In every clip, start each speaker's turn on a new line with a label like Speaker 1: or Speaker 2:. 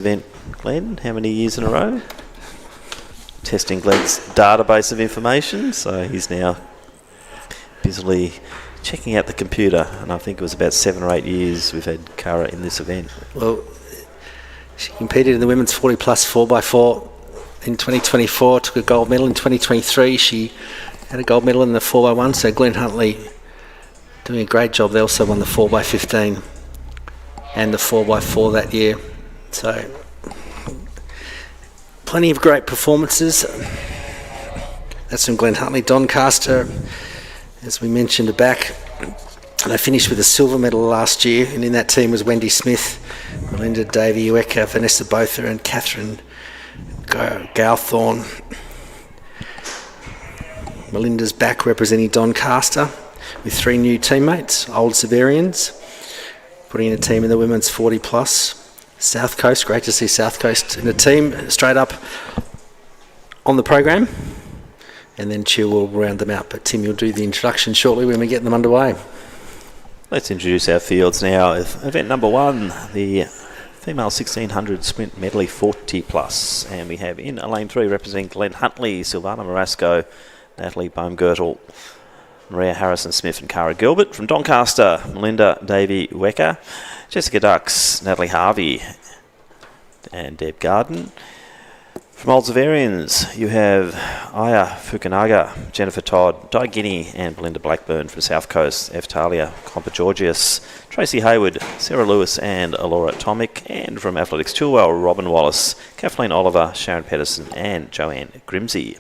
Speaker 1: event, Glenn. How many years in a row? Testing Glenn's database of information, so he's now busily checking out the computer, and I think it was about 7 or 8 years we've had Cara in this event.
Speaker 2: Well, she competed in the women's 40 plus 4x4 in 2024, took a gold medal in 2023. She had a gold medal in the 4x1, so Glenn Huntley doing a great job. They also won the 4x15 and the 4x4 that year. So plenty of great performances. That's from Glenn Huntley. Doncaster, as we mentioned, are back. They finished with a silver medal last year, and in that team was Wendy Smith, Melinda Davey-Uecker, Vanessa Botha and Catherine Gowthorne. Melinda's back representing Doncaster with 3 new teammates, Old Severians, putting in a team in the women's 40 plus. South Coast, great to see South Coast in a team straight up on the program. And then Chill will round them out. But Tim, you'll do the introduction shortly when we get them underway.
Speaker 1: Let's introduce our fields now. Event number 1, the female 1600 sprint medley 40 plus. And we have in lane 3 representing Glenn Huntley, Silvana Marasco, Natalie Baumgirtel, Maria Harrison-Smith and Cara Gilbert. From Doncaster, Melinda Davey-Uecker, Jessica Ducks, Natalie Harvey and Deb Garden. From Old Severians, you have Aya Fukunaga, Jennifer Todd, Di Guinea and Belinda Blackburn. From South Coast, Eftalia Compa-Georgius, Tracy Hayward, Sarah Lewis and Alora Tomic. And from Athletics Chilwell, Robin Wallace, Kathleen Oliver, Sharon Pedersen and Joanne Grimsey.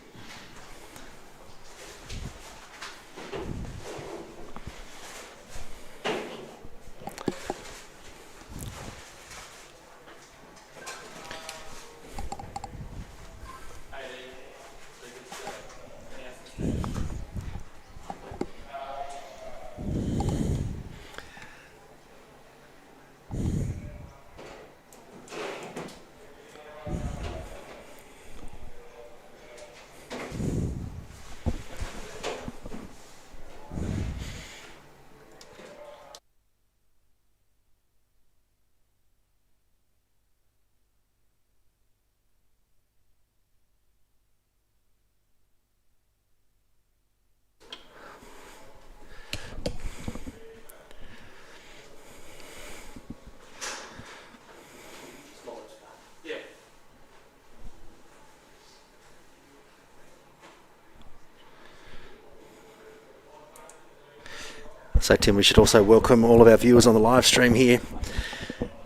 Speaker 1: So Tim, we should also welcome all of our viewers on the live stream here.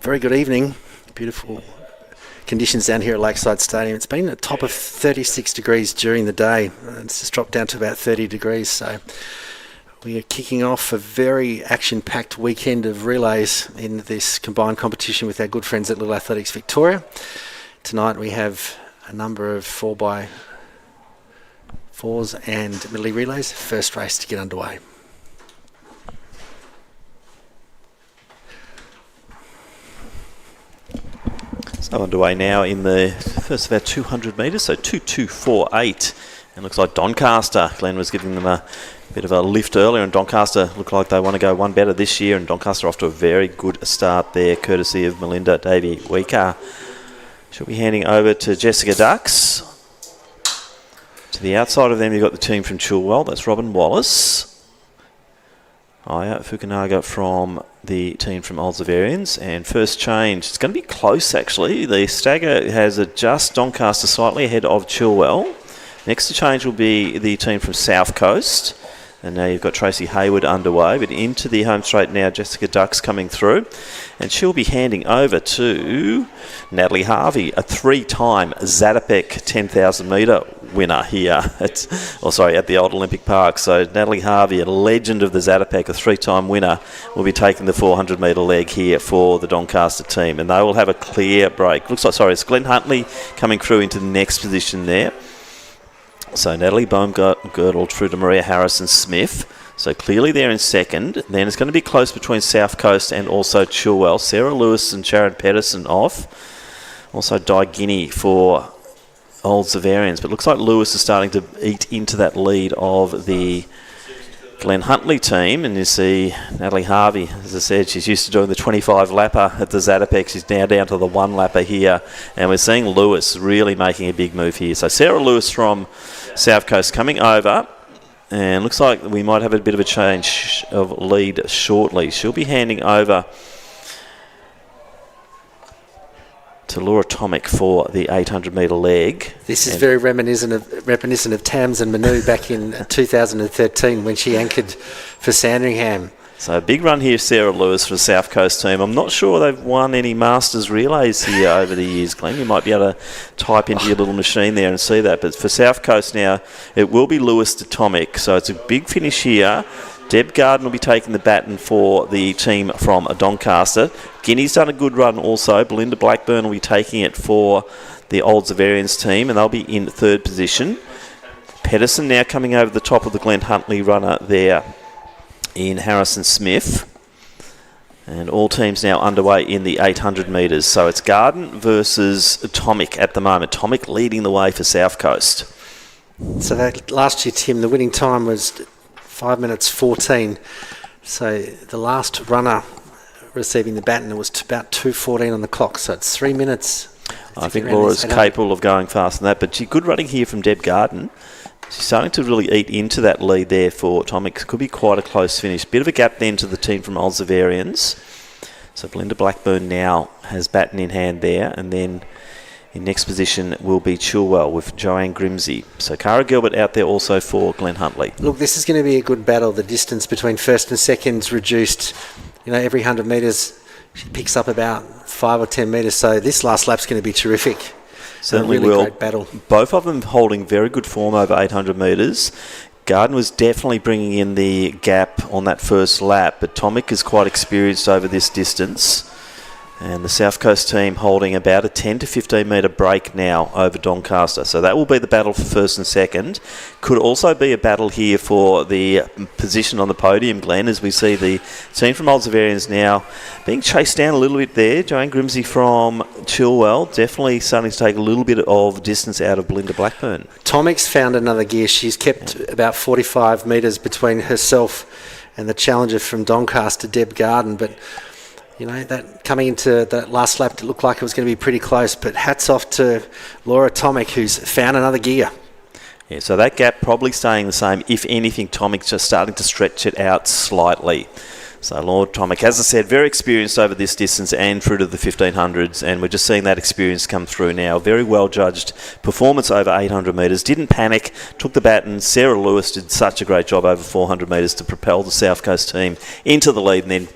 Speaker 1: Very good evening. Beautiful conditions down here at Lakeside Stadium. It's been a top of 36 degrees during the day. It's just dropped down to about 30 degrees. So we are kicking off a very action-packed weekend of relays in this combined competition with our good friends at Little Athletics Victoria. Tonight we have a number of 4x4s and medley relays. First race to get underway. So underway now in the first of our 200 metres, so 2:2:48. And looks like Doncaster, Glenn was giving them a bit of a lift earlier, and Doncaster look like they want to go one better this year, and Doncaster off to a very good start there, courtesy of Melinda Davey-Uecker. She'll be handing over to Jessica Ducks. To the outside of them, you've got the team from Chilwell, that's Robin Wallace. Aya Fukunaga from the team from Old Severians. And first change, it's going to be close actually. The stagger has adjusted Doncaster slightly ahead of Chilwell. Next to change will be the team from South Coast. And now you've got Tracy Hayward underway, but into the home straight now, Jessica Ducks coming through. And she'll be handing over to Natalie Harvey, a 3-time Zatopek 10,000 metre winner here at the old Olympic Park. So Natalie Harvey, a legend of the Zatopek, a 3-time winner, will be taking the 400 metre leg here for the Doncaster team. And they will have a clear break. Looks like, it's Glenn Huntley coming through into the next position there. So Natalie Baumgirtel through to Maria Harrison-Smith. So clearly they're in second. Then it's going to be close between South Coast and also Chilwell. Sarah Lewis and Sharon Pedersen off. Also Di Guinea for Old Severians. But it looks like Lewis is starting to eat into that lead of the Glenn Huntley team, and you see Natalie Harvey, as I said, she's used to doing the 25 lapper at the Zatapex. She's now down to the 1 lapper here, and we're seeing Lewis really making a big move here. So Sarah Lewis from South Coast coming over, and looks like we might have a bit of a change of lead shortly. She'll be handing over to Laura Tomic for the 800 metre leg.
Speaker 2: This is very reminiscent of Tams and Manu back in 2013 when she anchored for Sandringham.
Speaker 1: So a big run here, Sarah Lewis for the South Coast team. I'm not sure they've won any Masters relays here over the years, Glenn. You might be able to type into your little machine there and see that. But for South Coast now, it will be Lewis to Tomic. So it's a big finish here. Deb Garden will be taking the baton for the team from Doncaster. Guinea's done a good run also. Belinda Blackburn will be taking it for the Old Zavarians team, and they'll be in 3rd position. Pedersen now coming over the top of the Glenn Huntley runner there in Harrison Smith. And all teams now underway in the 800 metres. So it's Garden versus Tomic at the moment. Tomic leading the way for South Coast.
Speaker 2: So that last year, Tim, the winning time was 5 minutes 14. So the last runner receiving the baton was about 2:14 on the clock. So it's 3 minutes.
Speaker 1: I think Laura's capable of going faster than that. But good running here from Deb Garden. She's starting to really eat into that lead there for Tomic. Could be quite a close finish. Bit of a gap then to the team from Old Zavarians. So Belinda Blackburn now has baton in hand there. And then in next position will be Chilwell with Joanne Grimsey. So Cara Gilbert out there also for Glenn Huntley.
Speaker 2: Look, this is going to be a good battle. The distance between first and second's reduced. Every 100 metres she picks up about 5 or 10 metres. So this last lap's going to be terrific.
Speaker 1: Certainly
Speaker 2: really
Speaker 1: will.
Speaker 2: Great battle.
Speaker 1: Both of them holding very good form over 800 metres. Garden was definitely bringing in the gap on that first lap, but Tomic is quite experienced over this distance. And the South Coast team holding about a 10 to 15 metre break now over Doncaster. So that will be the battle for first and second. Could also be a battle here for the position on the podium, Glenn, as we see the team from Old Zavarians now being chased down a little bit there. Joanne Grimsey from Chilwell definitely starting to take a little bit of distance out of Belinda Blackburn.
Speaker 2: Tomic's found another gear. She's kept about 45 metres between herself and the challenger from Doncaster, Deb Garden, but that coming into that last lap, it looked like it was going to be pretty close, but hats off to Laura Tomic, who's found another gear.
Speaker 1: Yeah, so that gap probably staying the same. If anything, Tomic's just starting to stretch it out slightly. So Laura Tomic, as I said, very experienced over this distance and through to the 1500s, and we're just seeing that experience come through now. Very well judged performance over 800 metres. Didn't panic, took the baton. Sarah Lewis did such a great job over 400 metres to propel the South Coast team into the lead, and then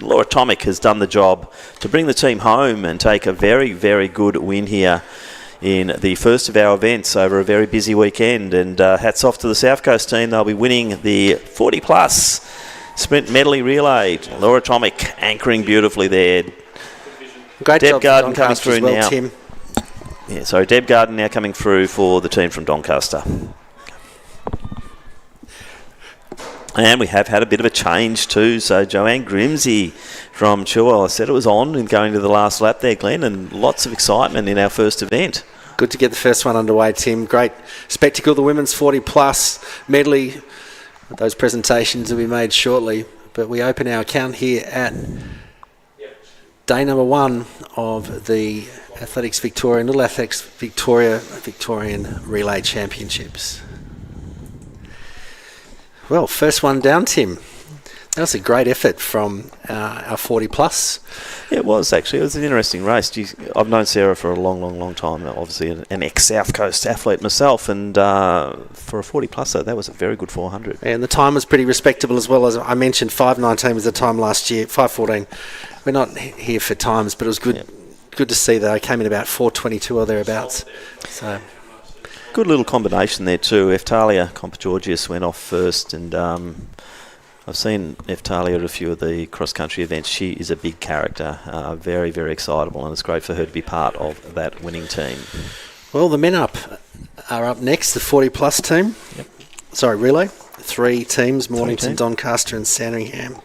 Speaker 1: Laura Tomic has done the job to bring the team home and take a very, very good win here in the first of our events over a very busy weekend. And hats off to the South Coast team. They'll be winning the 40-plus sprint medley relay. Laura Tomic anchoring beautifully there.
Speaker 2: Great
Speaker 1: Deb
Speaker 2: job
Speaker 1: Garden coming through
Speaker 2: well,
Speaker 1: now.
Speaker 2: Tim.
Speaker 1: Yeah, so Deb Garden now coming through for the team from Doncaster. And we have had a bit of a change too. So Joanne Grimsey from Chilwell, I said it was on and going to the last lap there, Glenn, and lots of excitement in our first event.
Speaker 2: Good to get the first one underway, Tim. Great spectacle, the women's 40-plus medley. Those presentations will be made shortly. But we open our account here at day number 1 of the Little Athletics Victorian Relay Championships. Well, first one down, Tim. That was a great effort from our 40-plus.
Speaker 1: Yeah, it was actually. It was an interesting race. I've known Sarah for a long, long, long time. Obviously, an ex-South Coast athlete myself, and for a 40-plus, that was a very good 400.
Speaker 2: And the time was pretty respectable as well. As I mentioned, 5:19 was the time last year. 5:14. We're not here for times, but it was good.
Speaker 1: Yep.
Speaker 2: Good to see that I came in about 4:22 or thereabouts. So.
Speaker 1: Good little combination there too. Eftalia Compa-Georgius went off first, and I've seen Eftalia at a few of the cross-country events. She is a big character, very, very excitable, and it's great for her to be part of that winning team.
Speaker 2: Well, the men are up next, the 40-plus team.
Speaker 1: Yep.
Speaker 2: Sorry, relay. 3 teams, Mornington, Doncaster and Sandringham.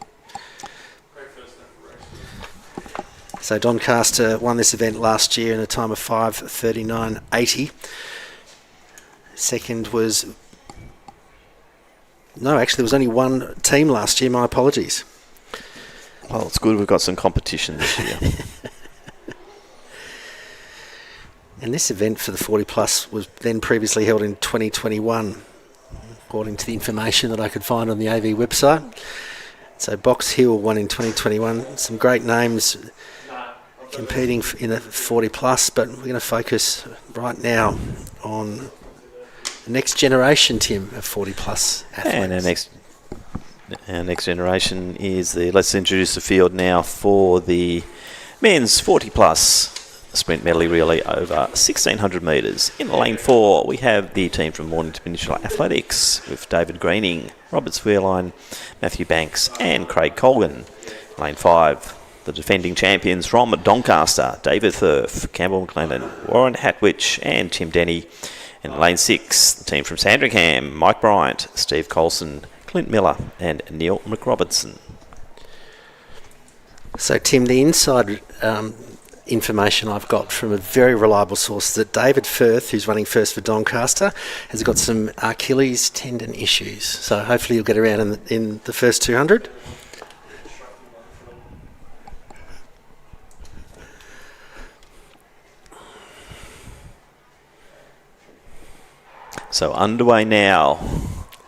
Speaker 2: So Doncaster won this event last year in a time of 5:39.80. Second was No, actually, there was only one team last year. My apologies.
Speaker 1: Well, it's good we've got some competition this year.
Speaker 2: And this event for the 40 plus was then previously held in 2021, according to the information that I could find on the AV website. So Box Hill won in 2021. Some great names competing in the 40 plus, but we're going to focus right now on the next generation, Tim, of 40 plus athletes.
Speaker 1: And our next generation is let's introduce the field now for the men's 40 plus sprint medley relay over 1,600 metres. In lane 4, we have the team from Mornington Peninsula Athletics with David Greening, Robert Swearline, Matthew Banks and Craig Colgan. Lane 5, the defending champions from Doncaster, David Thurf, Campbell McLennan, Warren Hatwich and Tim Denny. In lane 6, the team from Sandringham, Mike Bryant, Steve Colson, Clint Miller and Neil McRobertson.
Speaker 2: So, Tim, the inside information I've got from a very reliable source is that David Firth, who's running first for Doncaster, has got some Achilles tendon issues. So hopefully he'll get around in the first 200.
Speaker 1: So underway now,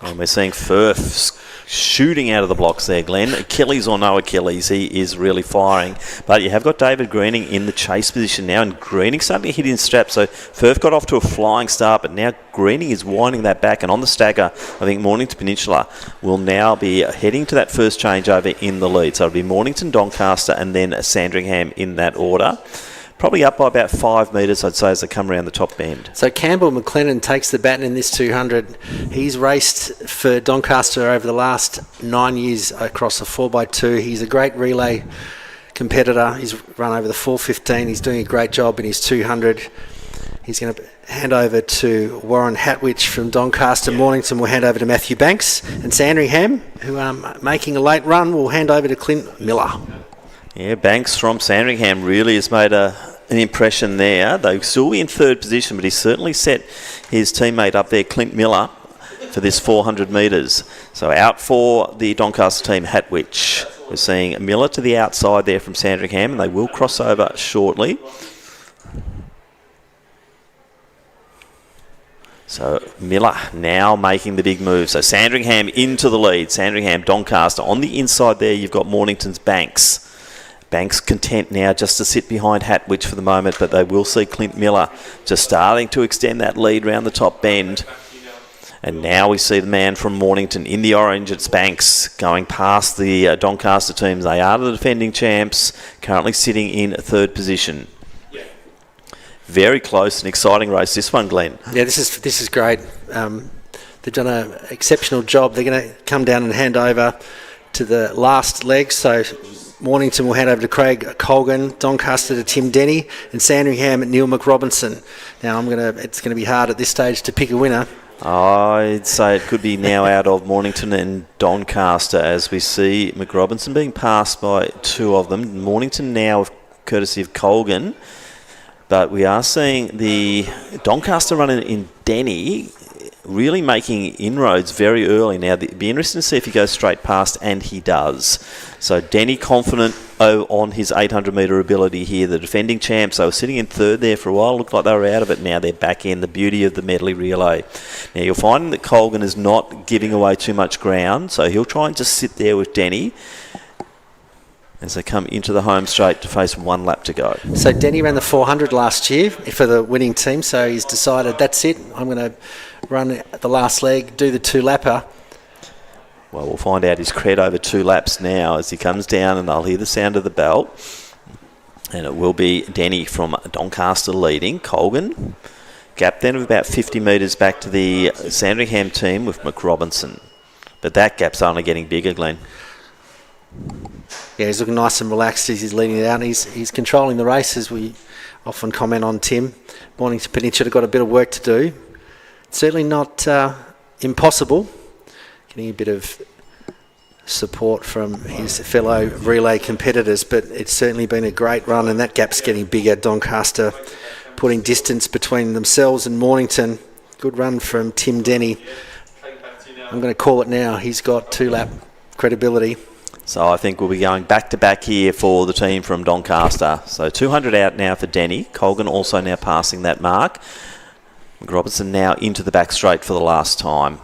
Speaker 1: and we're seeing Firth shooting out of the blocks there, Glenn. Achilles or no Achilles, he is really firing. But you have got David Greening in the chase position now, and Greening starting to hit in straps. So Firth got off to a flying start, but now Greening is winding that back. And on the stagger, I think Mornington Peninsula will now be heading to that first changeover in the lead. So it'll be Mornington, Doncaster, and then Sandringham in that order. Probably up by about 5 metres, I'd say, as they come around the top bend.
Speaker 2: So Campbell McLennan takes the baton in this 200. He's raced for Doncaster over the last 9 years across a 4x2. He's a great relay competitor. He's run over the 415. He's doing a great job in his 200. He's going to hand over to Warren Hatwich from Doncaster. Mornington will hand over to Matthew Banks. And Sandringham, who are making a late run, will hand over to Clint Miller.
Speaker 1: Yeah, Banks from Sandringham really has made an impression there. They'll still be in third position, but he's certainly set his teammate up there, Clint Miller, for this 400 metres. So out for the Doncaster team, Hatwich. We're seeing Miller to the outside there from Sandringham, and they will cross over shortly. So Miller now making the big move. So Sandringham into the lead. Sandringham, Doncaster. On the inside there, you've got Mornington's Banks. Banks content now just to sit behind Hatwich for the moment, but they will see Clint Miller just starting to extend that lead round the top bend. And now we see the man from Mornington in the orange. It's Banks going past the Doncaster teams. They are the defending champs, currently sitting in third position. Very close and exciting race, this one, Glenn.
Speaker 2: Yeah, this is great. They've done an exceptional job. They're going to come down and hand over to the last leg. So Mornington will hand over to Craig Colgan, Doncaster to Tim Denny, and Sandringham at Neil McRobertson. Now it's going to be hard at this stage to pick a winner.
Speaker 1: I'd say it could be now out of Mornington and Doncaster as we see McRobertson being passed by two of them. Mornington now courtesy of Colgan, but we are seeing the Doncaster runner in Denny really making inroads very early. Now, it'd be interesting to see if he goes straight past, and he does. So Denny confident on his 800-metre ability here. The defending champs, they were sitting in third there for a while. Looked like they were out of it. Now they're back in. The beauty of the medley relay. Now, you'll find that Colgan is not giving away too much ground, so he'll try and just sit there with Denny as they come into the home straight to face one lap to go.
Speaker 2: So Denny ran the 400 last year for the winning team, so he's decided, that's it, I'm going to run the last leg, do the two-lapper.
Speaker 1: Well, we'll find out his cred over 2 laps now as he comes down, and they'll hear the sound of the bell. And it will be Denny from Doncaster leading. Colgan, gap then of about 50 metres back to the Sandringham team with McRobertson. But that gap's only getting bigger, Glenn.
Speaker 2: Yeah, he's looking nice and relaxed as he's leading it out. He's controlling the race, as we often comment on Tim. Mornington Peninsula got a bit of work to do. Certainly not impossible. Getting a bit of support from his fellow relay competitors, but it's certainly been a great run, and that gap's getting bigger. Doncaster putting distance between themselves and Mornington. Good run from Tim Denny. I'm going to call it now. He's got 2-lap credibility.
Speaker 1: So I think we'll be going back-to-back here for the team from Doncaster. So 200 out now for Denny. Colgan also now passing that mark. Robertson now into the back straight for the last time.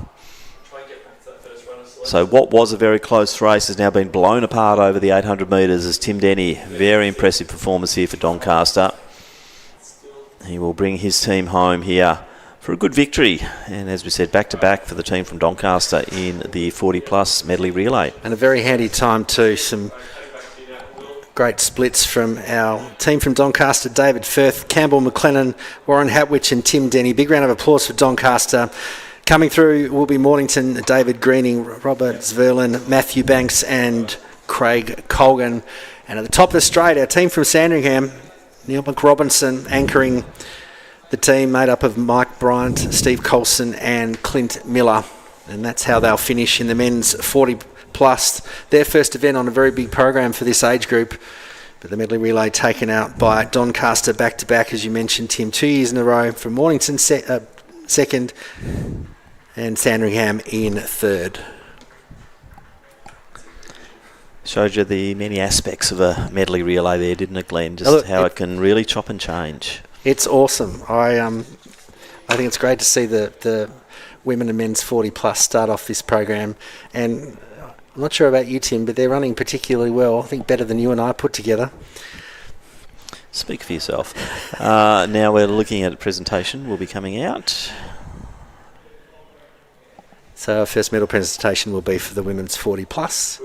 Speaker 1: So what was a very close race has now been blown apart over the 800 metres as Tim Denny. Very impressive performance here for Doncaster. He will bring his team home here for a good victory. And as we said, back-to-back for the team from Doncaster in the 40-plus medley relay.
Speaker 2: And a very handy time too. Some great splits from our team from Doncaster, David Firth, Campbell McLennan, Warren Hatwich and Tim Denny. Big round of applause for Doncaster. Coming through will be Mornington, David Greening, Robert Zverlin, Matthew Banks and Craig Colgan. And at the top of the straight, our team from Sandringham, Neil McRobinson anchoring the team made up of Mike Bryant, Steve Colson and Clint Miller. And that's how they'll finish in the men's 40 plus. Their first event on a very big program for this age group. But the medley relay taken out by Doncaster back-to-back, as you mentioned, Tim, 2 years in a row from Mornington second and Sandringham in third.
Speaker 1: Showed you the many aspects of a medley relay there, didn't it, Glenn? Just how it can really chop and change.
Speaker 2: It's awesome. I think it's great to see the women and men's 40 plus start off this program. And I'm not sure about you, Tim, but they're running particularly well. I think better than you and I put together.
Speaker 1: Speak for yourself. Now we're looking at a presentation. Will be coming out.
Speaker 2: So our first medal presentation will be for the women's 40 plus.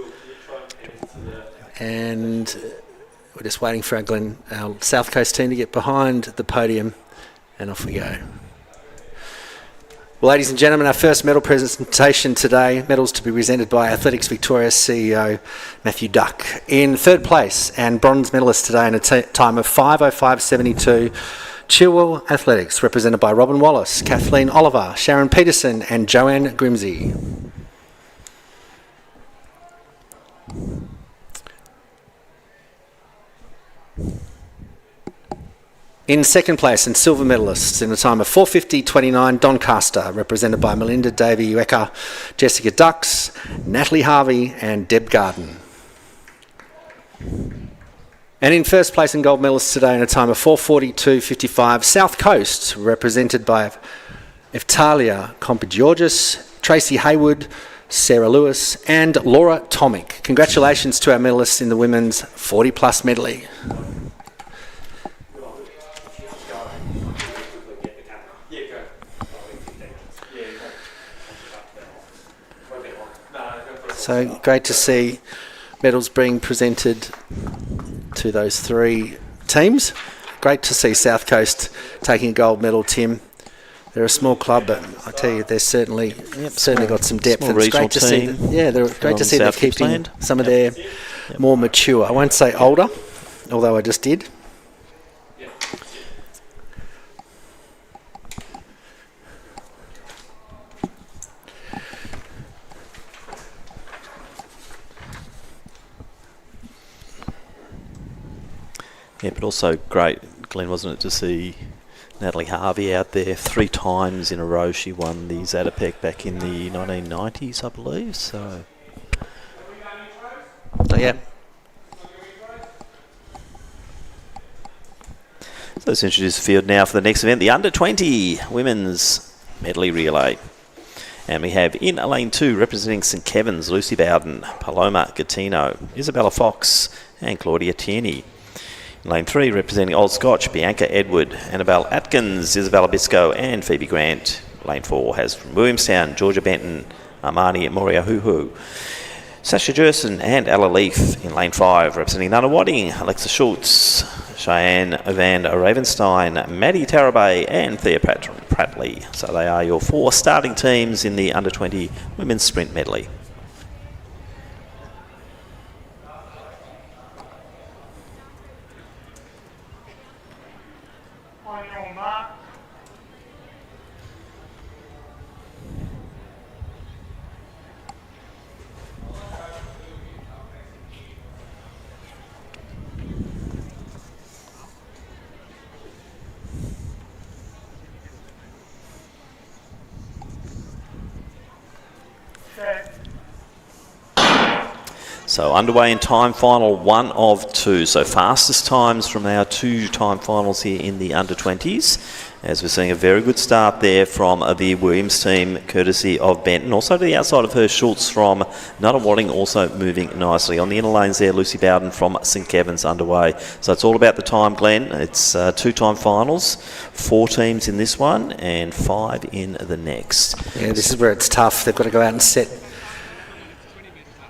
Speaker 2: And we're just waiting for our South Coast team to get behind the podium, and off we go. Well, ladies and gentlemen, our first medal presentation today, medals to be presented by Athletics Victoria CEO Matthew Duck. In third place and bronze medalist today in a time of 5:05.72, Chilwell Athletics, represented by Robin Wallace, Kathleen Oliver, Sharon Peterson and Joanne Grimsey. In second place and silver medalists in a time of 4:50.29, Doncaster, represented by Melinda Davey-Uecker, Jessica Dux, Natalie Harvey and Deb Garden. And in first place and gold medalists today in a time of 4:42.55, South Coast, represented by Eftalia Kompa-Georgis, Tracy Haywood, Sarah Lewis and Laura Tomic. Congratulations to our medalists in the women's 40 plus medley. So great to see medals being presented to those three teams. Great to see South Coast taking a gold medal, Tim. They're a small club, but I tell you, they're certainly got some depth.
Speaker 1: And it's great to see.
Speaker 2: They're keeping some of their more mature. I won't say older, although I just did.
Speaker 1: Yeah, but also great, Glenn, wasn't it, to see Natalie Harvey out there 3 times in a row. She won the Zatopek back in the 1990s, I believe. So
Speaker 2: yeah.
Speaker 1: So let's introduce the field now for the next event, the Under-20 Women's Medley Relay. And we have in lane 2, representing St Kevin's, Lucy Bowden, Paloma Gattino, Isabella Fox and Claudia Tierney. Lane 3, representing Old Scotch, Bianca Edward, Annabelle Atkins, Isabella Bisco and Phoebe Grant. Lane 4 has from Williamstown, Georgia Benton, Armani Moriahuhu, Sasha Jerson and Ella Leaf. In lane 5, representing Nunawading, Alexa Schultz, Cheyenne Van Ravenstein, Maddie Tarabay and Thea Pratley. So they are your 4 starting teams in the Under-20 Women's Sprint Medley. So underway in time final 1 of 2. So fastest times from our 2 time finals here in the under-20s. As we're seeing a very good start there from the Williams team, courtesy of Benton. Also to the outside of her, Schultz from Nunawading, also moving nicely. On the inner lanes there, Lucy Bowden from St Kevin's underway. So it's all about the time, Glenn. It's 2 time finals, 4 teams in this one and 5 in the next.
Speaker 2: Yeah, this is where it's tough. They've got to go out and set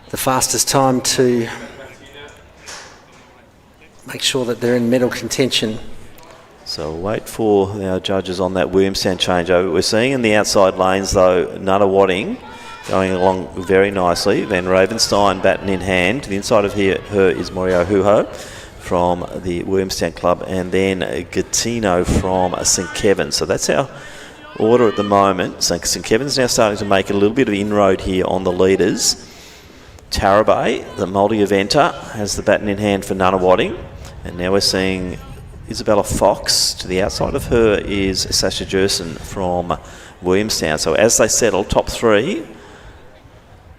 Speaker 2: the fastest time to make sure that they're in medal contention.
Speaker 1: So we'll wait for our judges on that Williamstown changeover. We're seeing in the outside lanes, though, Nunawading going along very nicely. Van Ravenstein baton in hand. To the inside of her is Morio Huho from the Williamstown club, and then Gattino from St Kevin's. So that's our order at the moment. So St Kevin's now starting to make a little bit of inroad here on the leaders. Tarabay, the multi-eventer, has the baton in hand for Nunawading. And now we're seeing Isabella Fox. To the outside of her is Sasha Jerson from Williamstown. So as they settle, top 3.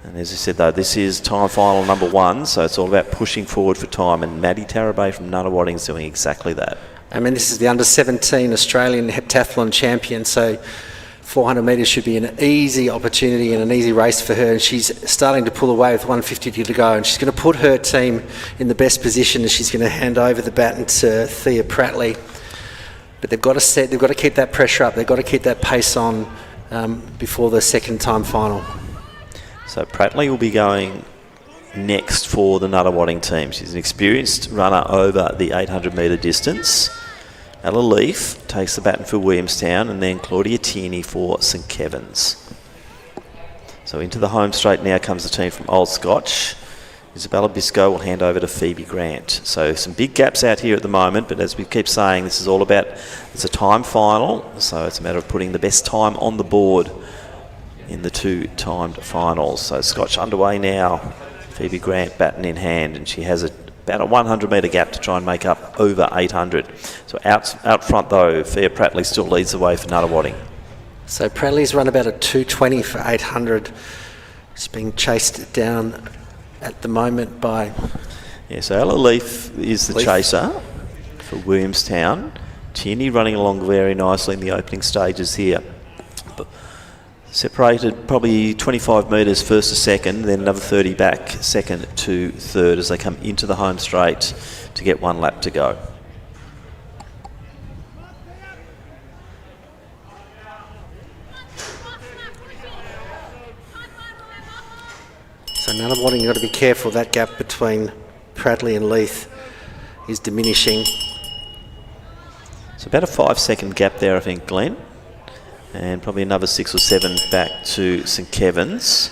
Speaker 1: And as I said, though, this is time final number 1, so it's all about pushing forward for time. And Maddie Tarabay from Nunawading is doing exactly that.
Speaker 2: I mean, this is the under-17 Australian heptathlon champion, so 400 metres should be an easy opportunity and an easy race for her, and she's starting to pull away with 150 to go, and she's going to put her team in the best position, and she's going to hand over the baton to Thea Prattley. But they've got to keep that pressure up, they've got to keep that pace on before the second time final. So
Speaker 1: Prattley will be going next for the Nunawading team. She's an experienced runner over the 800 metre distance. Ella Leaf takes the baton for Williamstown, and then Claudia Tierney for St Kevin's. So into the home straight now comes the team from Old Scotch. Isabella Biscoe will hand over to Phoebe Grant. So some big gaps out here at the moment, but as we keep saying, this is all about, it's a time final, so it's a matter of putting the best time on the board in the 2 timed finals. So Scotch underway now. Phoebe Grant baton in hand, and she has about a 100 metre gap to try and make up over 800. So out front though, Thea Prattley still leads the way for Nunawading.
Speaker 2: So Prattley's run about a 2:20 for 800. It's being chased down at the moment by...
Speaker 1: Yeah, so Ella Leaf is the chaser for Williamstown. Tierney running along very nicely in the opening stages here. Separated probably 25 metres first to second, then another 30 back second to third as they come into the home straight to get 1 lap to go.
Speaker 2: So Nunawading, you've got to be careful, that gap between Prattley and Leith is diminishing.
Speaker 1: So about a 5-second gap there, I think, Glenn. And probably another 6 or 7 back to St Kevin's.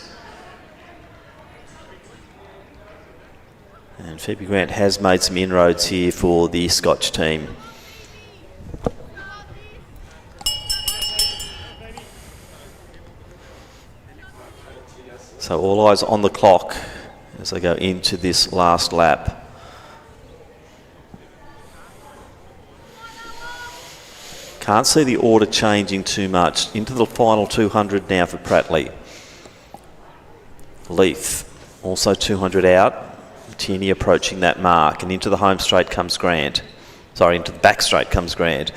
Speaker 1: And Phoebe Grant has made some inroads here for the Scotch team. So all eyes on the clock as they go into this last lap. Can't see the order changing too much. Into the final 200 now for Prattley. Leaf also 200 out. Tierney approaching that mark, and into the home straight comes Grant. Sorry, into the back straight comes Grant.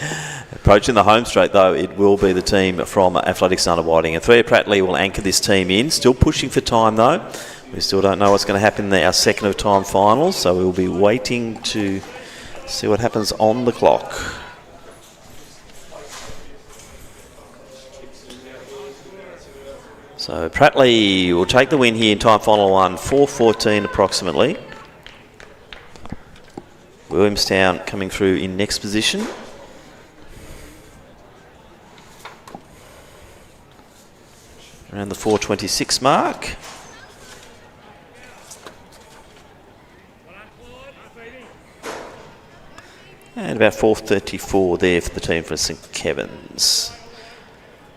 Speaker 1: Approaching the home straight though, it will be the team from Athletics Nunawading. And Thea Prattley will anchor this team in. Still pushing for time though. We still don't know what's going to happen in our second of time finals, so we'll be waiting to see what happens on the clock. So Prattley will take the win here in time final 1, 4:14 approximately. Williamstown coming through in next position. Around the 4:26 mark. And about 4:34 there for the team for St Kevin's.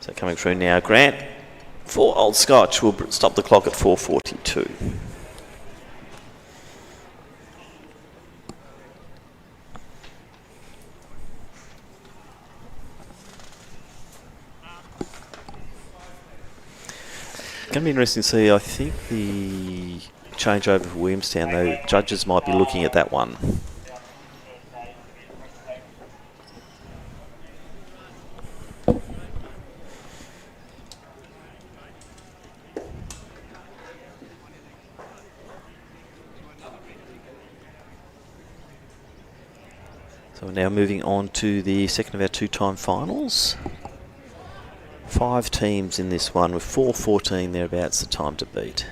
Speaker 1: So coming through now, Grant for Old Scotch will stop the clock at 4:42. Going to be interesting to see. I think the change over for Williamstown, though judges might be looking at that one. So we're now moving on to the second of our two-time finals. 5 teams in this one with 4:14 thereabouts the time to beat.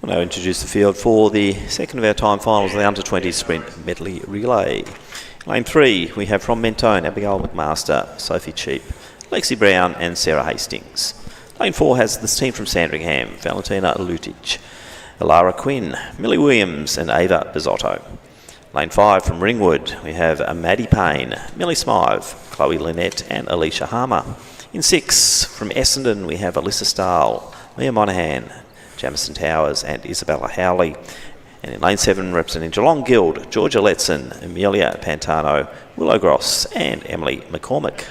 Speaker 1: We'll now introduce the field for the second of our time finals, the under-20 sprint medley relay. Lane 3, we have from Mentone, Abigail McMaster, Sophie Cheap, Lexi Brown and Sarah Hastings. Lane 4 has this team from Sandringham, Valentina Lutic, Alara Quinn, Millie Williams and Ava Bizzotto. Lane 5 from Ringwood, we have Maddie Payne, Millie Smythe, Chloe Lynette and Alicia Harmer. In 6, from Essendon, we have Alyssa Stahl, Mia Monahan, Jamison Towers and Isabella Howley. And in lane 7, representing Geelong Guild, Georgia Letson, Amelia Pantano, Willow Gross and Emily McCormick.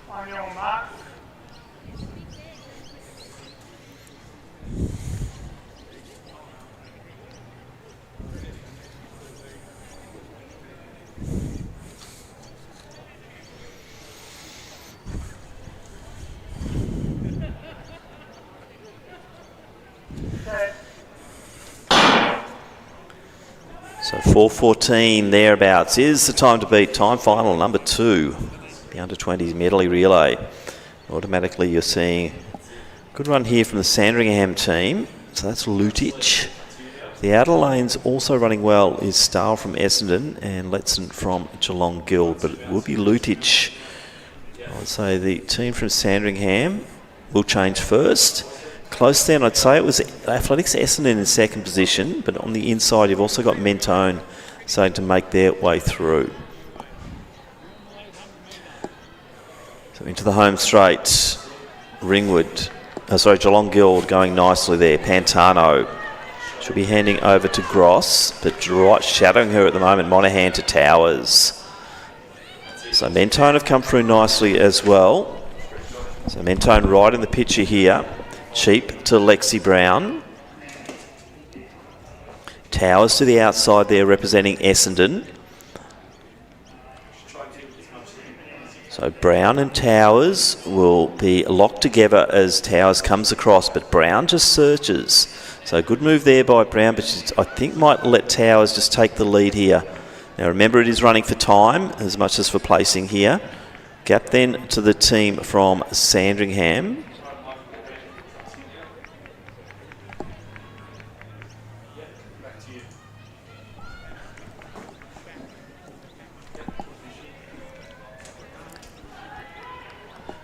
Speaker 3: On your mark.
Speaker 1: So 4:14 thereabouts is the time to beat. Time final number 2, the under-20s medley relay. Automatically you're seeing a good run here from the Sandringham team. So that's Lutic. The outer lanes also running well is Stahl from Essendon and Letson from Geelong Guild, but it will be Lutic. I would say the team from Sandringham will change first. Close then, I'd say it was Athletics Essendon in second position, but on the inside you've also got Mentone starting to make their way through. So into the home straight, Ringwood, Geelong Guild going nicely there. Pantano should be handing over to Gross, but right shadowing her at the moment, Monahan to Towers. So Mentone have come through nicely as well. So Mentone right in the picture here. Cheap to Lexi Brown. Towers to the outside there representing Essendon. So Brown and Towers will be locked together as Towers comes across, but Brown just searches. So good move there by Brown, but she, I think might let Towers just take the lead here. Now remember, it is running for time as much as for placing here. Gap then to the team from Sandringham.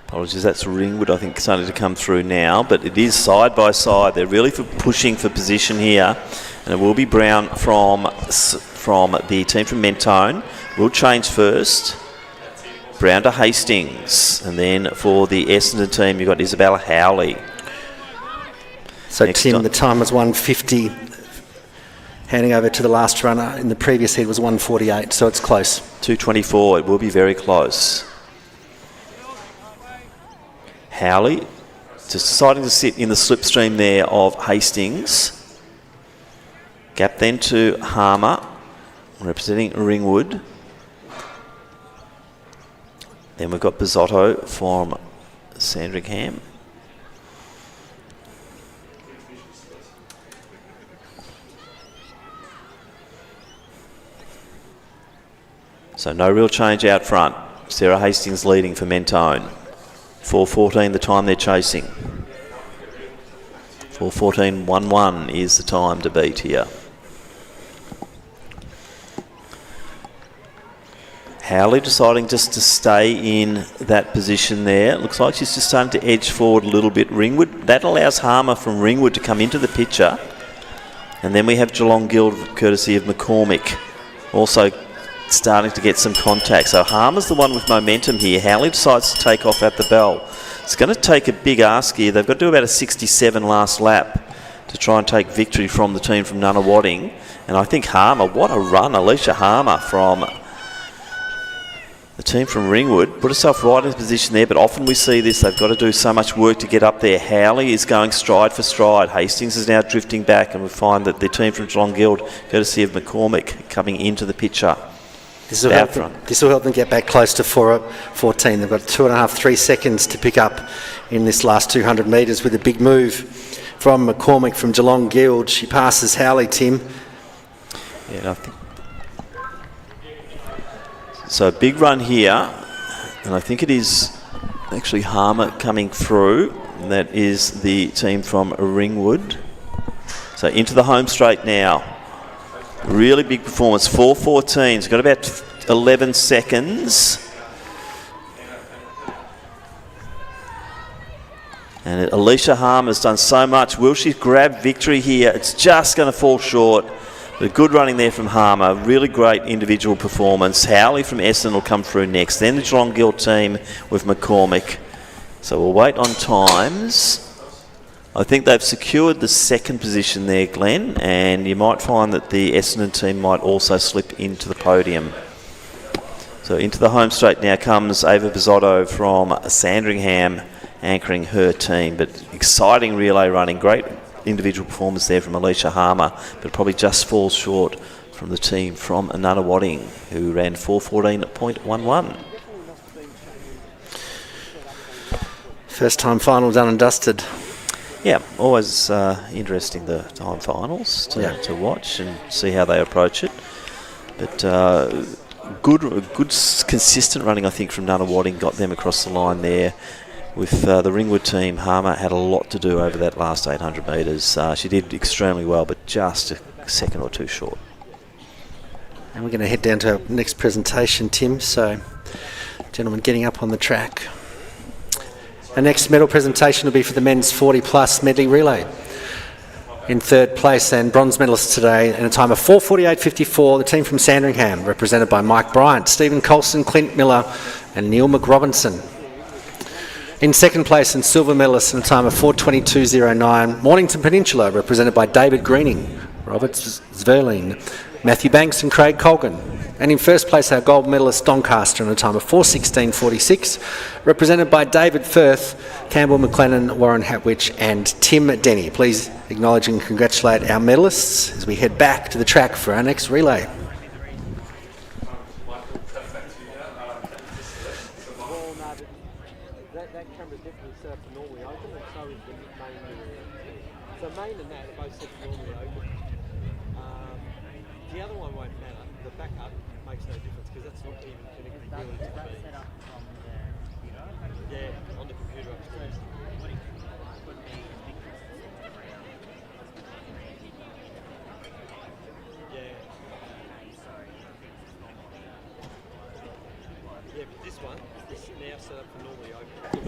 Speaker 1: Apologies, that's Ringwood, I think, starting to come through now, but it is side by side. They're really pushing for position here, and it will be Brown from the team from Mentone. Will change first. Brown to Hastings, and then for the Essendon team, you've got Isabella Howley.
Speaker 2: So Tim, the time was 1:50. Handing over to the last runner in the previous heat was 1:48, so it's close.
Speaker 1: 2:24, it will be very close. Howley just deciding to sit in the slipstream there of Hastings. Gap then to Harmer, representing Ringwood. Then we've got Bizzotto from Sandringham. So no real change out front. Sarah Hastings leading for Mentone. 4:14 the time they're chasing. 4:14.11 is the time to beat here. Howley deciding just to stay in that position there. Looks like she's just starting to edge forward a little bit. Ringwood, that allows Harmer from Ringwood to come into the picture. And then we have Geelong Guild, courtesy of McCormick, also starting to get some contact. So Harmer's the one with momentum here. Howley decides to take off at the bell. It's going to take a big ask here. They've got to do about a 67 last lap to try and take victory from the team from Nunawading. And I think Harmer, what a run. Alicia Harmer from the team from Ringwood put herself right in position there, but often we see this, they've got to do so much work to get up there. Howley is going stride for stride. Hastings is now drifting back, and we find that the team from Geelong Guild, courtesy of McCormick, coming into the picture.
Speaker 2: This will help them get back close to 4:14. They've got 2.5, 3 seconds to pick up in this last 200 metres with a big move from McCormick from Geelong Guild. She passes Howley, Tim.
Speaker 1: Yeah, I think so. A big run here, and I think it is actually Harmer coming through, and that is the team from Ringwood. So into the home straight now. Really big performance. 4:14. It's got about 11 seconds. And Alicia Harmer's done so much. Will she grab victory here? It's just going to fall short. But good running there from Harmer. Really great individual performance. Howley from Essendon will come through next. Then the Geelong Guild team with McCormick. So we'll wait on times. I think they've secured the second position there, Glenn, and you might find that the Essendon team might also slip into the podium. So into the home straight now comes Ava Bizzotto from Sandringham, anchoring her team. But exciting relay running, great individual performance there from Alicia Harmer, but probably just falls short from the team from Nunawading, who ran 4:14.11.
Speaker 2: First time final done and dusted.
Speaker 1: Yeah, always interesting, the time finals to watch and see how they approach it. But good consistent running, I think, from Nunawading got them across the line there. With the Ringwood team, Harmer had a lot to do over that last 800 metres. She did extremely well, but just a second or two short.
Speaker 2: And we're going to head down to our next presentation, Tim. So, gentlemen, getting up on the track. Our next medal presentation will be for the men's 40-plus medley relay. In third place and bronze medalists today in a time of 4:48.54, the team from Sandringham, represented by Mike Bryant, Stephen Colson, Clint Miller and Neil McRobinson. In second place and silver medalists in a time of 4:22.09, Mornington Peninsula, represented by David Greening, Robert Zverlin, Matthew Banks and Craig Colgan. And in first place, our gold medalist Doncaster in a time of 4:16.46, represented by David Firth, Campbell McLennan, Warren Hatwich and Tim Denny. Please acknowledge and congratulate our medalists as we head back to the track for our next relay.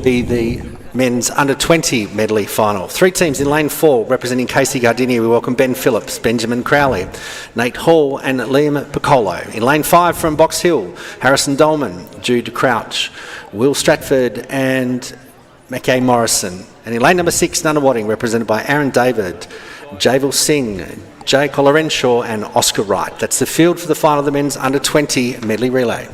Speaker 2: The men's under-20 medley final. Three teams in lane 4 representing Casey Gardini. We welcome Ben Phillips, Benjamin Crowley, Nate Hall and Liam Piccolo. In lane 5 from Box Hill, Harrison Dolman, Jude Crouch, Will Stratford and Mackay Morrison. And in lane number 6, Nunawading, represented by Aaron David, Javel Singh, Jay Colorenshaw and Oscar Wright. That's the field for the final of the men's under-20 medley relay.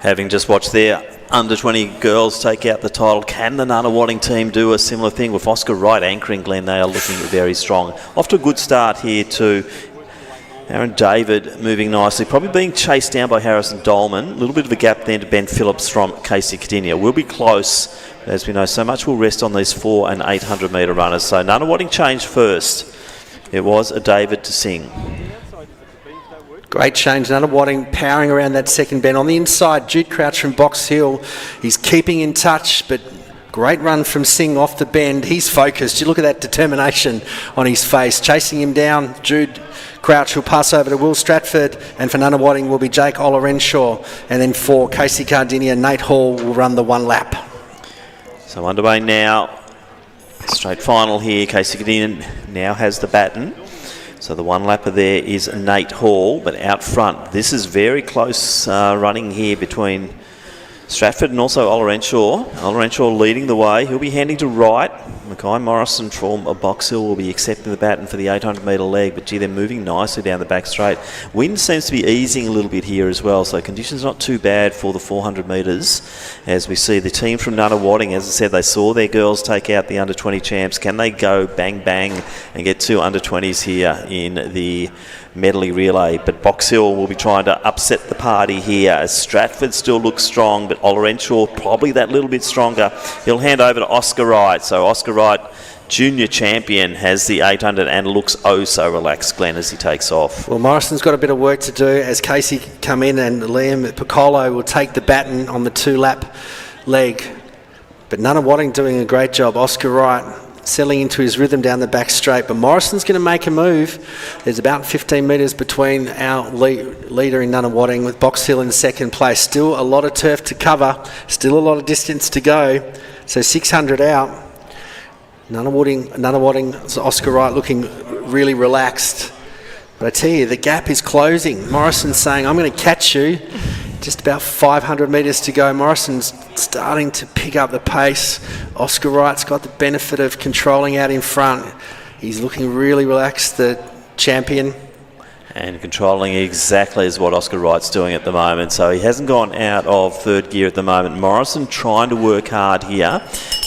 Speaker 1: Having just watched their under-20 girls take out the title, can the Nunawading team do a similar thing with Oscar Wright anchoring? Glenn, they are looking very strong. Off to a good start here too. Aaron David moving nicely, probably being chased down by Harrison Dolman. A little bit of a gap then to Ben Phillips from Casey Cadinia. We'll be close, but as we know, so much will rest on these 400 and 800 metre runners. So Nunawading changed first. It was a David to sing.
Speaker 2: Great change. Nunawading powering around that second bend. On the inside, Jude Crouch from Box Hill. He's keeping in touch, but great run from Singh off the bend. He's focused. You look at that determination on his face. Chasing him down, Jude Crouch will pass over to Will Stratford, and for Nunawading will be Jake Olorenshaw. And then for Casey Cardinia, Nate Hall will run the one lap.
Speaker 1: So underway now. Straight final here. Casey Cardinia now has the baton. So the one lapper there is Nate Hall, but out front, this is very close running here between Stratford and also Olorenshaw. Olorenshaw leading the way. He'll be handing to Wright. Mackay Morrison from Box Hill will be accepting the baton for the 800 metre leg, but gee, they're moving nicely down the back straight. Wind seems to be easing a little bit here as well, so conditions not too bad for the 400 metres. As we see the team from Nunawading, as I said, they saw their girls take out the under-20 champs. Can they go bang bang and get 2 under-20s here in the medley relay? But Box Hill will be trying to upset the party here as Stratford still looks strong, but Olorenshaw probably that little bit stronger. He'll hand over to Oscar Wright. So Oscar Wright, junior champion, has the 800 and looks oh so relaxed, Glenn, as he takes off.
Speaker 2: Well, Morrison's got a bit of work to do as Casey come in, and Liam Piccolo will take the baton on the 2-lap leg. But Nunawading doing a great job. Oscar Wright settling into his rhythm down the back straight, but Morrison's going to make a move. There's about 15 metres between our leader in Nunawading with Box Hill in second place. Still a lot of turf to cover, still a lot of distance to go. So 600 out. Nunawading's Oscar Wright looking really relaxed. But I tell you, the gap is closing. Morrison's saying, I'm going to catch you. Just about 500 metres to go. Morrison's starting to pick up the pace. Oscar Wright's got the benefit of controlling out in front. He's looking really relaxed, the champion.
Speaker 1: And controlling exactly as what Oscar Wright's doing at the moment. So he hasn't gone out of third gear at the moment. Morrison trying to work hard here.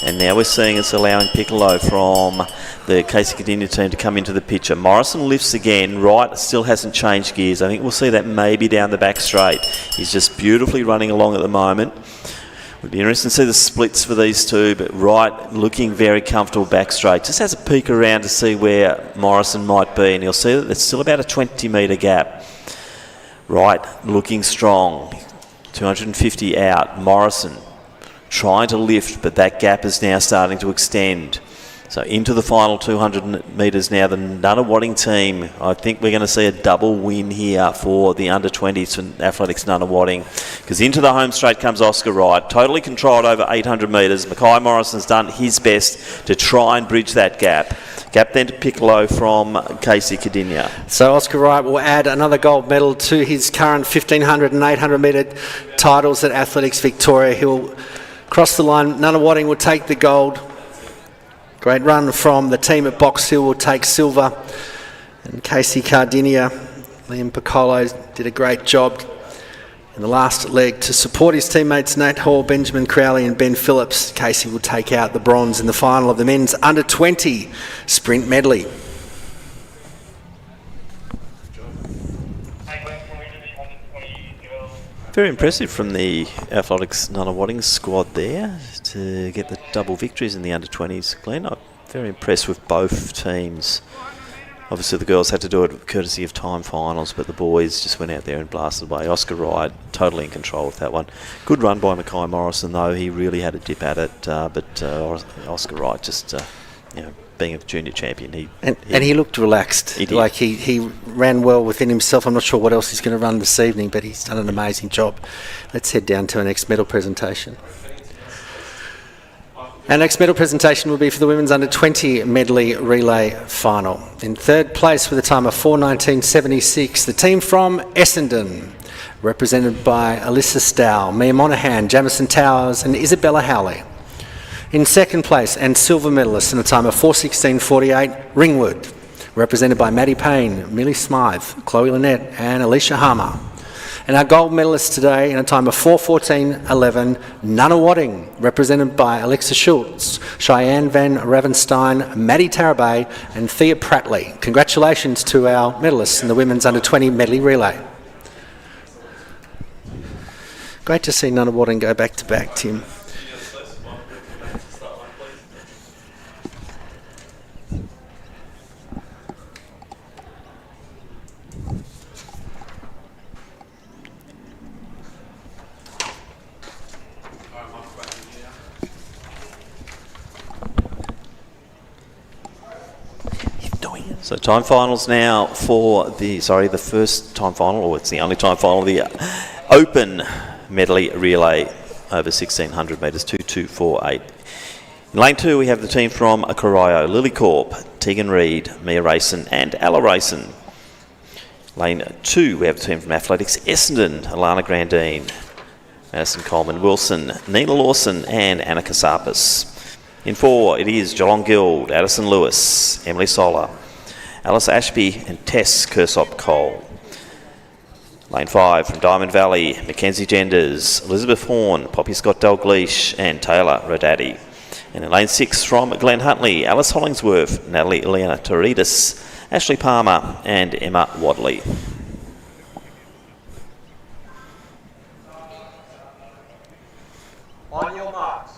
Speaker 1: And now we're seeing it's allowing Piccolo from the Casey Cadinia team to come into the picture. Morrison lifts again. Wright still hasn't changed gears. I think we'll see that maybe down the back straight. He's just beautifully running along at the moment. Would be interesting to see the splits for these two, but Wright looking very comfortable back straight. Just has a peek around to see where Morrison might be, and you'll see that there's still about a 20 metre gap. Wright looking strong, 250 out. Morrison trying to lift, but that gap is now starting to extend. So into the final 200 metres now, the Nunawading team. I think we're going to see a double win here for the under-20s for Athletics Nunawading, because into the home straight comes Oscar Wright, totally controlled over 800 metres. Mackay Morrison's done his best to try and bridge that gap. Gap then to Piccolo from Casey Cadinia.
Speaker 2: So Oscar Wright will add another gold medal to his current 1500 and 800 metre titles at Athletics Victoria. He'll cross the line. Nunawading will take the gold. Great run from the team at Box Hill will take silver. And Casey Cardinia, Liam Piccolo did a great job in the last leg to support his teammates Nate Hall, Benjamin Crowley and Ben Phillips. Casey will take out the bronze in the final of the men's under-20 sprint medley.
Speaker 1: Very impressive from the Athletics Nunawading squad there to get the double victories in the under-20s. Glenn, I'm very impressed with both teams. Obviously the girls had to do it courtesy of time finals, but the boys just went out there and blasted away. Oscar Wright totally in control with that one. Good run by Mackay Morrison though, he really had a dip at it, but Oscar Wright just, being a junior champion, he looked
Speaker 2: relaxed.
Speaker 1: He did.
Speaker 2: Like he ran well within himself. I'm not sure what else he's going to run this evening, but he's done an amazing job. Let's head down to our next medal presentation. Our next medal presentation will be for the women's under-20 medley relay final. In third place with a time of 4:19.76, the team from Essendon, represented by Alyssa Stow, Mia Monaghan, Jamison Towers and Isabella Howley. In second place and silver medalist in a time of 4:16.48, Ringwood, represented by Maddie Payne, Millie Smythe, Chloe Lynette and Alicia Harmer. And our gold medalists today in a time of 4:14.11, Nunawading, represented by Alexa Schultz, Cheyenne Van Ravenstein, Maddie Tarabay and Thea Prattley. Congratulations to our medalists in the women's under-20 medley relay. Great to see Nunawading go back-to-back, Tim.
Speaker 1: So time finals now for the first time final, or it's the only time final of the Open Medley Relay over 1600 metres, 2:2.48. In lane 2 we have the team from Corio, Lillicorp, Tegan Reid, Mia Rayson and Ella Rayson. Lane 2 we have the team from Athletics, Essendon, Alana Grandine, Madison Coleman Wilson, Nina Lawson and Anna Kasapis. In 4 it is Geelong Guild, Addison Lewis, Emily Solar, Alice Ashby and Tess Kersop-Cole. Lane 5 from Diamond Valley, Mackenzie Genders, Elizabeth Horn, Poppy Scott Dalgleish and Taylor Rodaddy. And in lane 6 from Glen Huntley, Alice Hollingsworth, Natalie Eliana Toridis, Ashley Palmer and Emma Wadley.
Speaker 3: On your marks.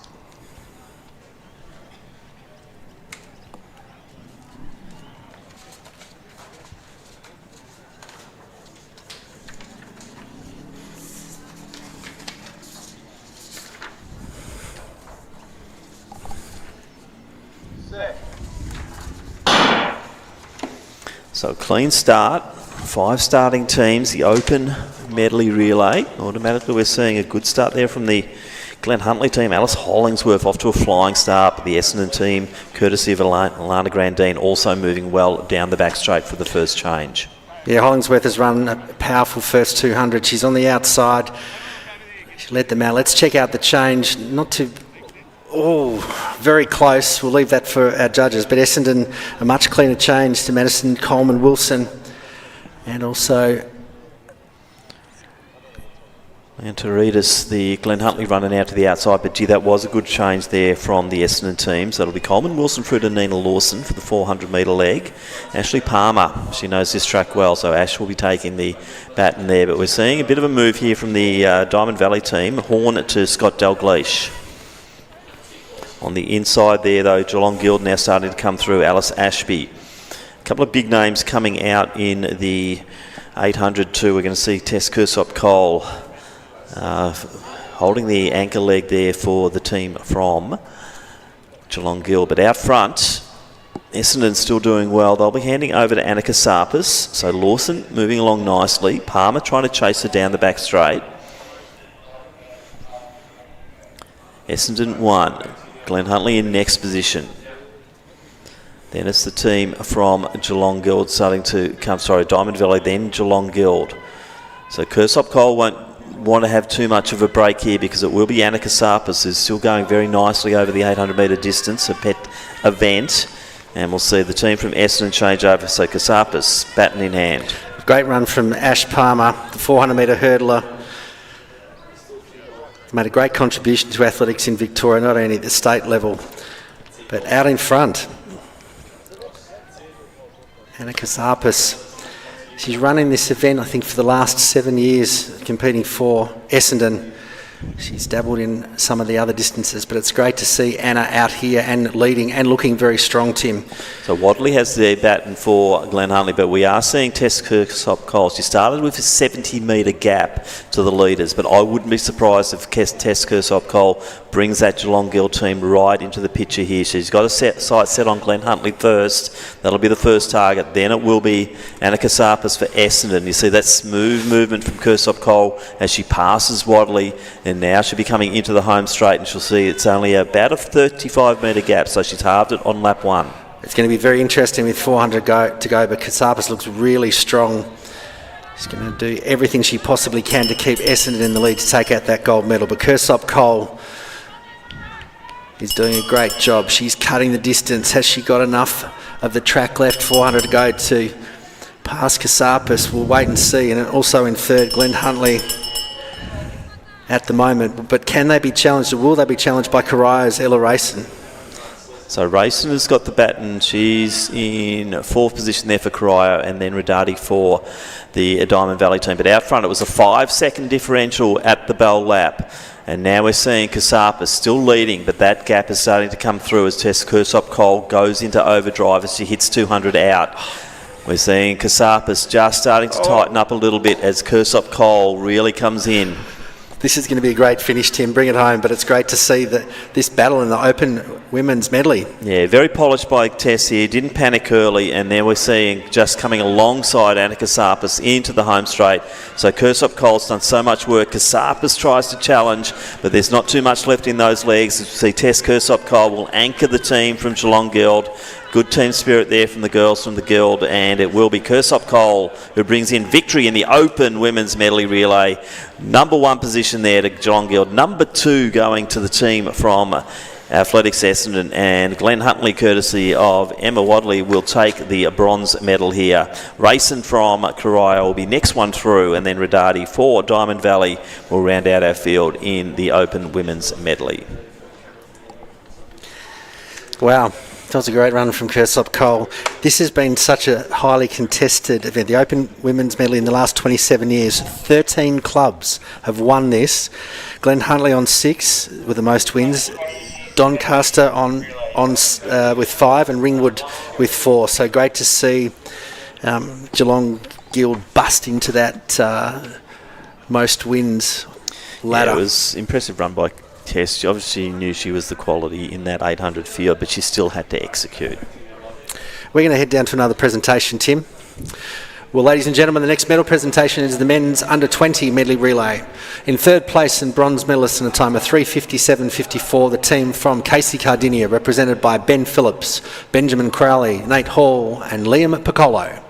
Speaker 1: So clean start, 5 starting teams, the Open Medley Relay. Automatically we're seeing a good start there from the Glen Huntley team. Alice Hollingsworth off to a flying start, but the Essendon team, courtesy of Alana Grandine, also moving well down the back straight for the first change.
Speaker 2: Yeah, Hollingsworth has run a powerful first 200. She's on the outside. She led them out. Let's check out the change. Not too... Oh, very close. We'll leave that for our judges. But Essendon, a much cleaner change to Madison Coleman Wilson. And also...
Speaker 1: And Toridis, the Glen Huntley running out to the outside, but gee, that was a good change there from the Essendon team. So it'll be Coleman Wilson through to Nina Lawson for the 400 metre leg. Ashley Palmer, she knows this track well, so Ash will be taking the baton there. But we're seeing a bit of a move here from the Diamond Valley team. Horn to Scott Dalgleish. On the inside there, though, Geelong Guild now starting to come through. Alice Ashby. A couple of big names coming out in the 800 too. We're going to see Tess Kersop-Cole holding the anchor leg there for the team from Geelong Guild. But out front, Essendon still doing well. They'll be handing over to Anna Kasapis. So Lawson moving along nicely. Palmer trying to chase her down the back straight. Essendon 1. Glen Huntley in next position. Then it's the team from Geelong Guild starting to come, Diamond Valley, then Geelong Guild. So Kersop-Cole won't want to have too much of a break here because it will be Anna Kasapis who's still going very nicely over the 800 metre distance, a pet event. And we'll see the team from Essendon change over. So Kasapis, baton in hand.
Speaker 2: Great run from Ash Palmer, the 400 metre hurdler. Made a great contribution to athletics in Victoria, not only at the state level, but out in front. Anna Kasapis. She's running this event, I think, for the last 7 years, competing for Essendon. She's dabbled in some of the other distances, but it's great to see Anna out here and leading and looking very strong, Tim.
Speaker 1: So Wadley has the baton for Glen Huntley, but we are seeing Tess Kersop-Cole. She started with a 70 metre gap to the leaders, but I wouldn't be surprised if Tess Kersop-Cole brings that Geelong Guild team right into the picture here. She's got a sight set on Glen Huntley first. That'll be the first target. Then it will be Anna Kasapis for Essendon. You see that smooth movement from Kersop-Cole as she passes Wadley, and now she'll be coming into the home straight, and she'll see it's only about a 35 metre gap, so she's halved it on lap 1.
Speaker 2: It's going to be very interesting with 400 to go, but Kasapis looks really strong. She's going to do everything she possibly can to keep Essendon in the lead to take out that gold medal. But Kersop-Cole is doing a great job. She's cutting the distance. Has she got enough of the track left? 400 to go to past Casarpis. We'll wait and see. And also in third, Glenn Huntley at the moment. But can they be challenged, or will they be challenged by Carayo's Ella Racing?
Speaker 1: So Racing has got the baton. She's in fourth position there for Corio, and then Radati for the Diamond Valley team. But out front, it was a 5-second differential at the bell lap. And now we're seeing Casarpis still leading, but that gap is starting to come through as Tess Kersop-Cole goes into overdrive as she hits 200 out. We're seeing Casarpis just starting to tighten up a little bit as Kersop-Cole really comes in.
Speaker 2: This is going to be a great finish, Tim. Bring it home. But it's great to see that this battle in the open women's medley.
Speaker 1: Yeah, very polished by Tess here. Didn't panic early, and then we're seeing just coming alongside Anna Casarpis into the home straight. So Kersop-Cole's done so much work. Casarpis tries to challenge, but there's not too much left in those legs. As you see, Tess Kersop-Cole will anchor the team from Geelong Guild. Good team spirit there from the girls from the Guild, and it will be Kersop-Cole who brings in victory in the open women's medley relay. Number 1 position there to Geelong Guild. Number 2 going to the team from Athletics Essendon, and Glenn Huntley, courtesy of Emma Wadley, will take the bronze medal here. Racing from Corio will be next one through, and then Radati for Diamond Valley will round out our field in the open women's medley.
Speaker 2: Wow. That was a great run from Kersop-Cole. This has been such a highly contested event. The Open Women's Medley in the last 27 years, 13 clubs have won this. Glenn Huntley on 6 with the most wins. Doncaster on with 5 and Ringwood with 4. So great to see Geelong Guild bust into that most wins ladder.
Speaker 1: Yeah, it was impressive run by Tess. She obviously knew she was the quality in that 800 field, but she still had to execute.
Speaker 2: We're going to head down to another presentation, Tim. Well, ladies and gentlemen, the next medal presentation is the men's under-20 medley relay. In third place and bronze medalist in a time of 3:57.54, the team from Casey Cardinia, represented by Ben Phillips, Benjamin Crowley, Nate Hall and Liam Piccolo.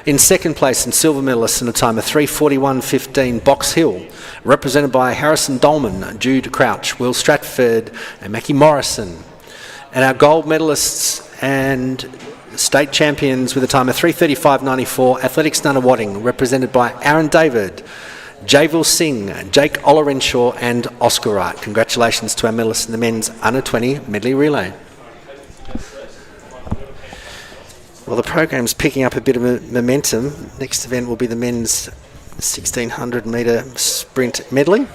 Speaker 2: In second place and silver medalist in a time of 3:41.15, Box Hill, represented by Harrison Dolman, Jude Crouch, Will Stratford and Mackie Morrison. And our gold medalists and state champions with a time of 3:35.94, Athletics Nunawading, represented by Aaron David, Javil Singh, Jake Olorenshaw and Oscar Wright. Congratulations to our medalists in the men's under-20 medley relay. Well, the program's picking up a bit of momentum. Next event will be the men's 1,600 metre sprint medley.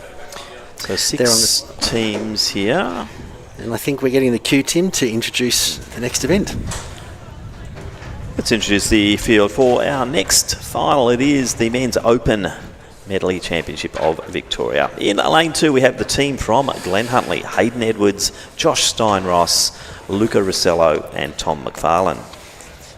Speaker 1: So 6 teams here.
Speaker 2: And I think we're getting the cue, Tim, to introduce the next event.
Speaker 1: Let's introduce the field for our next final. It is the Men's Open Medley Championship of Victoria. In lane 2, we have the team from Glenn Huntley, Hayden Edwards, Josh Steinross, Luca Rossello and Tom McFarlane.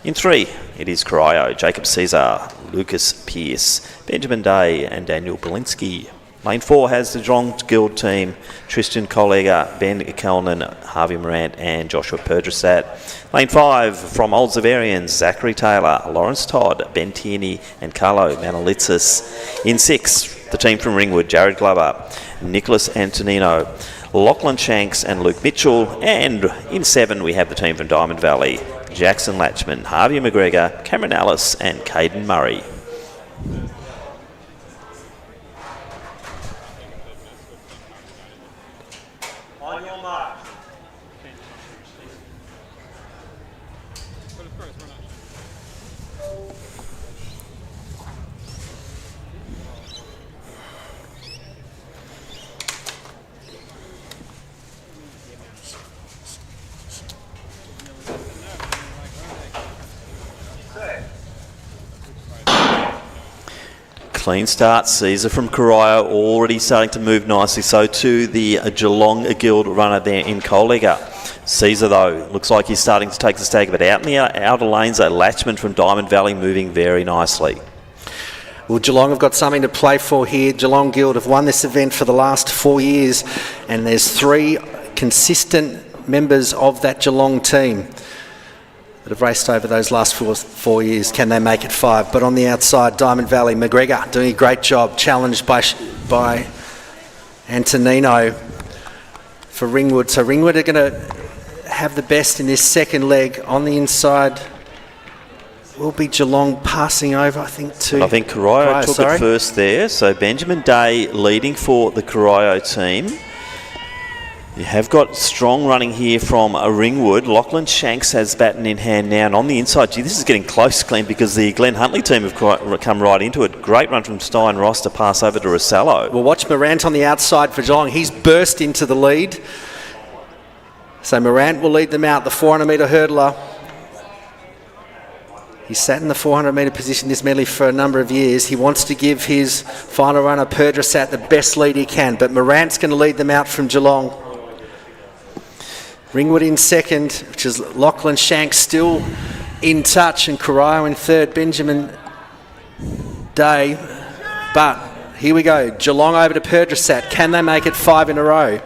Speaker 1: In 3, it is Corio, Jacob Caesar, Lucas Pearce, Benjamin Day and Daniel Belinsky. Lane 4 has the Geelong Guild team, Tristan Collega, Ben Kellnan, Harvey Morant and Joshua Perdrissat. Lane 5 from Old Zavarians, Zachary Taylor, Lawrence Todd, Ben Tierney and Carlo Manolitsis. In 6, the team from Ringwood, Jared Glover, Nicholas Antonino, Lachlan Shanks and Luke Mitchell. And in 7, we have the team from Diamond Valley, Jackson Latchman, Harvey McGregor, Cameron Ellis and Caden Murray.
Speaker 3: On your mark.
Speaker 1: Clean start, Caesar from Corio already starting to move nicely, so too the Geelong Guild runner there in Collega. Caesar though, looks like he's starting to take the stag, but out in the outer lanes, Latchman from Diamond Valley moving very nicely.
Speaker 2: Well, Geelong have got something to play for here. Geelong Guild have won this event for the last 4 years, and there's 3 consistent members of that Geelong team that have raced over those last four years. Can they make it 5? But on the outside, Diamond Valley, McGregor doing a great job, challenged by Antonino for Ringwood. So Ringwood are going to have the best in this second leg. On the inside, will be Geelong passing over, I think, to...
Speaker 1: I think Corio took
Speaker 2: sorry.
Speaker 1: it first there. So Benjamin Day leading for the Corio team. You have got strong running here from Ringwood. Lachlan Shanks has baton in hand now, and on the inside, gee, this is getting close, Glenn, because the Glenn Huntley team have come right into it. Great run from Stein Ross to pass over to Rosello.
Speaker 2: We'll watch Morant on the outside for Geelong. He's burst into the lead. So Morant will lead them out, the 400-metre hurdler. He's sat in the 400-metre position this medley for a number of years. He wants to give his final runner, Perdrasat, the best lead he can, but Morant's going to lead them out from Geelong. Ringwood in second, which is Lachlan Shanks still in touch, and Corio in third, Benjamin Day. But here we go, Geelong over to Perdrasat. Can they make it 5 in a row?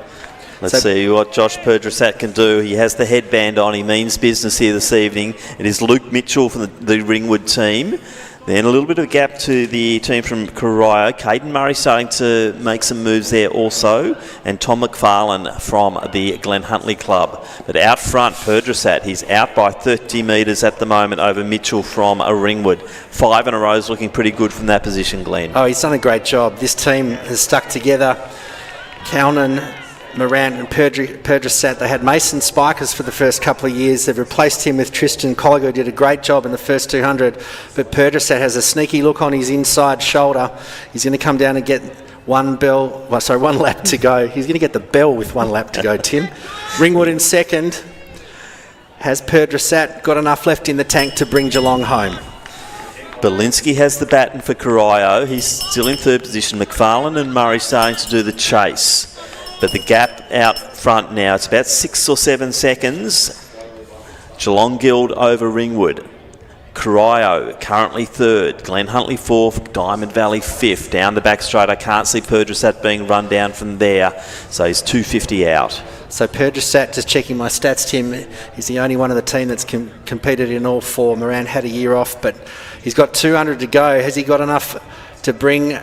Speaker 1: Let's see what Josh Perdrasat can do. He has the headband on. He means business here this evening. It is Luke Mitchell from the Ringwood team. Then a little bit of a gap to the team from Corio. Caden Murray starting to make some moves there also. And Tom McFarlane from the Glen Huntley club. But out front, Perdrasat, he's out by 30 metres at the moment over Mitchell from Ringwood. 5 in a row is looking pretty good from that position, Glenn.
Speaker 2: Oh, he's done a great job. This team has stuck together. Cownan, Morant and Perdrasat. They had Mason Spikers for the first couple of years. They've replaced him with Tristan Colliger, who did a great job in the first 200. But Perdrasat has a sneaky look on his inside shoulder. He's going to come down and get one lap to go. He's going to get the bell with 1 lap to go, Tim. Ringwood in second. Has Perdrasat got enough left in the tank to bring Geelong home?
Speaker 1: Belinsky has the baton for Corio. He's still in third position. McFarlane and Murray starting to do the chase. But the gap out front now, it's about 6 or 7 seconds. Geelong Guild over Ringwood. Corio currently third. Glen Huntley fourth. Diamond Valley fifth. Down the back straight, I can't see Perdrasat being run down from there. So he's 250 out.
Speaker 2: So Perdrasat, just checking my stats, Tim, he's the only one of the team that's competed in all 4. Moran had a year off, but he's got 200 to go. Has he got enough to bring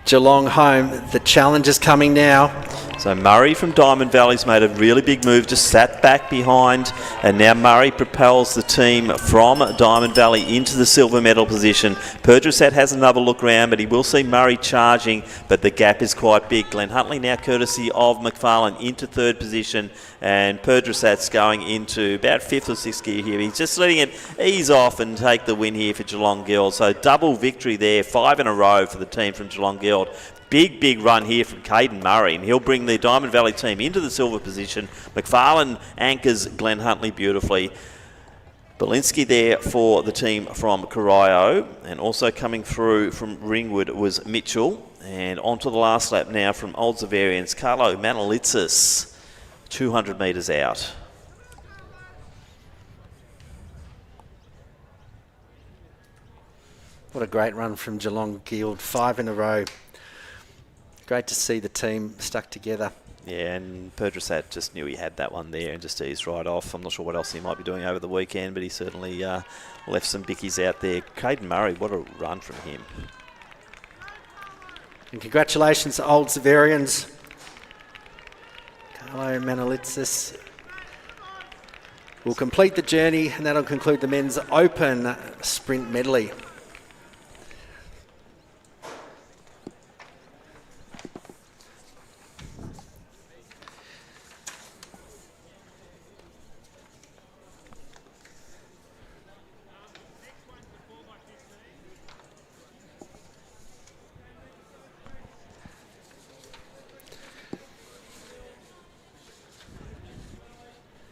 Speaker 2: Geelong home? The challenge is coming now.
Speaker 1: So Murray from Diamond Valley's made a really big move, just sat back behind, and now Murray propels the team from Diamond Valley into the silver medal position. Perdrasat has another look round, but he will see Murray charging, but the gap is quite big. Glen Huntley now courtesy of McFarlane into third position, and Perdrasat's going into about 5th or 6th gear here. He's just letting it ease off and take the win here for Geelong Guild. So double victory there, 5 in a row for the team from Geelong Guild. Big run here from Caden Murray, and he'll bring the Diamond Valley team into the silver position. McFarlane anchors Glen Huntley beautifully. Belinsky there for the team from Corio, and also coming through from Ringwood was Mitchell. And onto the last lap now from Old Zavarians, Carlo Manolitsis, 200 metres out.
Speaker 2: What a great run from Geelong Guild, 5 in a row. Great to see the team stuck together.
Speaker 1: Yeah, and Perdrasat just knew he had that one there and just eased right off. I'm not sure what else he might be doing over the weekend, but he certainly left some bickies out there. Caden Murray, what a run from him.
Speaker 2: And congratulations to Old Zavarians. Carlo Manolitsis will complete the journey, and that'll conclude the men's open sprint medley.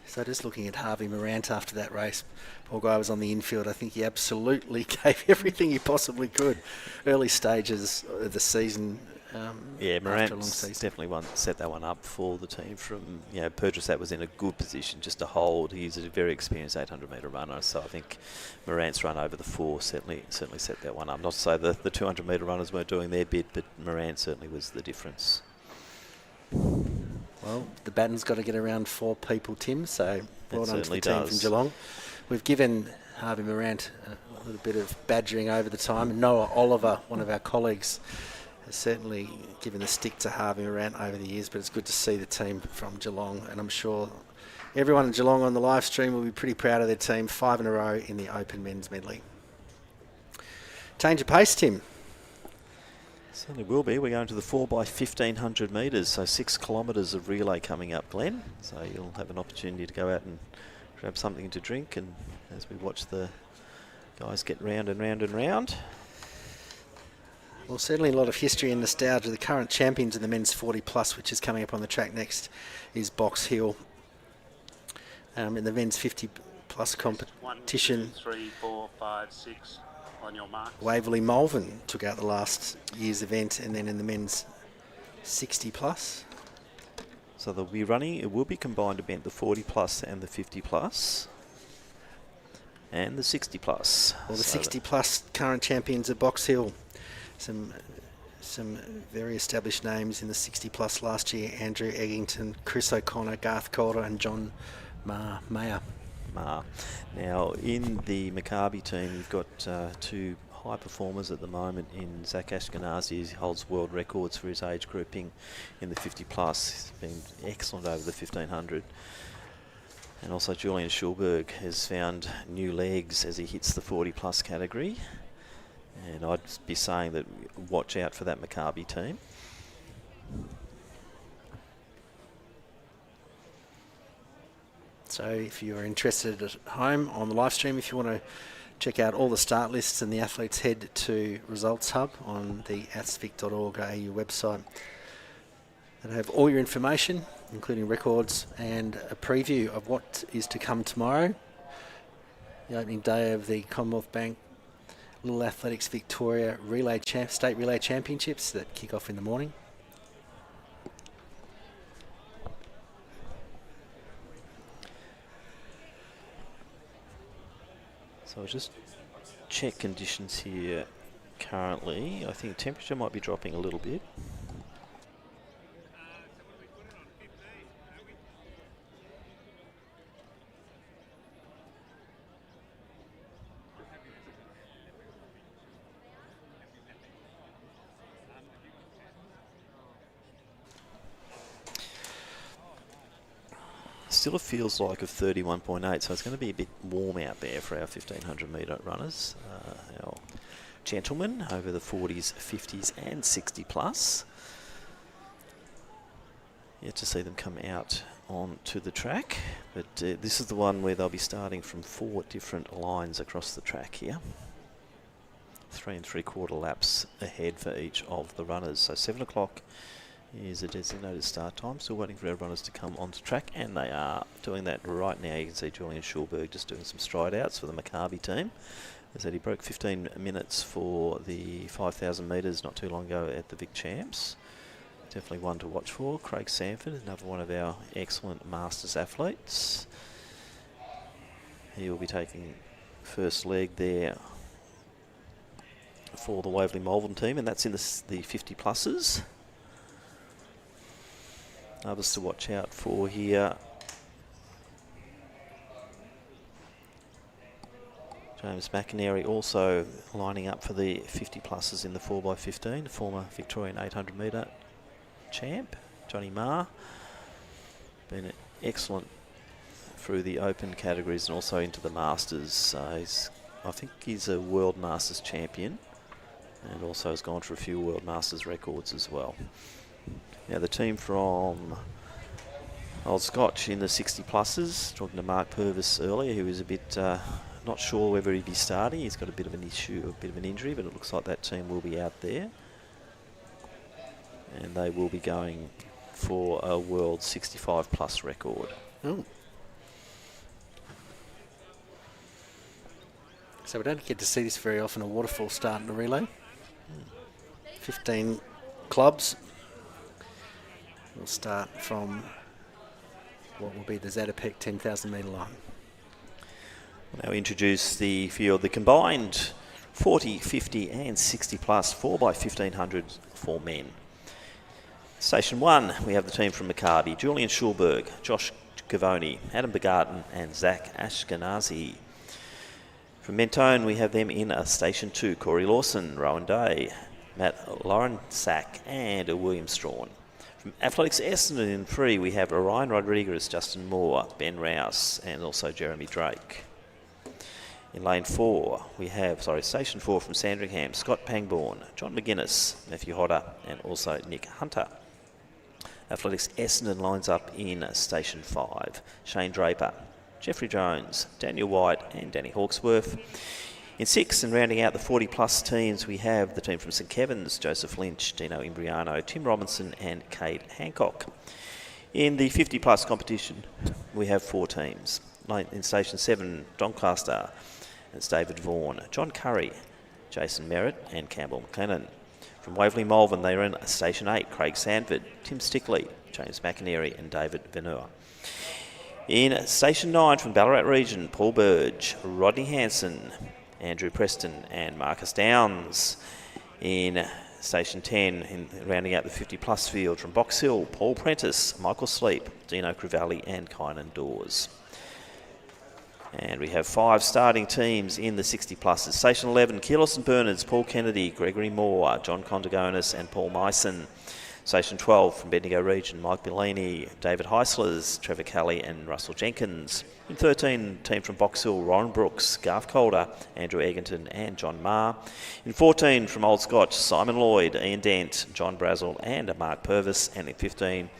Speaker 2: So just looking at Harvey Morant after that race, poor guy was on the infield. I think he absolutely gave everything he possibly could. Early stages of the season.
Speaker 1: Yeah, Morant
Speaker 2: season.
Speaker 1: definitely set that one up for the team from, Perdrasat was in a good position just to hold. He's a very experienced 800-metre runner, so I think Morant's run over the 4 certainly set that one up. Not to say the 200-metre runners weren't doing their bit, but Morant certainly was the difference.
Speaker 2: Well, the baton's got to get around 4 people, Tim, so well done to the team from
Speaker 1: does.
Speaker 2: Geelong. We've given Harvey Morant a little bit of badgering over the time, and Noah Oliver, one of our colleagues, has certainly given the stick to Harvey Morant over the years, but it's good to see the team from Geelong, and I'm sure everyone in Geelong on the live stream will be pretty proud of their team, 5 in a row in the Open Men's Medley. Change of pace, Tim.
Speaker 1: Certainly will be. We're going to the 4x1500 metres, so 6 kilometres of relay coming up, Glenn. So you'll have an opportunity to go out and grab something to drink, and as we watch the guys get round and round and round.
Speaker 2: Well, certainly a lot of history and nostalgia. The current champions in the men's 40 plus, which is coming up on the track next, is Box Hill. In the men's 50 plus competition,
Speaker 3: 1, 2, 3, 4, 5, 6 on your mark.
Speaker 2: Waverley Malvern took out the last year's event, and then in the men's 60 plus.
Speaker 1: So they'll be running, it will be combined event, the 40 plus and the 50 plus. And the 60 plus.
Speaker 2: Well, the 60 plus current champions are Box Hill. Some very established names in the 60 plus last year: Andrew Eggington, Chris O'Connor, Garth Calder, and John Mayer.
Speaker 1: Now, in the Maccabi team, you've got two high performers at the moment in Zach Ashkenazi. He holds world records for his age grouping in the 50 plus. He's been excellent over the 1500. And also Julian Schulberg has found new legs as he hits the 40 plus category. And I'd be saying that watch out for that Maccabi team.
Speaker 2: So if you're interested at home on the live stream, if you want to check out all the start lists and the athletes, head to Results Hub on the athsvic.org.au website. That'll have all your information, including records and a preview of what is to come tomorrow, the opening day of the Commonwealth Bank Little Athletics Victoria State Relay Championships that kick off in the morning.
Speaker 1: So I'll just check conditions here currently. I think temperature might be dropping a little bit. Still, it feels like of 31.8, so it's going to be a bit warm out there for our 1500 metre runners. Our gentlemen over the 40s, 50s and 60 plus. Yet to see them come out onto the track, but this is the one where they'll be starting from 4 different lines across the track here. 3 3/4 laps ahead for each of the runners. So 7 o'clock is a designated start time. Still waiting for our runners to come onto track, and they are doing that right now. You can see Julian Schulberg just doing some stride outs for the Maccabi team. As that he broke 15 minutes for the 5,000 metres not too long ago at the Vic Champs. Definitely one to watch for. Craig Sanford, another one of our excellent Masters athletes. He will be taking first leg there for the Waverley Malvern team, and that's in the 50 pluses. Others to watch out for here. James McInerney also lining up for the 50 pluses in the 4x15, former Victorian 800 metre champ, Johnny Marr. Been excellent through the open categories and also into the Masters. I think he's a World Masters champion and also has gone for a few World Masters records as well. Now the team from Old Scotch in the 60 pluses, talking to Mark Purvis earlier, who was a bit not sure whether he'd be starting. He's got a bit of an issue, a bit of an injury, but it looks like that team will be out there. And they will be going for a world 65 plus record.
Speaker 2: Oh. So we don't get to see this very often, a waterfall start in a relay. 15 clubs. We'll start from what will be the Zatopek 10,000 metre line.
Speaker 1: We'll now introduce the field, the combined 40, 50 and 60 plus 4x1500 for men. Station 1, we have the team from Maccabi: Julian Schulberg, Josh Cavoni, Adam Begarten and Zach Ashkenazi. From Mentone, we have them in Station 2, Corey Lawson, Rowan Day, Matt Laurensack and William Strawn. From Athletics Essendon in 3, we have Orion Rodriguez, Justin Moore, Ben Rouse and also Jeremy Drake. In lane 4, we have, station 4 from Sandringham, Scott Pangborn, John McGuinness, Matthew Hodder, and also Nick Hunter. Athletics Essendon lines up in station 5, Shane Draper, Jeffrey Jones, Daniel White, and Danny Hawksworth. In 6, and rounding out the 40-plus teams, we have the team from St Kevin's, Joseph Lynch, Dino Imbriano, Tim Robinson, and Cade Hancock. In the 50-plus competition, we have 4 teams. In station 7, Doncaster, it's David Vaughan, John Curry, Jason Merritt, and Campbell McLennan. From Waverley Malvern, they are in station 8, Craig Sandford, Tim Stickley, James McInerney, and David Veneur. In station 9, from Ballarat region, Paul Burge, Rodney Hanson, Andrew Preston, and Marcus Downs. In station 10, rounding out the 50-plus field, from Box Hill, Paul Prentice, Michael Sleep, Dino Crivelli, and Kynan Dawes. And we have 5 starting teams in the 60-pluses. Station 11, Keelos and Bernards, Paul Kennedy, Gregory Moore, John Condagonis, and Paul Myson. Station 12, from Bendigo region, Mike Bellini, David Heislers, Trevor Kelly, and Russell Jenkins. In 13, team from Box Hill, Ron Brooks, Garth Calder, Andrew Egerton, and John Marr. In 14, from Old Scotch, Simon Lloyd, Ian Dent, John Brazel, and Mark Purvis. And in 15,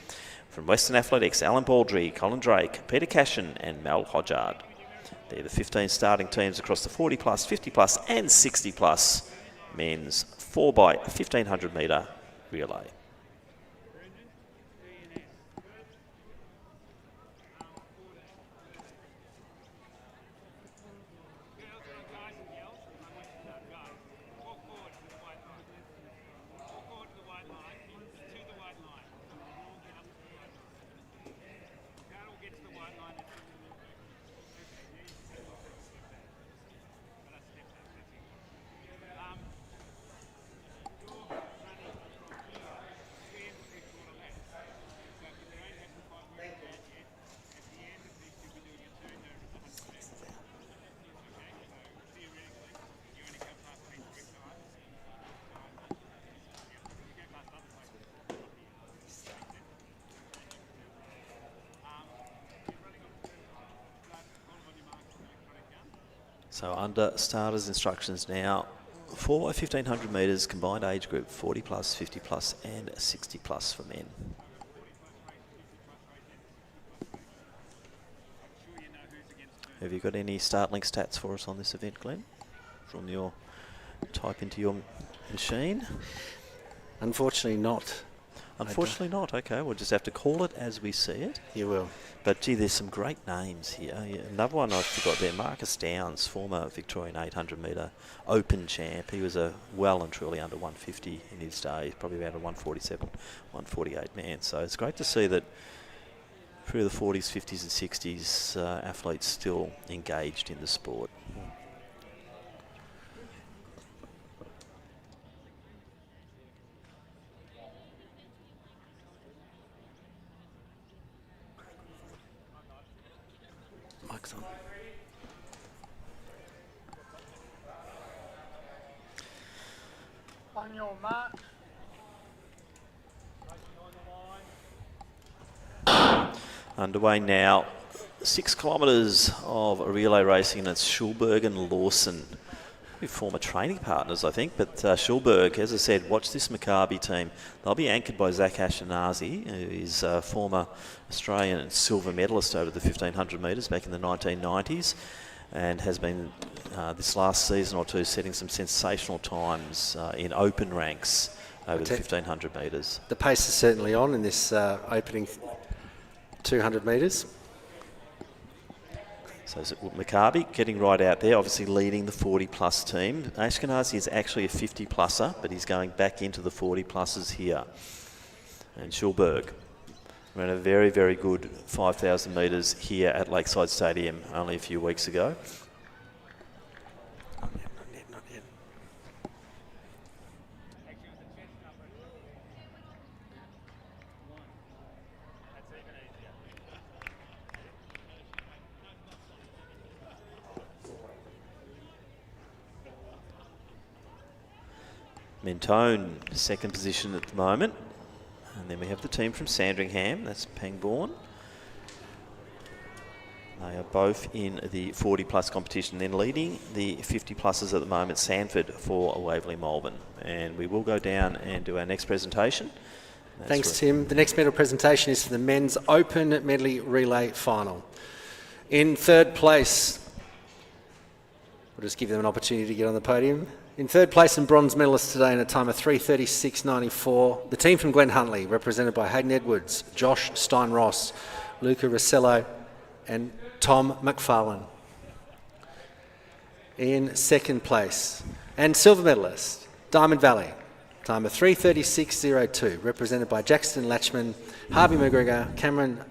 Speaker 1: from Western Athletics, Alan Baldry, Colin Drake, Peter Cashin, and Mel Hodgard. They're the 15 starting teams across the 40-plus, 50-plus, and 60-plus men's 4x1500 metre relay. So under starters instructions now, 4x1500 metres combined age group, 40 plus, 50 plus, and 60 plus for men. Have you got any startling stats for us on this event, Glenn? From your type into your machine?
Speaker 2: Unfortunately not.
Speaker 1: Unfortunately not. Okay, we'll just have to call it as we see it.
Speaker 2: You will.
Speaker 1: But gee, there's some great names here. Another one I forgot there, Marcus Downs, former Victorian 800 metre open champ. He was a well and truly under 150 in his day, probably about a 147, 148 man. So it's great to see that through the 40s, 50s and 60s, athletes still engaged in the sport.
Speaker 2: Mike's on.
Speaker 3: On your mark.
Speaker 1: Underway now, 6 kilometres of relay racing, and it's Schulberg and Lawson. Former training partners, I think, but Schulberg, as I said, watch this Maccabi team. They'll be anchored by Zach Ashkenazi, who is a former Australian silver medalist over the 1500 metres back in the 1990s, and has been this last season or two setting some sensational times in open ranks over the 1500 metres.
Speaker 2: The pace is certainly on in this opening 200 metres.
Speaker 1: So Maccabi getting right out there, obviously leading the 40-plus team. Ashkenazi is actually a 50-plusser, but he's going back into the 40-plussers here. And Schulberg ran a very, very good 5,000 metres here at Lakeside Stadium only a few weeks ago.
Speaker 2: Not yet.
Speaker 1: Mentone, second position at the moment. And then we have the team from Sandringham, that's Pangborn. They are both in the 40 plus competition. Then leading the 50 pluses at the moment, Sanford for Waverley Malvern. And we will go down and do our next presentation.
Speaker 2: Thanks, Tim. The next medal presentation is for the men's open medley relay final. In third place, we'll just give them an opportunity to get on the podium. In third place and bronze medalist today in a time of 3:36.94, the team from Glen Huntly, represented by Hayden Edwards, Josh Stein-Ross, Luca Rossello and Tom McFarlane. In second place, and silver medalist, Diamond Valley, time of 3:36.02, represented by Jackson Latchman, Harvey McGregor, Cameron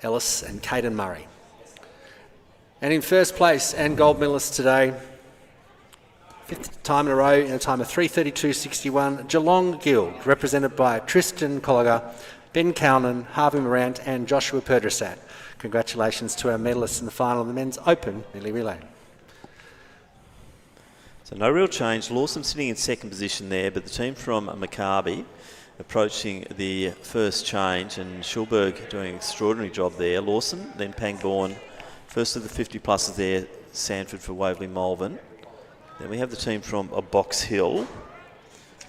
Speaker 2: Ellis and Caden Murray. And in first place and gold medalist today, fifth time in a row in a time of 3:32.61, Geelong Guild, represented by Tristan Colliger, Ben Cownan, Harvey Morant and Joshua Perdrasat. Congratulations to our medalists in the final of the men's open medley relay.
Speaker 1: So no real change. Lawson sitting in second position there, but the team from Maccabi approaching the first change, and Schulberg doing an extraordinary job there. Lawson, then Pangbourne, first of the 50 pluses there, Sanford for Waverley Malvern. Then we have the team from Box Hill,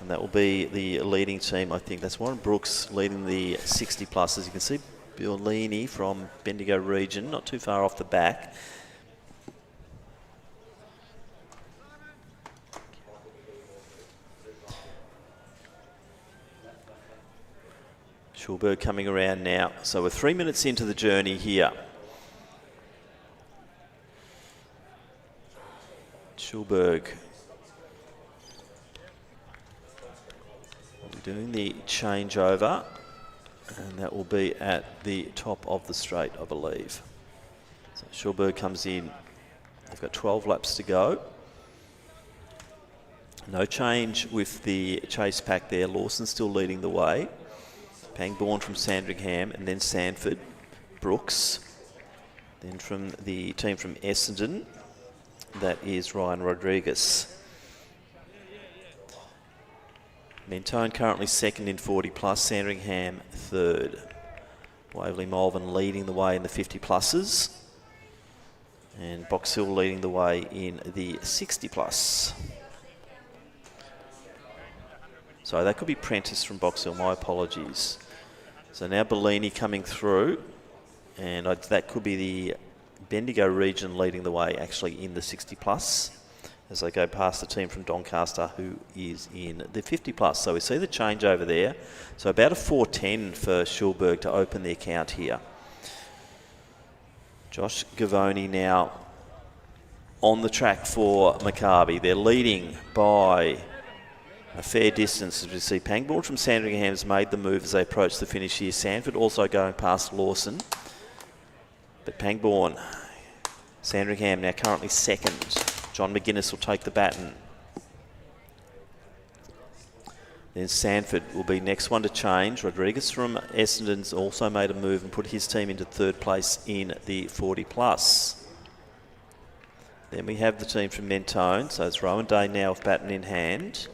Speaker 1: and that will be the leading team. I think that's Warren Brooks leading the 60 pluses. You can see Biolini from Bendigo region, not too far off the back. Schulberg coming around now. So we're 3 minutes into the journey here. Schulberg will be doing the changeover, and that will be at the top of the straight, I believe. So Schulberg comes in. They've got 12 laps to go. No change with the chase pack there. Lawson still leading the way. Pangbourne from Sandringham, and then Sanford, Brooks. Then from the team from Essendon, that is Ryan Rodriguez. Mentone currently second in 40 plus, Sandringham third. Waverley Malvern leading the way in the 50 pluses, and Box Hill leading the way in the 60 plus. So that could be Prentice from Box Hill, my apologies. So now Bellini coming through, and that could be the Bendigo region leading the way actually in the 60 plus as they go past the team from Doncaster who is in the 50 plus. So we see the change over there. So about a 4:10 for Schulberg to open the account here. Josh Gavoni now on the track for Maccabi. They're leading by a fair distance, as we see. Pangbourne from Sandringham has made the move as they approach the finish here. Sanford also going past Lawson. But Pangbourne, Sandringham now currently second. John McGuinness will take the baton. Then Sanford will be next one to change. Rodriguez from Essendon's also made a move and put his team into third place in the 40 plus. Then we have the team from Mentone. So it's Rowan Day now with baton in hand.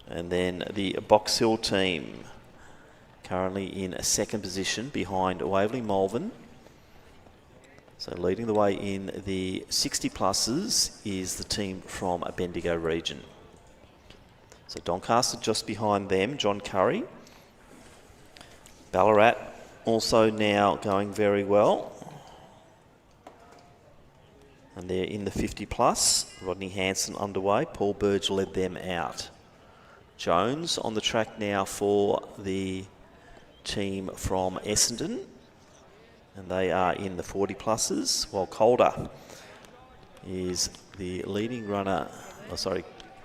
Speaker 1: And then the Box Hill team currently in a second position behind Waverley Malvern. So leading the way in the 60 pluses is the team from a Bendigo region. So Doncaster just behind them, John Curry. Ballarat also now going very well. And they're in the 50 plus. Rodney Hanson underway. Paul Burge led them out. Jones on the track now for the team from Essendon, and they are in the 40 pluses, while Calder is the leading runner,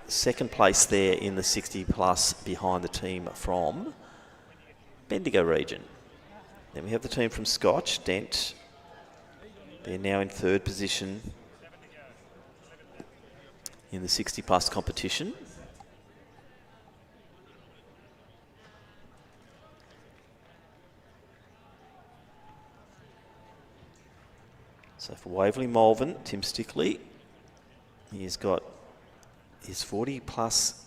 Speaker 1: second place there in the 60 plus behind the team from Bendigo region. Then we have the team from Scotch, Dent. They're now in third position in the 60 plus competition. So for Waverley Malvern, Tim Stickley, he's got his 40 plus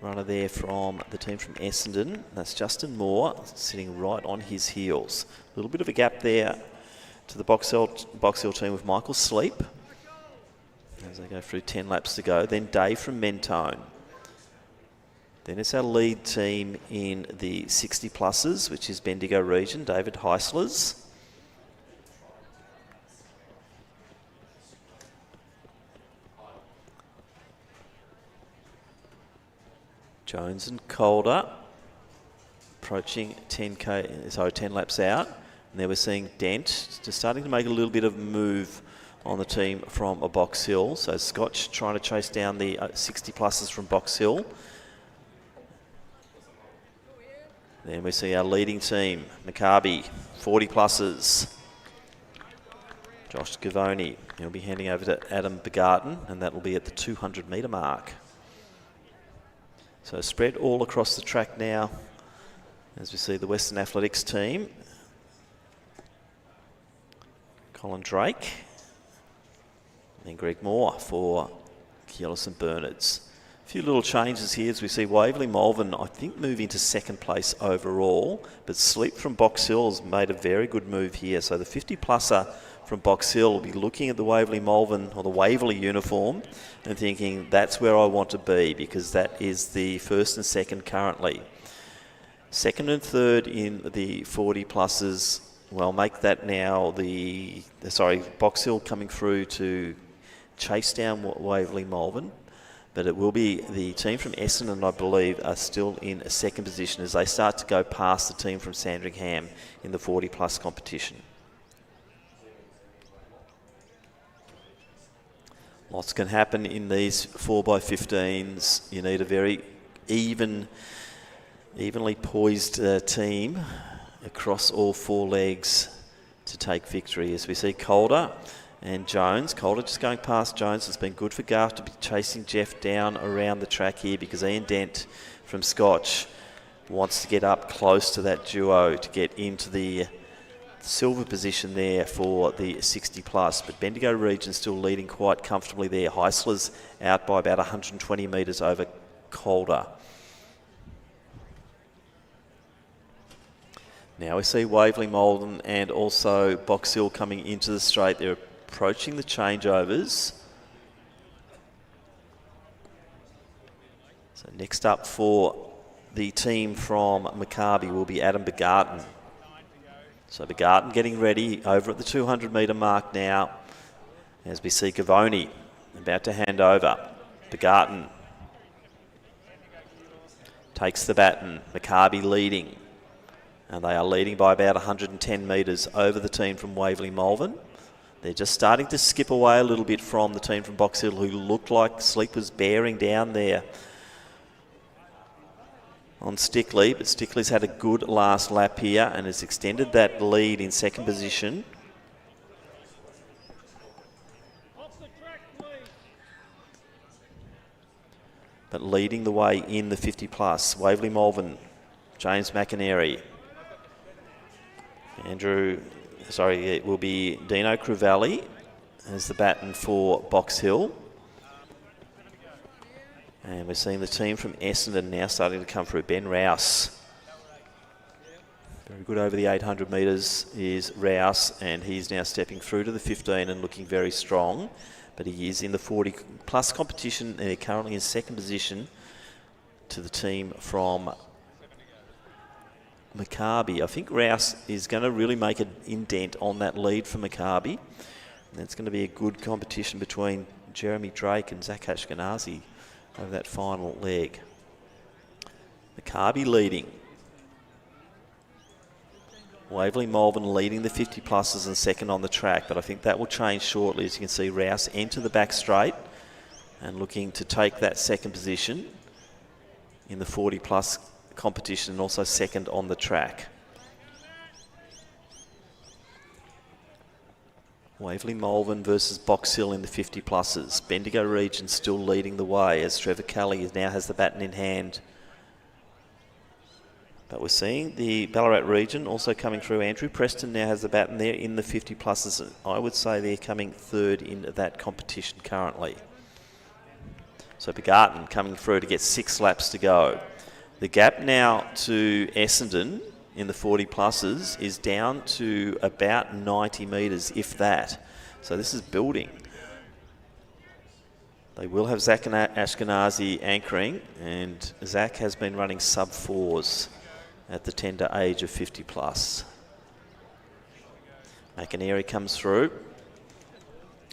Speaker 1: runner there from the team from Essendon. That's Justin Moore sitting right on his heels. A little bit of a gap there to the Box Hill team with Michael Sleep as they go through 10 laps to go. Then Dave from Mentone. Then it's our lead team in the 60 pluses, which is Bendigo region, David Heislers. Jones and Calder approaching 10 laps out. And there we're seeing Dent just starting to make a little bit of move on the team from a Box Hill. So Scotch trying to chase down the 60 pluses from Box Hill. Then we see our leading team, Maccabi, 40 pluses. Josh Gavoni, he'll be handing over to Adam Begarten, and that will be at the 200 metre mark. So spread all across the track now as we see the Western Athletics team. Colin Drake, and then Greg Moore for Keolis and Bernards. A few little changes here as we see Waverley Malvern, I think, move into second place overall, but Sleep from Box Hill has made a very good move here. So the 50-pluser from Box Hill will be looking at the Waverley Malvern or the Waverley uniform and thinking that's where I want to be, because that is the first and second currently. Second and third in the 40-pluses, well, make that now Box Hill coming through to chase down Waverley Malvern. But it will be the team from Essendon, I believe, are still in a second position as they start to go past the team from Sandringham in the 40-plus competition. Lots can happen in these 4x15s. You need a very evenly poised team across all four legs to take victory. As we see Calder and Jones. Calder just going past Jones. It's been good for Garth to be chasing Jeff down around the track here, because Ian Dent from Scotch wants to get up close to that duo to get into the silver position there for the 60 plus. But Bendigo region still leading quite comfortably there. Heisler's out by about 120 metres over Calder. Now we see Waverley Malvern and also Box Hill coming into the straight. They're approaching the changeovers. So next up for the team from Maccabi will be Adam Begarten. So Begarten getting ready over at the 200 metre mark now as we see Gavoni about to hand over. Begarten takes the baton. Maccabi leading. And they are leading by about 110 metres over the team from Waverley Malvern. They're just starting to skip away a little bit from the team from Box Hill, who looked like Sleep was bearing down there on Stickley. But Stickley's had a good last lap here and has extended that lead in second position. But leading the way in the 50 plus, Waverley Malvern, James McInerney. It will be Dino Cruvalli as the baton for Box Hill. And we're seeing the team from Essendon now starting to come through. Ben Rouse. Very good over the 800 metres is Rouse, and he's now stepping through to the 15 and looking very strong. But he is in the 40 plus competition. They're currently in second position to the team from Maccabi. I think Rouse is going to really make an indent on that lead for Maccabi. And it's going to be a good competition between Jeremy Drake and Zach Ashkenazi over that final leg. Maccabi leading. Waverley Malvern leading the 50 pluses and second on the track, but I think that will change shortly. As you can see, Rouse enter the back straight and looking to take that second position in the 40 plus competition and also second on the track. Waverley Malvern versus Box Hill in the 50 pluses. Bendigo region still leading the way as Trevor Kelly now has the baton in hand. But we're seeing the Ballarat region also coming through. Andrew Preston now has the baton there in the 50 pluses. I would say they're coming third in that competition currently. So Begarten coming through to get 6 laps to go. The gap now to Essendon in the 40 pluses is down to about 90 metres, if that. So this is building. They will have Zach Ashkenazi anchoring, and Zach has been running sub-4s at the tender age of 50 plus. McInerney comes through,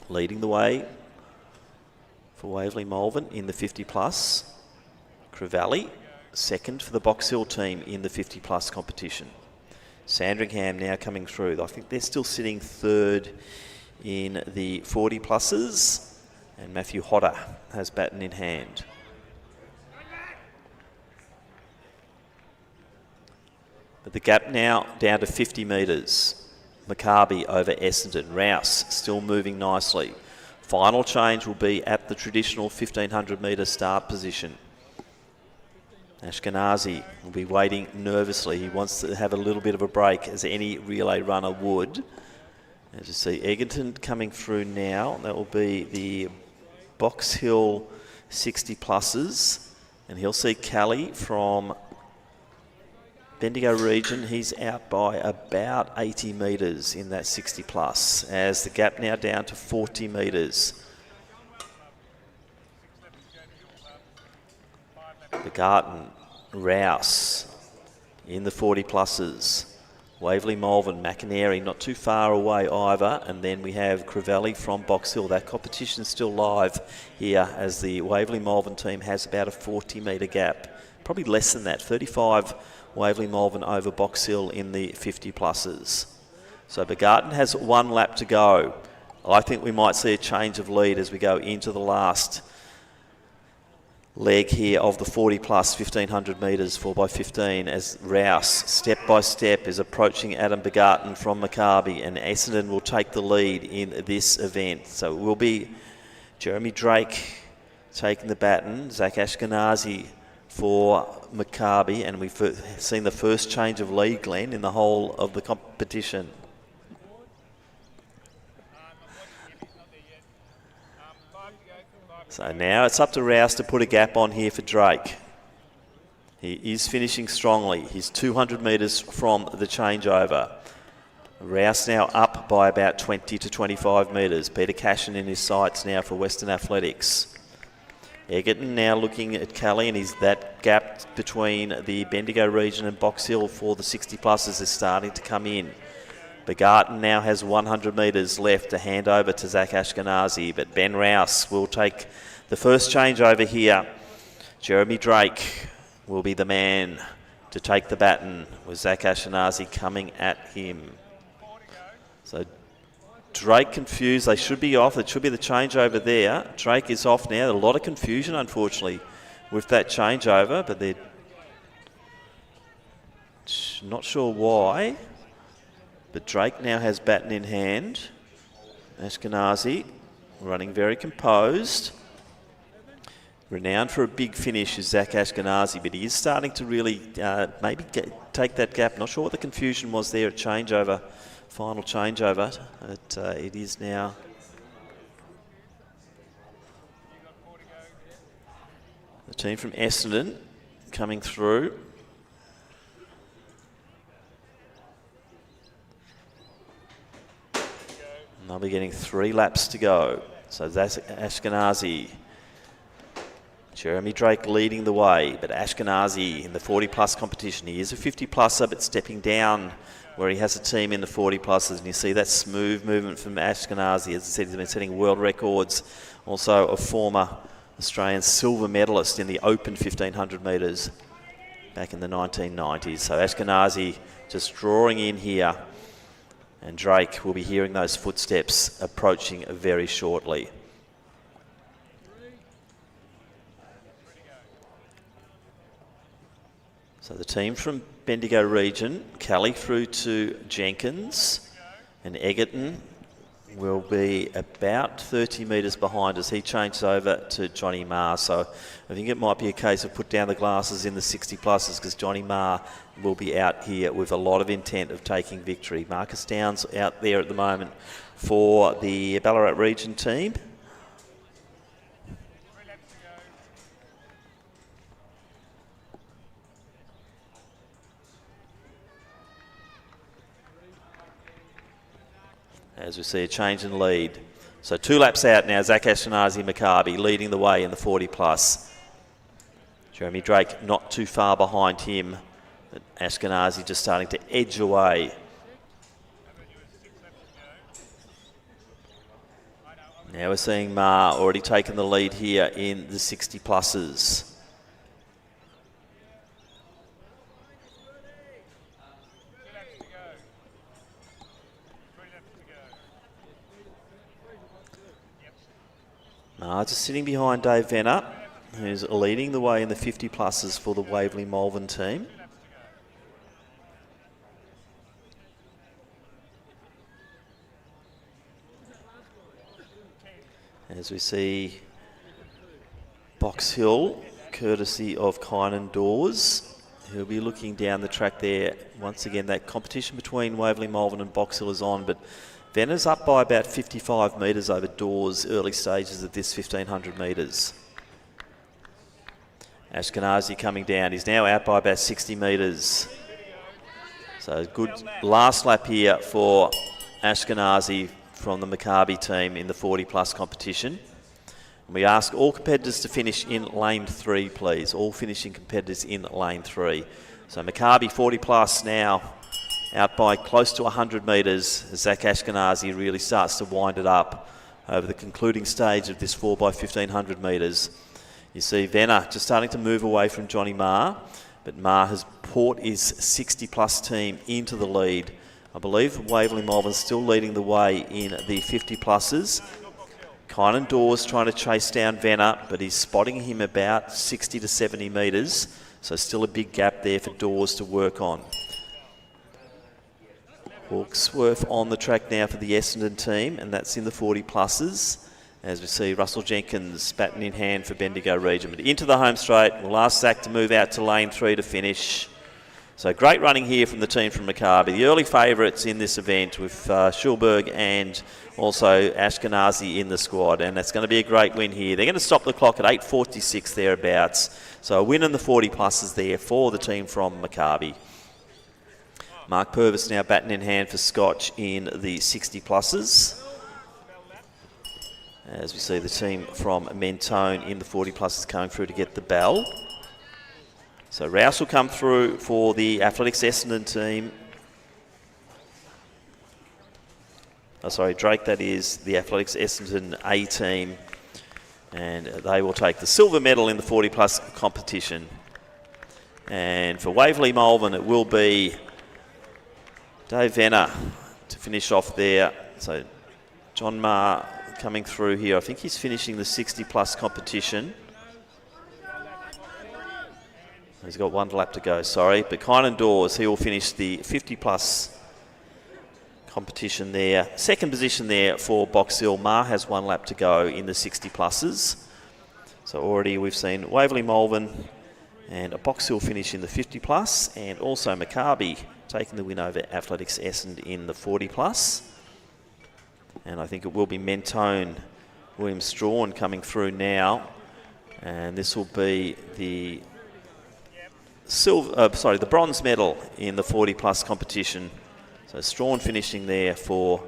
Speaker 1: leading the way for Waverley Malvern in the 50 plus. Crevalli, second for the Box Hill team in the 50 plus competition. Sandringham now coming through. I think they're still sitting third in the 40 pluses. And Matthew Hodder has baton in hand. But the gap now down to 50 metres. Maccabi over Essendon. Rouse still moving nicely. Final change will be at the traditional 1500 metre start position. Ashkenazi will be waiting nervously. He wants to have a little bit of a break, as any relay runner would. As you see, Egerton coming through now. That will be the Box Hill 60 pluses, and he'll see Kelly from Bendigo region. He's out by about 80 metres in that 60 plus, as the gap now down to 40 metres. Begarten, Rouse in the 40 pluses. Waverley Malvern, McInerney not too far away either, and then we have Crevalli from Box Hill. That competition's still live here, as the Waverley Malvern team has about a 40 metre gap, probably less than that, 35 Waverley Malvern over Box Hill in the 50 pluses. So Begarten has 1 lap to go. I think we might see a change of lead as we go into the last leg here of the 40 plus 1500 metres 4x15, as Rouse step by step is approaching Adam Begarten from Maccabi, and Essendon will take the lead in this event. So it will be Jeremy Drake taking the baton, Zach Ashkenazi for Maccabi, and we've seen the first change of lead, Glenn, in the whole of the competition. So now it's up to Rouse to put a gap on here for Drake. He is finishing strongly. He's 200 metres from the changeover. Rouse now up by about 20 to 25 metres. Peter Cashin in his sights now for Western Athletics. Egerton now looking at Kelly, and that gap between the Bendigo region and Box Hill for the 60 pluses is starting to come in. Begarten now has 100 metres left to hand over to Zach Ashkenazi, but Ben Rouse will take the first changeover here. Jeremy Drake will be the man to take the baton, with Zach Ashkenazi coming at him. So Drake confused. They should be off. It should be the changeover there. Drake is off now. A lot of confusion, unfortunately, with that changeover, but they're not sure why. But Drake now has baton in hand. Ashkenazi running very composed. Renowned for a big finish is Zach Ashkenazi, but he is starting to really maybe take that gap. Not sure what the confusion was there at changeover, final changeover. But it is now. The team from Essendon coming through. And they'll be getting 3 laps to go. So that's Ashkenazi. Jeremy Drake leading the way, but Ashkenazi in the 40 plus competition. He is a 50 pluser, but stepping down where he has a team in the 40 pluses. And you see that smooth movement from Ashkenazi. As I said, he's been setting world records. Also a former Australian silver medalist in the open 1500 metres back in the 1990s. So Ashkenazi just drawing in here. And Drake will be hearing those footsteps approaching very shortly. So the team from Bendigo region, Kelly through to Jenkins, and Egerton will be about 30 metres behind as he changes over to Johnny Marr. So I think it might be a case of put down the glasses in the 60 pluses, because Johnny Marr will be out here with a lot of intent of taking victory. Marcus Downs out there at the moment for the Ballarat region team. as we see a change in lead. So 2 laps out now, Zach Ashkenazi Maccabi leading the way in the 40 plus. Jeremy Drake not too far behind him, but Ashkenazi just starting to edge away. Now we're seeing Ma already taking the lead here in the 60 pluses. Ma just sitting behind Dave Venner, who's leading the way in the 50 pluses for the Waverley Malvern team. As we see Box Hill, courtesy of Kynan Dawes, who'll be looking down the track there. Once again, that competition between Waverley Malvern and Box Hill is on, but Venner's up by about 55 metres over Dawes, early stages of this 1500 metres. Ashkenazi coming down. He's now out by about 60 metres. So good last lap here for Ashkenazi from the Maccabi team in the 40 plus competition. And we ask all competitors to finish in lane 3, please. All finishing competitors in lane 3. So Maccabi 40 plus now out by close to 100 metres as Zach Ashkenazi really starts to wind it up over the concluding stage of this 4x1500 metres. You see Venner just starting to move away from Johnny Marr, but Marr has brought his 60 plus team into the lead. I believe Waverley Malvern still leading the way in the 50 pluses. Kynan Dawes trying to chase down Venner, but he's spotting him about 60 to 70 metres, so still a big gap there for Dawes to work on. Hawksworth on the track now for the Essendon team, and that's in the 40 pluses. As we see Russell Jenkins baton in hand for Bendigo Region. But into the home straight, we'll ask Zach to move out to lane 3 to finish. So great running here from the team from Maccabi. The early favourites in this event with Schulberg and also Ashkenazi in the squad, and that's going to be a great win here. They're going to stop the clock at 8:46 thereabouts. So a win in the 40 pluses there for the team from Maccabi. Mark Purvis now batting in hand for Scotch in the 60 pluses. As we see the team from Mentone in the 40 pluses coming through to get the bell. So Rouse will come through for the Athletics Essendon team. Oh, sorry, Drake, that is the Athletics Essendon A team. And they will take the silver medal in the 40 plus competition. And for Waverley Malvern, it will be Dave Venner to finish off there. So John Marr coming through here. I think he's finishing the 60 plus competition. He's got 1 lap to go, sorry. But Kynan Dawes, he will finish the 50 plus competition there. Second position there for Box Hill. Marr has 1 lap to go in the 60 pluses. So already we've seen Waverley Malvern and a Box Hill finish in the 50 plus, and also Maccabi taking the win over Athletics Essendon in the 40 plus. And I think it will be Mentone, William Strawn coming through now. And this will be the the bronze medal in the 40 plus competition. So Strawn finishing there for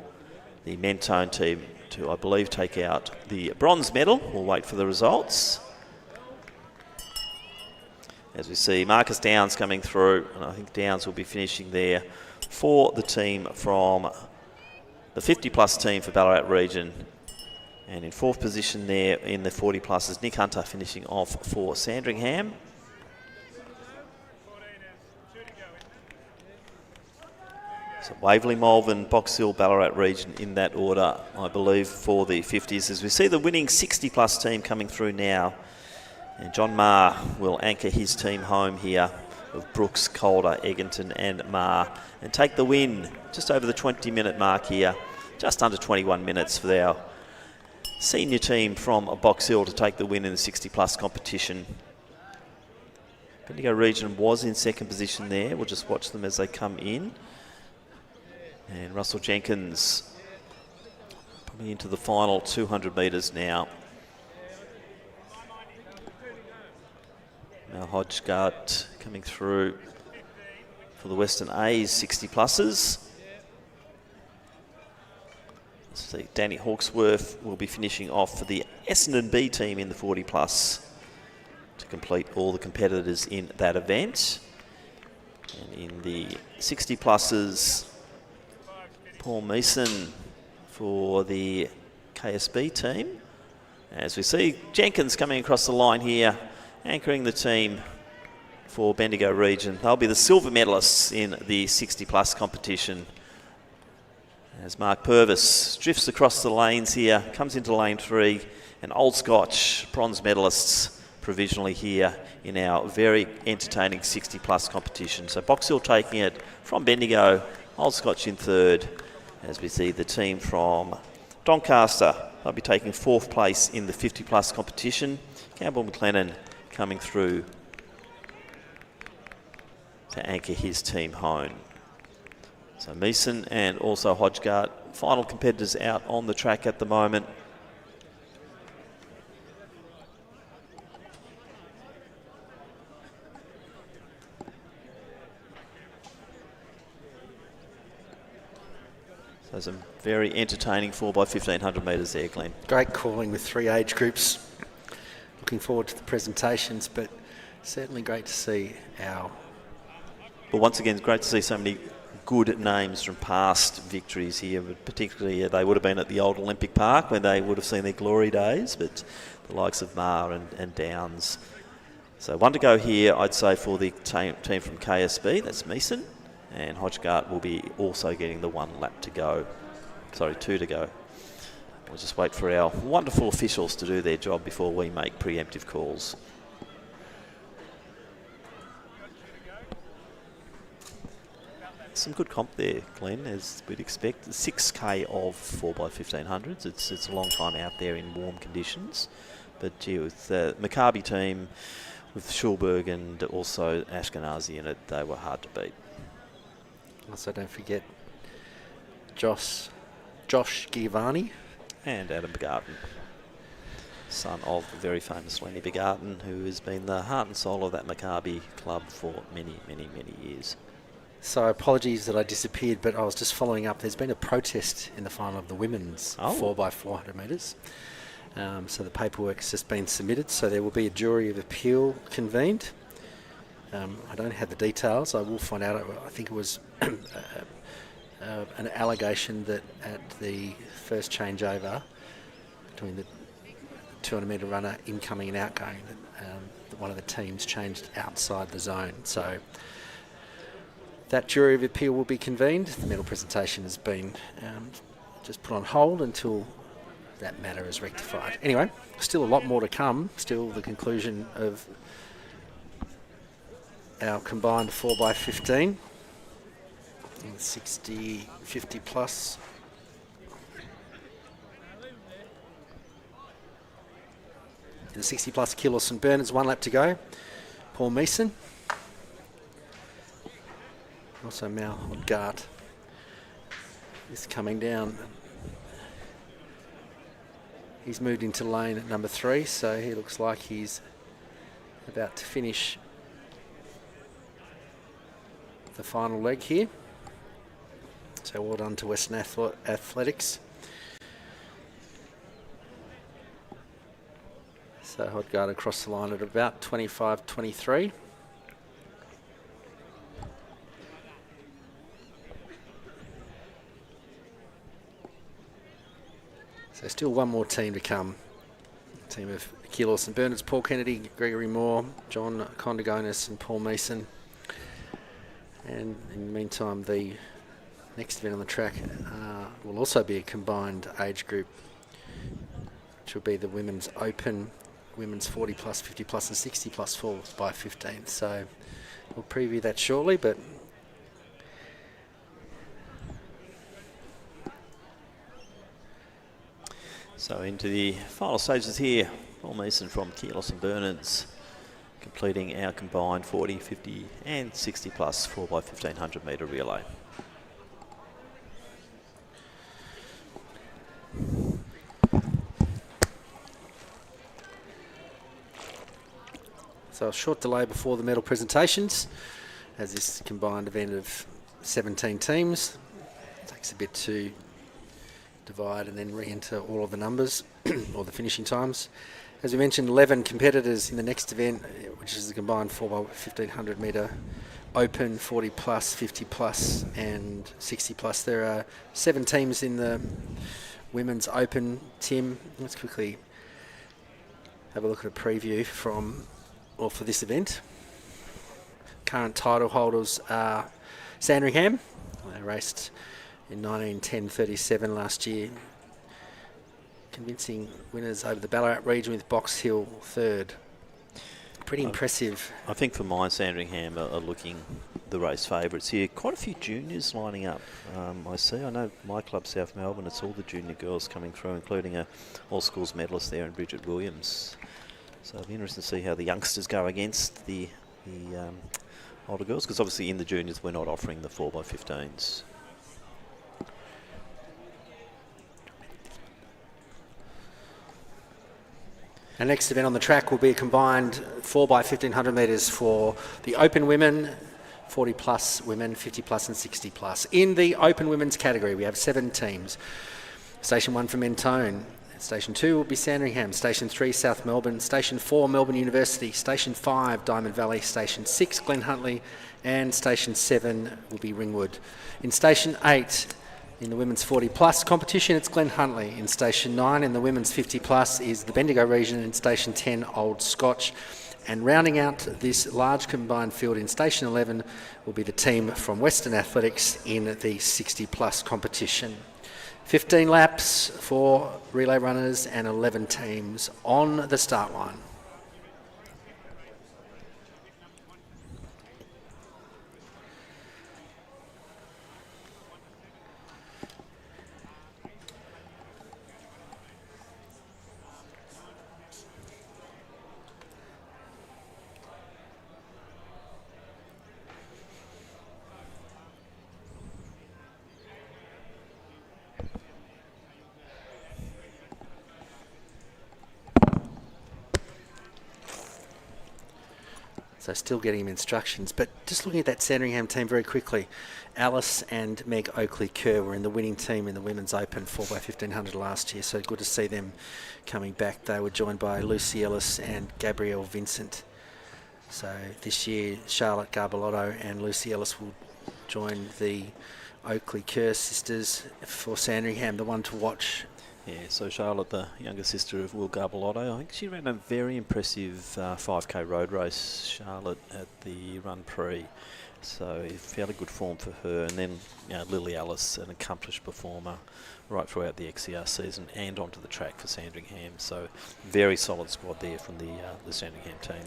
Speaker 1: the Mentone team to, I believe, take out the bronze medal. We'll wait for the results. As we see Marcus Downs coming through, and I think Downs will be finishing there for the team from the 50 plus team for Ballarat Region. And in 4th position there in the 40 pluses, Nick Hunter finishing off for Sandringham. So Waverley Malvern, Box Hill, Ballarat Region in that order, I believe, for the 50s. As we see the winning 60 plus team coming through now. And John Marr will anchor his team home here of Brooks, Calder, Egginton and Marr, and take the win just over the 20-minute mark here. Just under 21 minutes for our senior team from Box Hill to take the win in the 60 plus competition. Bendigo Region was in 2nd position there. We'll just watch them as they come in. And Russell Jenkins coming into the final 200 metres now. Now Hodgegard coming through for the Western A's 60 pluses. See, Danny Hawksworth will be finishing off for the Essendon B team in the 40 plus to complete all the competitors in that event. And in the 60 pluses, Paul Meeson for the KSB team. As we see Jenkins coming across the line here, anchoring the team for Bendigo region. They'll be the silver medalists in the 60 plus competition. As Mark Purvis drifts across the lanes here, comes into lane 3, and Old Scotch bronze medalists provisionally here in our very entertaining 60 plus competition. So Box Hill taking it from Bendigo, Old Scotch in 3rd, as we see the team from Doncaster. They'll be taking 4th place in the 50 plus competition. Campbell McLennan coming through to anchor his team home. So Meeson and also Hodgegard, final competitors out on the track at the moment. So some very entertaining 4x1500 metres there, Glenn.
Speaker 2: Great calling with 3 age groups. Looking forward to the presentations, but certainly great to see our...
Speaker 1: Well, once again, it's great to see so many good names from past victories here, but particularly they would have been at the old Olympic Park when they would have seen their glory days, but the likes of Marr and Downs. So one to go here, I'd say, for the team from KSB, that's Meeson, and Hodgegard will be also getting the 1 lap to go. Sorry, 2 to go. We'll just wait for our wonderful officials to do their job before we make preemptive calls. Some good comp there, Glenn, as we'd expect. 6K of 4x1500s. It's a long time out there in warm conditions. But gee, with the Maccabi team, with Schulberg and also Ashkenazi in it, they were hard to beat.
Speaker 2: Also, don't forget Josh Giovanni.
Speaker 1: And Adam Begarten, son of the very famous Lenny Begarten, who has been the heart and soul of that Maccabi club for many, many, many years.
Speaker 2: So apologies that I disappeared, but I was just following up. There's been a protest in the final of the women's 4x400 metres. So the paperwork's just been submitted, so there will be a jury of appeal convened. I don't have the details. I will find out. I think it was an allegation that at the first changeover between the 200 metre runner incoming and outgoing, that one of the teams changed outside the zone. So that jury of appeal will be convened. The medal presentation has been just put on hold until that matter is rectified. Anyway, still a lot more to come. Still the conclusion of our combined 4x15. 60, 50 plus. In the 60 plus, Keelos and Bernard's 1 lap to go. Paul Meeson. Also Mal Hodgard is coming down. He's moved into lane at number 3, so he looks like he's about to finish the final leg here. So well done to Western Athletics. So Hodgard across the line at about 25-23. So still one more team to come. Team of Keelos and Bernard's, Paul Kennedy, Gregory Moore, John Condigonis and Paul Meeson. And in the meantime, the next event on the track will also be a combined age group, which will be the Women's Open, Women's 40 plus, 50 plus and 60 plus 4x15. So we'll preview that shortly, but
Speaker 1: so into the final stages here. Paul Meeson from Keelos and Bernard's completing our combined 40, 50 and 60 plus 4x1500 metre relay.
Speaker 2: So a short delay before the medal presentations, as this combined event of 17 teams. It takes a bit to divide and then re-enter all of the numbers or the finishing times. As we mentioned, 11 competitors in the next event, which is the combined 4x1500 metre open, 40 plus, 50 plus and 60 plus. There are 7 teams in the women's open. Tim, let's quickly have a look at a preview for this event. Current title holders are Sandringham. They raced in 1910-37 last year. Convincing winners over the Ballarat region with Box Hill third. Pretty impressive.
Speaker 1: I think for mine, Sandringham are looking the race favourites here. Quite a few juniors lining up. I know my club, South Melbourne, it's all the junior girls coming through, including a all-schools medalist there in Bridget Williams. So it'll be interesting to see how the youngsters go against the older girls, because obviously in the juniors we're not offering the 4x15s.
Speaker 2: Our next event on the track will be a combined 4x1500 metres for the open women, 40 plus women, 50 plus and 60 plus. In the open women's category, we have 7 teams. Station 1 for Mentone. Station 2 will be Sandringham. Station 3, South Melbourne. Station 4, Melbourne University. Station 5, Diamond Valley. Station 6, Glen Huntly. And Station 7 will be Ringwood. In Station 8, in the women's 40 plus competition, it's Glen Huntly. In Station 9, in the women's 50 plus, is the Bendigo region. In Station 10, Old Scotch. And rounding out this large combined field in Station 11 will be the team from Western Athletics in the 60 plus competition. 15 laps for relay runners and 11 teams on the start line. So still getting him instructions, but just looking at that Sandringham team very quickly. Alice and Meg Oakley-Kerr were in the winning team in the Women's Open 4x1500 last year, so good to see them coming back. They were joined by Lucy Ellis and Gabrielle Vincent. So this year, Charlotte Garbalotto and Lucy Ellis will join the Oakley-Kerr sisters for Sandringham, the one to watch.
Speaker 1: Yeah, so Charlotte, the younger sister of Will Garbalotto, I think she ran a very impressive 5k road race, Charlotte, at the Run Prix. So fairly good form for her. And then Lily Alice, an accomplished performer right throughout the XCR season and onto the track for Sandringham. So very solid squad there from the Sandringham team.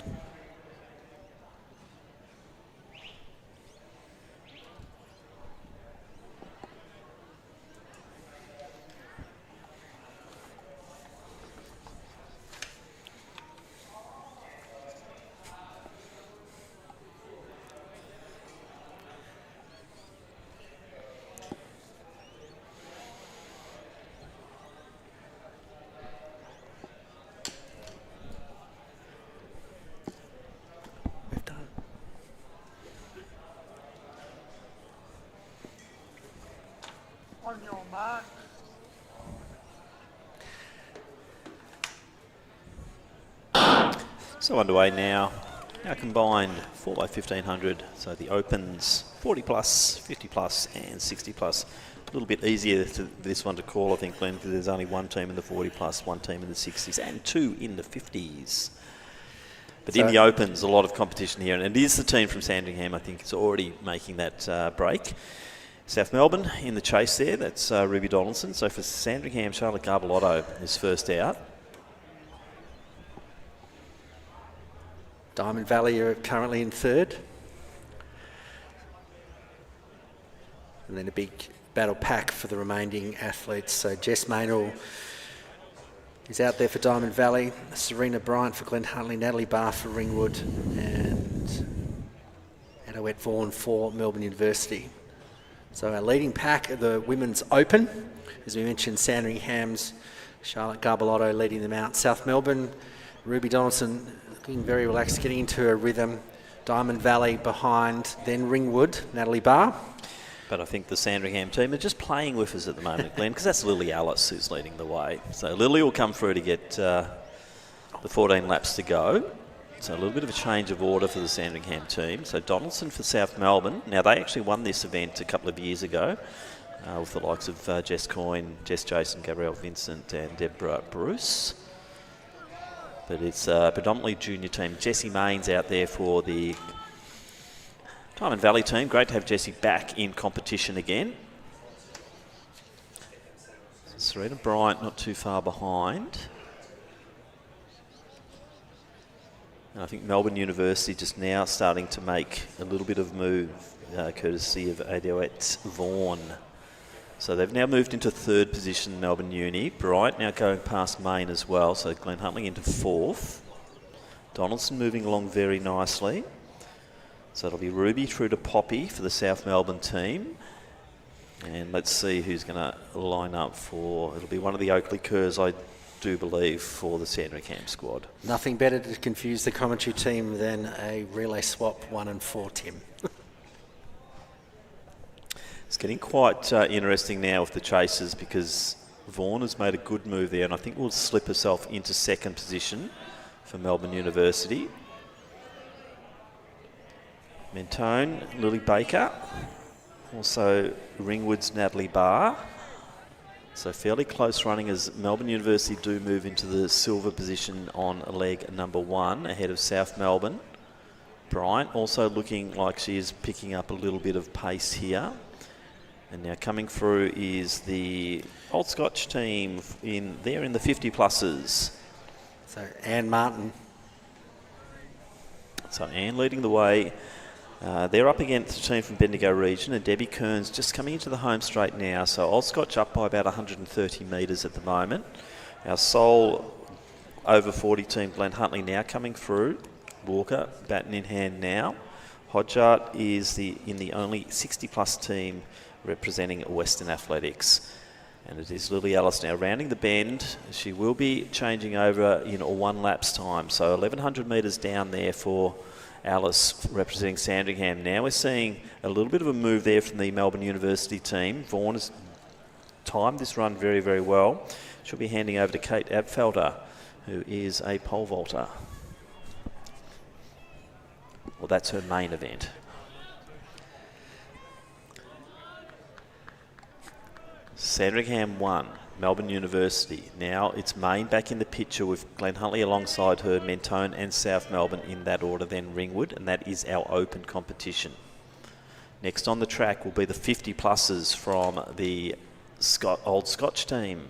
Speaker 3: On your mark.
Speaker 1: So underway now. Our combined 4x1500, so the opens 40 plus, 50 plus and 60 plus. A little bit easier this one to call, I think, Glenn, because there's only one team in the 40 plus, one team in the 60s and 2 in the 50s. But so in the opens, a lot of competition here, and it is the team from Sandringham, I think, it's already making that break. South Melbourne in the chase there, that's Ruby Donaldson. So for Sandringham, Charlotte Garbalotto is first out.
Speaker 2: Diamond Valley are currently in third. And then a big battle pack for the remaining athletes. So Jess Maynell is out there for Diamond Valley. Serena Bryant for Glen Huntly, Natalie Barr for Ringwood, and Adowette Vaughan for Melbourne University. So our leading pack of the Women's Open, as we mentioned, Sandringham's Charlotte Garbalotto leading them out. South Melbourne, Ruby Donaldson looking very relaxed, getting into her rhythm. Diamond Valley behind, then Ringwood, Natalie Barr.
Speaker 1: But I think the Sandringham team are just playing with us at the moment, Glenn, because that's Lily Alice who's leading the way. So Lily will come through to get the 14 laps to go. So a little bit of a change of order for the Sandringham team. So Donaldson for South Melbourne. Now, they actually won this event a couple of years ago with the likes of Jess Coyne, Jess Jason, Gabrielle Vincent and Deborah Bruce. But it's predominantly junior team. Jessie Mains out there for the Diamond Valley team. Great to have Jessie back in competition again. Serena Bryant not too far behind. And I think Melbourne University just now starting to make a little bit of move, courtesy of Adeoette Vaughan. So they've now moved into third position, Melbourne Uni. Bryant now going past Main as well, so Glenn Huntley into fourth. Donaldson moving along very nicely. So it'll be Ruby through to Poppy for the South Melbourne team. And let's see who's going to line up for... It'll be one of the Oakley Kerrs, I do believe, for the Sandringham squad.
Speaker 2: Nothing better to confuse the commentary team than a relay swap 1 and 4, Tim.
Speaker 1: It's getting quite interesting now with the chasers because Vaughan has made a good move there and I think will slip herself into second position for Melbourne University. Mentone, Lily Baker, also Ringwood's Natalie Barr. So fairly close running as Melbourne University do move into the silver position on leg number 1 ahead of South Melbourne. Bryant also looking like she is picking up a little bit of pace here. And now coming through is the Old Scotch team in the 50 pluses.
Speaker 2: So Anne Martin.
Speaker 1: So Anne leading the way. They're up against the team from Bendigo region and Debbie Kearns just coming into the home straight now. So Old Scotch up by about 130 metres at the moment. Our sole over 40 team Glenn Huntley now coming through. Walker baton in hand now. Hodgart is in the only 60 plus team representing Western Athletics. And it is Lily Alice now rounding the bend. She will be changing over in a 1 lap's time. So 1,100 metres down there for Alice representing Sandringham. Now we're seeing a little bit of a move there from the Melbourne University team. Vaughan has timed this run very, very well. She'll be handing over to Kate Abfelder, who is a pole vaulter. Well, that's her main event. Sandringham 1, Melbourne University. Now it's Main back in the picture with Glenn Huntley alongside her, Mentone and South Melbourne in that order, then Ringwood, and that is our open competition. Next on the track will be the 50 pluses from the Old Scotch team,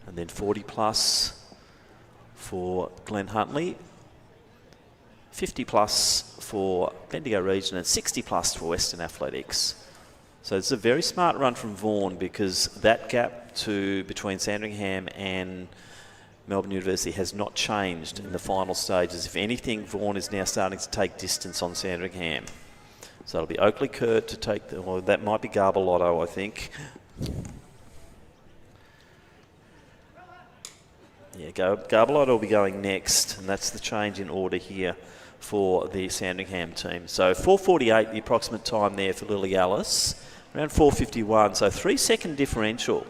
Speaker 1: and then 40 plus for Glenn Huntley, 50 plus for Bendigo region and 60 plus for Western Athletics. So it's a very smart run from Vaughan because that gap between Sandringham and Melbourne University has not changed in the final stages. If anything, Vaughan is now starting to take distance on Sandringham. So it'll be Oakley Kerr to take, well, that might be Garbalotto, I think. Yeah, Garbalotto will be going next, and that's the change in order here for the Sandringham team. So 4:48, the approximate time there for Lily Alice. Around 4:51, so 3-second differential.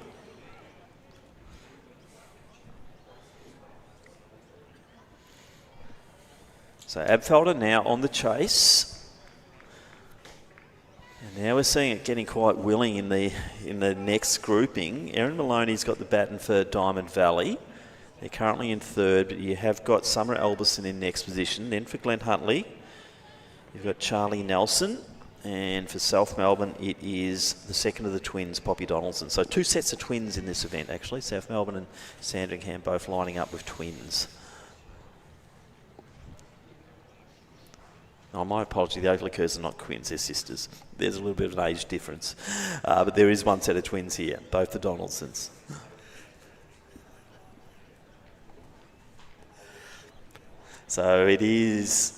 Speaker 1: So Abfelder now on the chase. And now we're seeing it getting quite willing in the next grouping. Erin Maloney's got the baton for Diamond Valley. They're currently in third, but you have got Summer Elberson in next position. Then for Glenn Huntley, you've got Charlie Nelson. And for South Melbourne, it is the second of the twins, Poppy Donaldson. So 2 sets of twins in this event, actually. South Melbourne and Sandringham both lining up with twins. Oh, my apology, the Oakley Kerrs are not twins, they're sisters. There's a little bit of an age difference. But there is 1 set of twins here, both the Donaldsons. So it is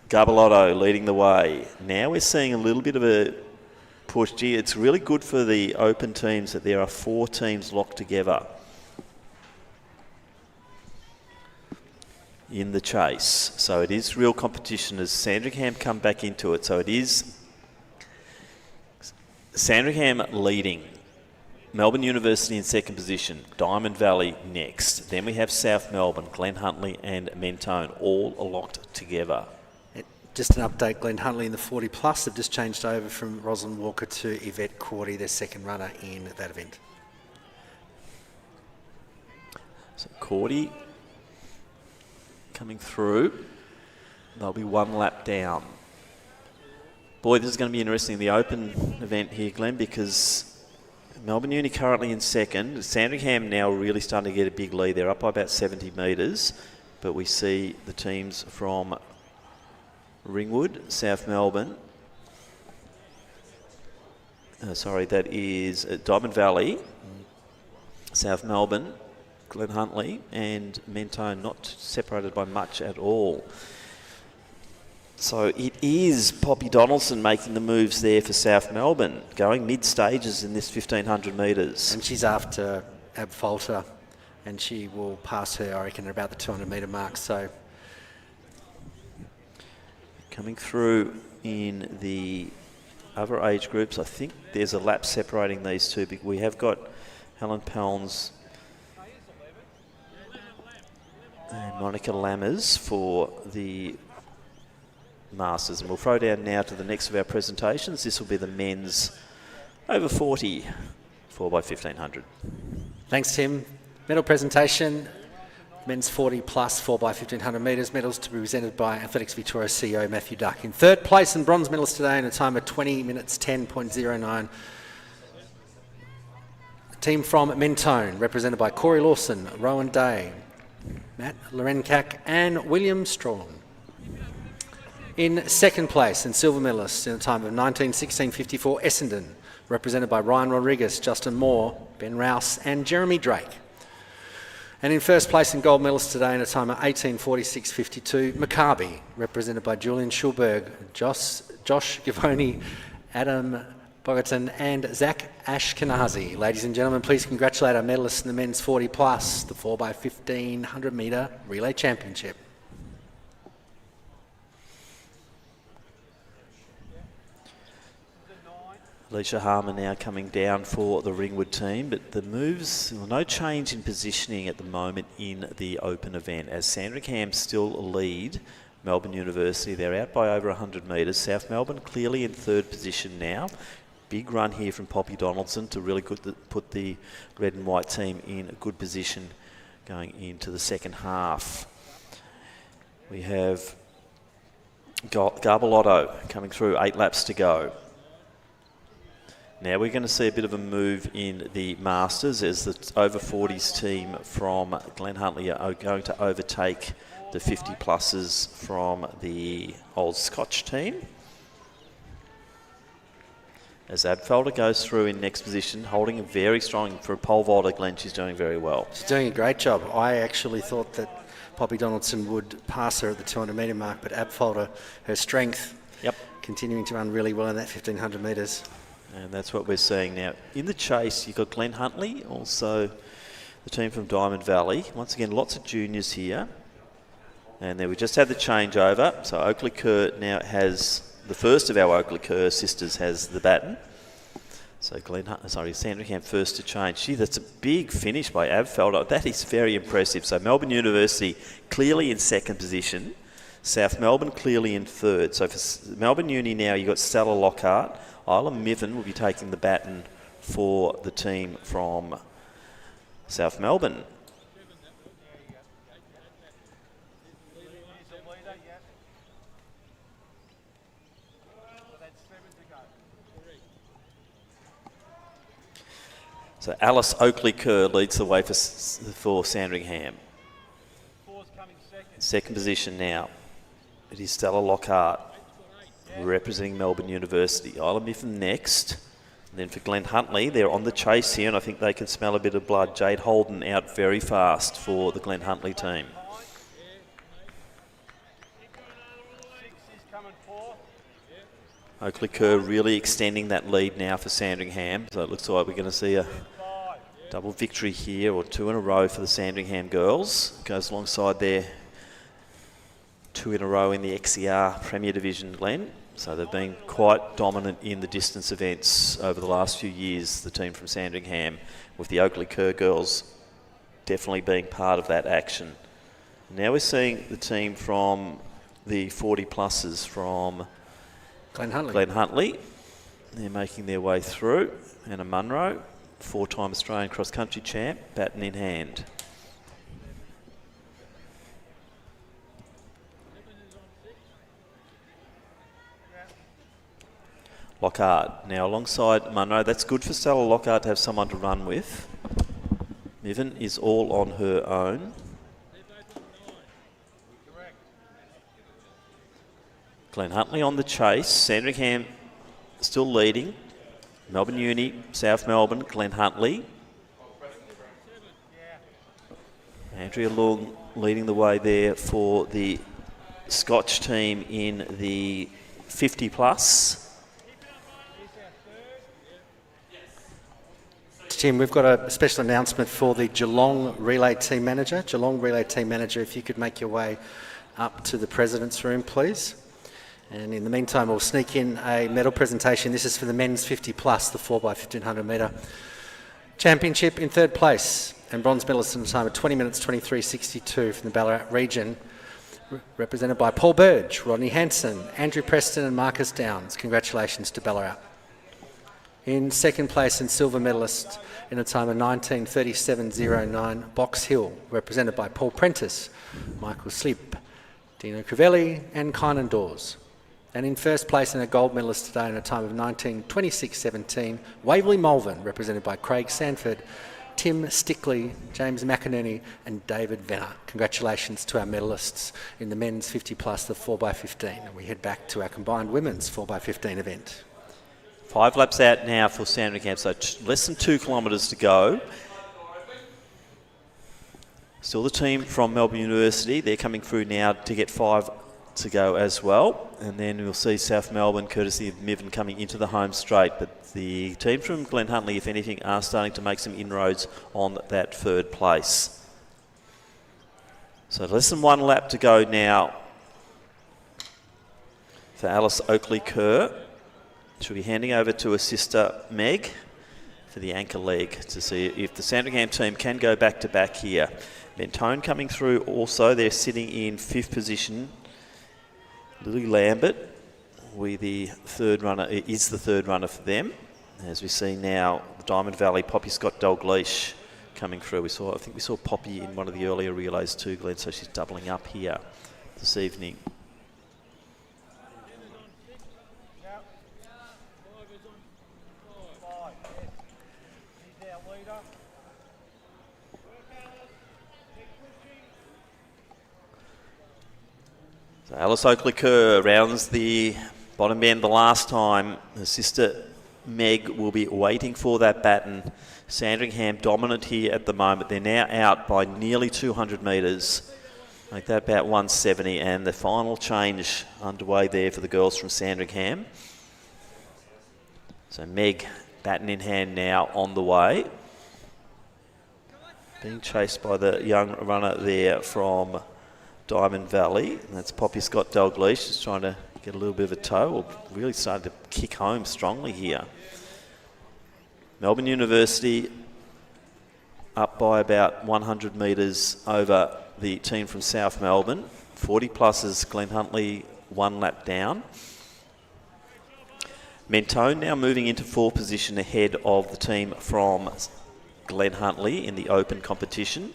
Speaker 1: Garbalotto leading the way. Now we're seeing a little bit of a push. Gee, it's really good for the open teams that there are 4 teams locked together in the chase. So it is real competition as Sandringham come back into it. So it is Sandringham leading. Melbourne University in second position. Diamond Valley next. Then we have South Melbourne, Glen Huntly and Mentone all locked together.
Speaker 2: Just an update, Glen Huntly in the 40 plus have just changed over from Rosalind Walker to Yvette Cordy, their second runner in that event.
Speaker 1: So Cordy coming through. They'll be one lap down. Boy, this is going to be interesting in the open event here, Glenn, because Melbourne Uni currently in second. Sandringham now really starting to get a big lead. They're up by about 70 metres, but we see the teams from Ringwood, South Melbourne. That is Diamond Valley, South Melbourne, Glen Huntly and Mentone not separated by much at all. So it is Poppy Donaldson making the moves there for South Melbourne, going mid-stages in this 1,500 metres.
Speaker 2: And she's after Ab Falter, and she will pass her, I reckon, at about the 200 metre mark. So
Speaker 1: coming through in the other age groups, I think there's a lap separating these two. We have got Helen Pelns and Monica Lammers for the Masters. And we'll throw down now to the next of our presentations. This will be the men's over 40 4x1500.
Speaker 2: Thanks, Tim. Medal presentation. Men's 40 plus 4x1500 metres. Medals to be presented by Athletics Victoria CEO Matthew Duck. In third place and bronze medalist today in a time of 20 minutes 10.09. Team from Mentone, represented by Corey Lawson, Rowan Day, Matt Lorenkak and William Strawn. In second place and silver medalist in a time of 19:16.54, Essendon, represented by Ryan Rodriguez, Justin Moore, Ben Rouse and Jeremy Drake. And in first place and gold medalist today in a time of 18:46.52, Maccabi, represented by Julian Schulberg, Josh Givoni, Adam Bogerton and Zach Ashkenazi. Ladies and gentlemen, please congratulate our medalists in the men's 40 plus, the 4x1500 metre relay championship.
Speaker 1: Alicia Harmer now coming down for the Ringwood team, but the moves, no change in positioning at the moment in the open event, as Sandringham still lead Melbourne University. They're out by over 100 metres. South Melbourne clearly in third position now. Big run here from Poppy Donaldson to really put the red and white team in a good position going into the second half. We have Garbelotto coming through, 8 laps to go. Now we're going to see a bit of a move in the Masters as the over 40s team from Glen Huntly are going to overtake the 50 pluses from the Old Scotch team. As Abfelder goes through in next position, holding very strong for a pole vaulter. Glen, she's doing very well.
Speaker 2: She's doing a great job. I actually thought that Poppy Donaldson would pass her at the 200 metre mark, but Abfelder, her strength, continuing to run really well in that 1500 metres.
Speaker 1: And that's what we're seeing now. In the chase, you've got Glen Huntly, also the team from Diamond Valley. Once again, lots of juniors here. And then we just had the changeover. So Oakley Kerr now has, the first of our Oakley Kerr sisters has the baton. So Sandringham first to change. Gee, that's a big finish by Abfelder. That is very impressive. So Melbourne University clearly in second position. South Melbourne clearly in third. So for Melbourne Uni now, you've got Stella Lockhart. Isla Mivan will be taking the baton for the team from South Melbourne. So Alice Oakley Kerr leads the way for Sandringham. Second position now. It is Stella Lockhart representing Melbourne University. Isla Miffin next. And then for Glen Huntly, they're on the chase here, and I think they can smell a bit of blood. Jade Holden out very fast for the Glen Huntly team. Oakley Kerr really extending that lead now for Sandringham. So it looks like we're going to see a double victory here, or 2 in a row for the Sandringham girls. Goes alongside their 2 in a row in the XCR Premier Division, Glenn. So they've been quite dominant in the distance events over the last few years, the team from Sandringham, with the Oakley Kerr girls definitely being part of that action. Now we're seeing the team from the 40 pluses from
Speaker 2: Glen Huntly.
Speaker 1: Glen Huntly. They're making their way through. Anna Munro, 4-time Australian cross-country champ, baton in hand. Lockhart now alongside Munro. That's good for Stella Lockhart to have someone to run with. Niven is all on her own. Glen Huntly on the chase. Sandringham still leading. Melbourne Uni, South Melbourne, Glen Huntly. Andrea Long leading the way there for the Scotch team in the 50 plus.
Speaker 2: Tim, we've got a special announcement for the Geelong Relay Team Manager. Geelong Relay Team Manager, if you could make your way up to the President's room, please. And in the meantime, we'll sneak in a medal presentation. This is for the men's 50 plus, the 4x1500 metre championship in third place. And bronze medalist in the time of 20 minutes 23.62 from the Ballarat region, represented by Paul Burge, Rodney Hanson, Andrew Preston and Marcus Downs. Congratulations to Ballarat. In second place and silver medalist in a time of 19:37.09, Box Hill, represented by Paul Prentice, Michael Slip, Dino Crivelli and Kynan Dawes. And in first place and a gold medalist today in a time of 19:26.17, Waverley Malvern, represented by Craig Sanford, Tim Stickley, James McInerney and David Venner. Congratulations to our medalists in the men's 50 plus, the 4x15. And we head back to our combined women's 4x15 event.
Speaker 1: 5 laps out now for Sandringham, so less than 2 kilometres to go. Still the team from Melbourne University. They're coming through now to get 5 to go as well. And then we'll see South Melbourne, courtesy of Miven, coming into the home straight. But the team from Glen Huntly, if anything, are starting to make some inroads on that third place. So less than 1 lap to go now for Alice Oakley Kerr. She'll be handing over to her sister Meg for the anchor leg to see if the Sandringham team can go back to back here. Mentone coming through also. They're sitting in 5th position. Lily Lambert is the third runner for them. As we see now, Diamond Valley, Poppy Scott Dalgleish coming through. I think we saw Poppy in one of the earlier relays too, Glenn, so she's doubling up here this evening. So Alice Oakley Kerr rounds the bottom bend the last time. Her sister Meg will be waiting for that baton. Sandringham dominant here at the moment. They're now out by nearly 200 metres. Make that about 170, and the final change underway there for the girls from Sandringham. So Meg, baton in hand now on the way. Being chased by the young runner there from Diamond Valley. And that's Poppy Scott Dalgleish. She's trying to get a little bit of a toe, or really starting to kick home strongly here. Melbourne University up by about 100 metres over the team from South Melbourne. 40 pluses, Glen Huntly 1 lap down. Mentone now moving into 4th position ahead of the team from Glen Huntly in the open competition.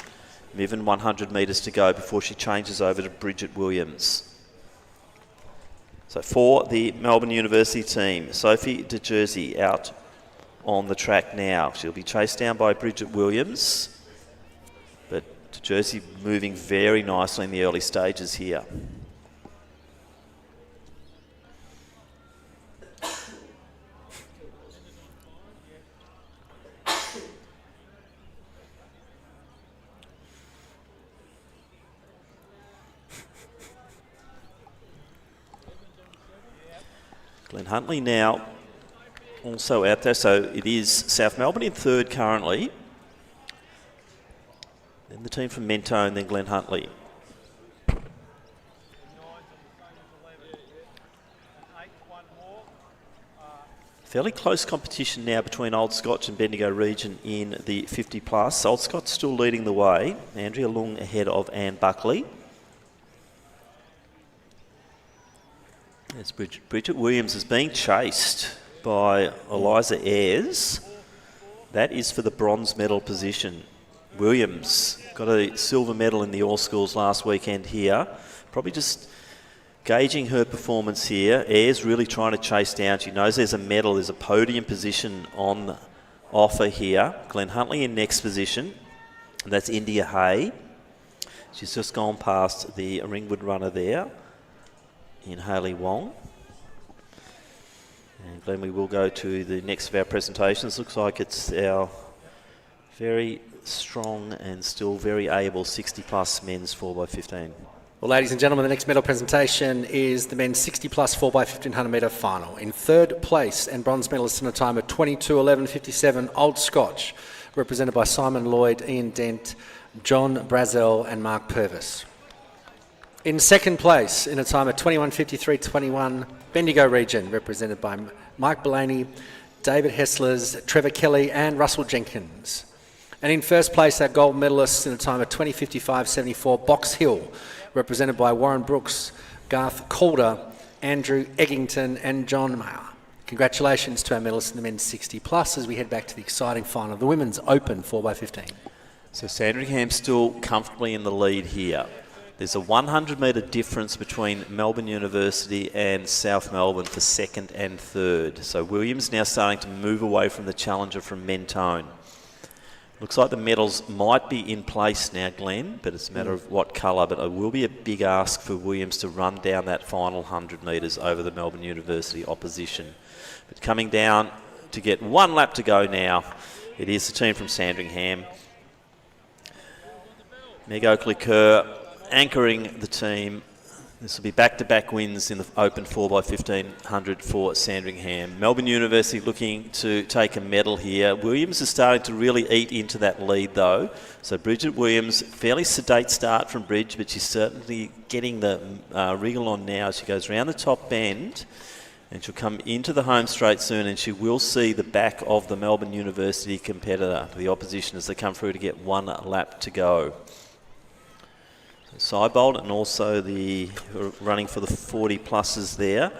Speaker 1: Miven 100 metres to go before she changes over to Bridget Williams. So for the Melbourne University team, Sophie De Jersey out on the track now. She'll be chased down by Bridget Williams, but De Jersey moving very nicely in the early stages here. Glen Huntly now also out there, so it is South Melbourne in 3rd currently. Then the team from Mentone, then Glen Huntly. Fairly close competition now between Old Scotch and Bendigo Region in the 50 plus. Old Scotch still leading the way. Andrea Lung ahead of Anne Buckley. As Bridget Williams is being chased by Eliza Ayres. That is for the bronze medal position. Williams got a silver medal in the All Schools last weekend here. Probably just gauging her performance here. Ayres really trying to chase down. She knows there's a medal, there's a podium position on offer here. Glenn Huntley in next position. And that's India Hay. She's just gone past the Ringwood runner there in Hayley Wong. And Glenn, we will go to the next of our presentations. Looks like it's our very strong and still very able 60 plus men's 4x15.
Speaker 2: Well, ladies and gentlemen, the next medal presentation is the men's 60 plus 4x1500 metre final. In third place and bronze medalist in a time of 22:11.57, Old Scotch, represented by Simon Lloyd, Ian Dent, John Brazel and Mark Purvis. In second place, in a time of 21:53.21, Bendigo Region, represented by Mike Blaney, David Hesslers, Trevor Kelly and Russell Jenkins. And in first place, our gold medalists in a time of 20:55.74, Box Hill, represented by Warren Brooks, Garth Calder, Andrew Eggington and John Mayer. Congratulations to our medalists in the men's 60 plus as we head back to the exciting final of the women's open 4x15.
Speaker 1: So Sandringham still comfortably in the lead here. There's a 100 metre difference between Melbourne University and South Melbourne for second and third. So Williams now starting to move away from the challenger from Mentone. Looks like the medals might be in place now, Glenn, but it's a matter of what colour. But it will be a big ask for Williams to run down that final 100 metres over the Melbourne University opposition. But coming down to get one lap to go now, it is the team from Sandringham. Meg Oakley-Kerr anchoring the team. This will be back-to-back wins in the open 4x1500 for Sandringham. Melbourne University looking to take a medal here. Williams is starting to really eat into that lead though. So Bridget Williams, fairly sedate start from Bridge, but she's certainly getting the wriggle on now as she goes round the top bend. And she'll come into the home straight soon and she will see the back of the Melbourne University competitor, the opposition, as they come through to get one lap to go. Seibold and also the running for the 40 pluses there.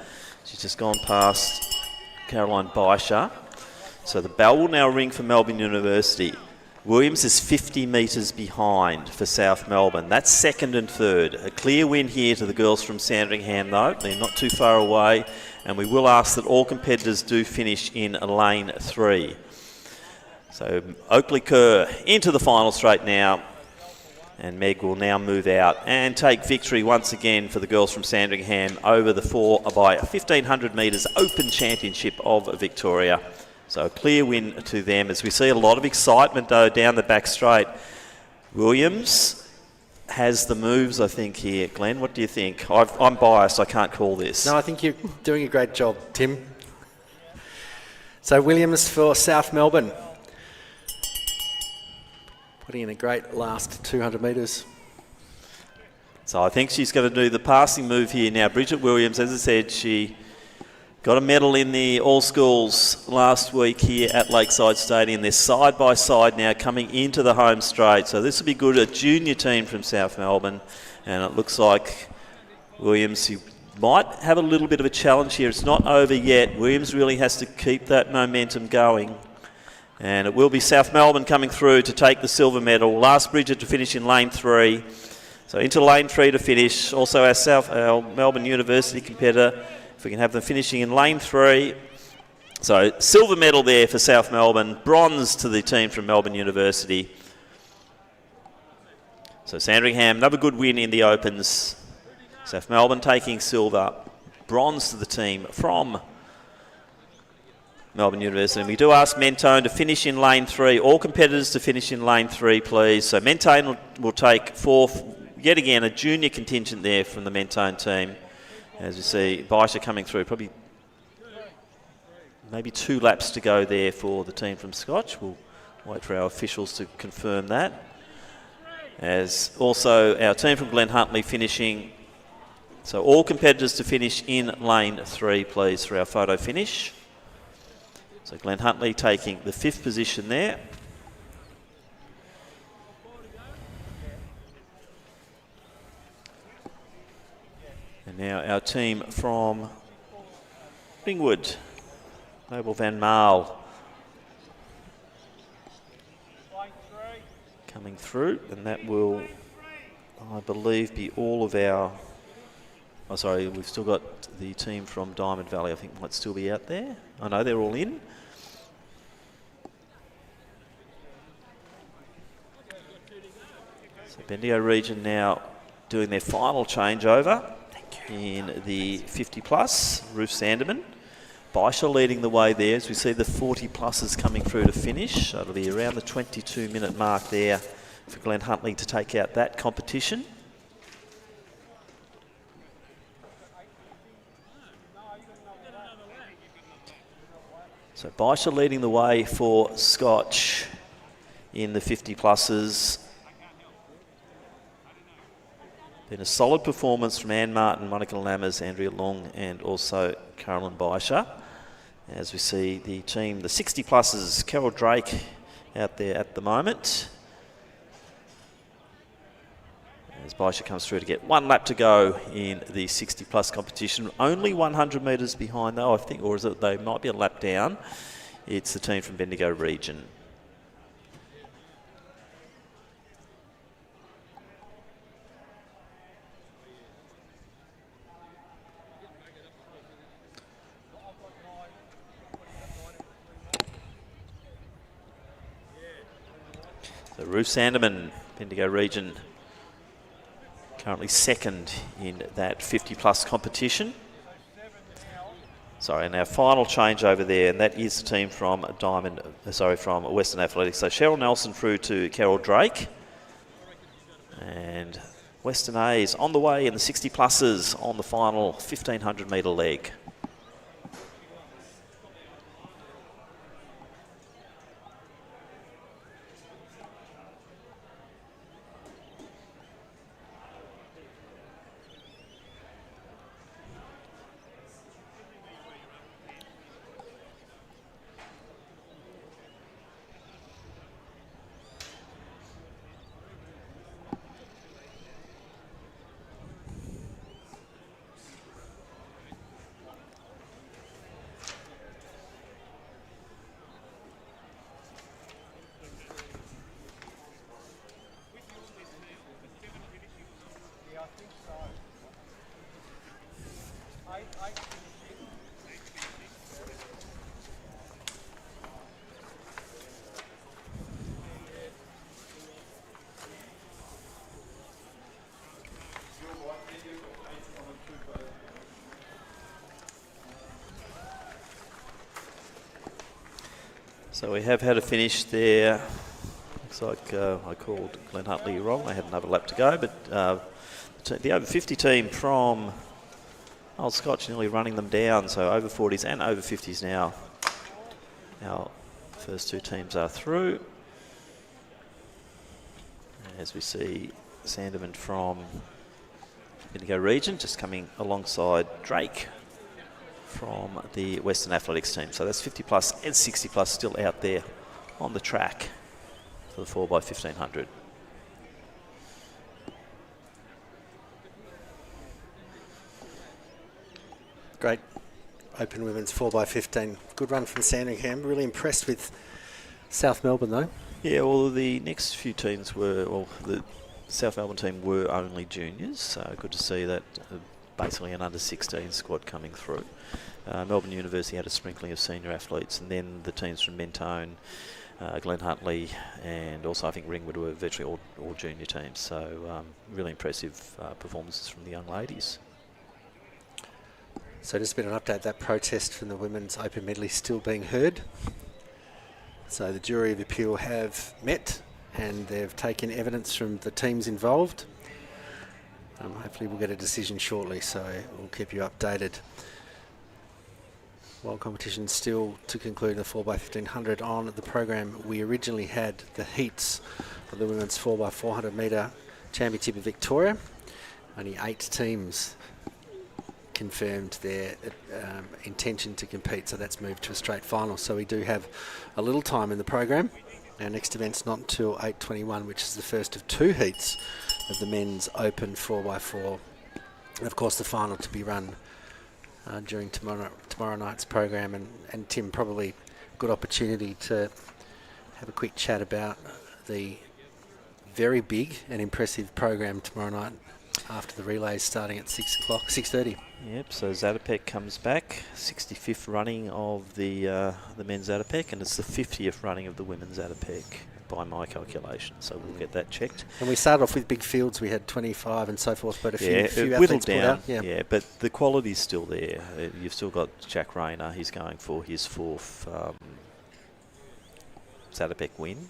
Speaker 1: She's just gone past Caroline Beischer. So the bell will now ring for Melbourne University. Williams is 50 metres behind for South Melbourne. That's second and third. A clear win here to the girls from Sandringham though. They're not too far away and we will ask that all competitors do finish in lane 3. So Oakley-Kerr into the final straight now. And Meg will now move out and take victory once again for the girls from Sandringham over the 4x1500 metres Open Championship of Victoria. So a clear win to them as we see a lot of excitement though down the back straight. Williams has the moves, I think, here. Glenn, what do you think? I'm biased, I can't call this.
Speaker 2: No, I think you're doing a great job, Tim. So Williams for South Melbourne. Putting in a great last 200 metres.
Speaker 1: So I think she's going to do the passing move here now. Bridget Williams, as I said, she got a medal in the All Schools last week here at Lakeside Stadium. They're side by side now coming into the home straight. So this will be good. A junior team from South Melbourne. And it looks like Williams, who might have a little bit of a challenge here. It's not over yet. Williams really has to keep that momentum going. And it will be South Melbourne coming through to take the silver medal. Last Bridget to finish in lane 3. So into lane 3 to finish. Also our Melbourne University competitor, if we can have them finishing in lane 3. So silver medal there for South Melbourne. Bronze to the team from Melbourne University. So Sandringham, another good win in the Opens. South Melbourne taking silver. Bronze to the team from Melbourne University. And we do ask Mentone to finish in lane 3. All competitors to finish in lane 3, please. So Mentone will take 4th. Yet again, a junior contingent there from the Mentone team. As you see, Beischer coming through. Probably maybe 2 laps to go there for the team from Scotch. We'll wait for our officials to confirm that. As also our team from Glen Huntly finishing. So all competitors to finish in lane 3, please, for our photo finish. So Glenn Huntley taking the 5th position there. And now our team from Ringwood, Noble Van Maal, coming through, and that will, I believe, be all of our... Oh, sorry, we've still got the team from Diamond Valley, I think might still be out there. I know they're all in. So Bendigo region now doing their final changeover in the 50 plus. Ruth Sanderman. Baisha leading the way there as we see the 40 pluses coming through to finish. So it'll be around the 22-minute mark there for Glenn Huntley to take out that competition. So Baisha leading the way for Scotch in the 50 pluses. Been a solid performance from Anne Martin, Monica Lammers, Andrea Long, and also Carolyn Baisha. As we see the team, the 60 pluses, Carol Drake out there at the moment. As Baisha comes through to get 1 lap to go in the 60 plus competition. Only 100 metres behind though, I think, or is it they might be a lap down. It's the team from Bendigo region. So Ruth Sanderman, Bendigo region, currently 2nd in that 50 plus competition. Sorry, and our final change over there, and that is the team from from Western Athletics. So Cheryl Nelson through to Carol Drake. And Western A's on the way in the 60 pluses on the final 1500 metre leg. So we have had a finish there. Looks like I called Glenn Huntley wrong. They had another lap to go, but the over 50 team from Old Scotch nearly running them down. So over 40s and over 50s now. Our first 2 teams are through. As we see Sanderman from Bendigo region just coming alongside Drake from the Western Athletics team. So that's 50 plus and 60 plus still out there on the track for the 4x1500.
Speaker 2: Great open women's 4x15. Good run from Sandringham. Really impressed with South Melbourne though.
Speaker 1: Yeah, well, the next few teams were, well, the South Melbourne team were only juniors, so good to see that basically an under-16 squad coming through. Melbourne University had a sprinkling of senior athletes, and then the teams from Mentone, Glenn Huntley, and also I think Ringwood were virtually all junior teams. So really impressive performances from the young ladies.
Speaker 2: So just a bit of an update, that protest from the women's open medley still being heard. So the jury of appeal have met and they've taken evidence from the teams involved. Hopefully we'll get a decision shortly, so we'll keep you updated. While competition still to conclude the 4x1500 on the program, we originally had the heats of the women's 4x400 metre championship in Victoria. Only 8 teams confirmed their intention to compete, so that's moved to a straight final. So we do have a little time in the program. Our next event's not until 8:21, which is the first of 2 heats of the men's open 4x4. And of course the final to be run during tomorrow night's program. And Tim, probably good opportunity to have a quick chat about the very big and impressive program tomorrow night after the relays starting at 6:30.
Speaker 1: Yep, so Zatopek comes back, 65th running of the men's Zatopek, and it's the 50th running of the women's Zatopek by my calculation, so we'll get that checked.
Speaker 2: And we started off with big fields, we had 25 and so forth, but a few
Speaker 1: whittled
Speaker 2: athletes
Speaker 1: down.
Speaker 2: pulled out.
Speaker 1: Yeah, but the quality's still there. You've still got Jack Rayner, he's going for his 4th Zatopek win.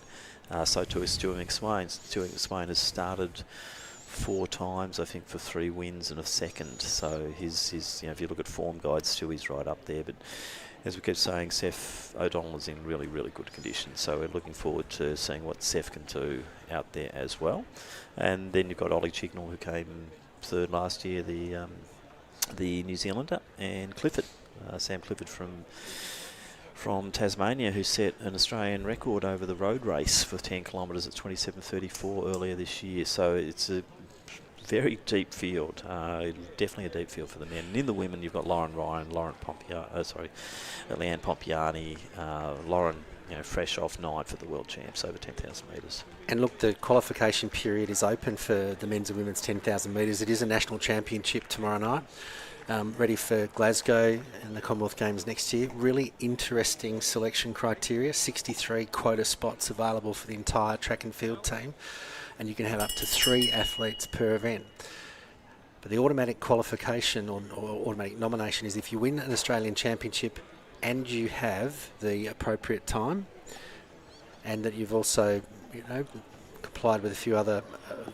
Speaker 1: So too is Stuart McSwain. Stuart McSwain has started 4 times, I think, for 3 wins and a second. So his if you look at form guides, Stewie's right up there. But as we keep saying, Seth O'Donnell is in really, really good condition. So we're looking forward to seeing what Seth can do out there as well. And then you've got Ollie Chignall, who came 3rd last year, the New Zealander, and Clifford, Sam Clifford from Tasmania, who set an Australian record over the road race for 10 kilometres at 27:34 earlier this year. So it's a very deep field, definitely a deep field for the men. And in the women, you've got Lauren Ryan, Leanne Pompiani, Lauren, fresh off 9 for the world champs over 10,000 metres.
Speaker 2: And look, the qualification period is open for the men's and women's 10,000 metres. It is a national championship tomorrow night. Ready for Glasgow and the Commonwealth Games next year. Really interesting selection criteria. 63 quota spots available for the entire track and field team, and you can have up to 3 athletes per event. But the automatic qualification or automatic nomination is if you win an Australian Championship and you have the appropriate time, and that you've also complied with a few other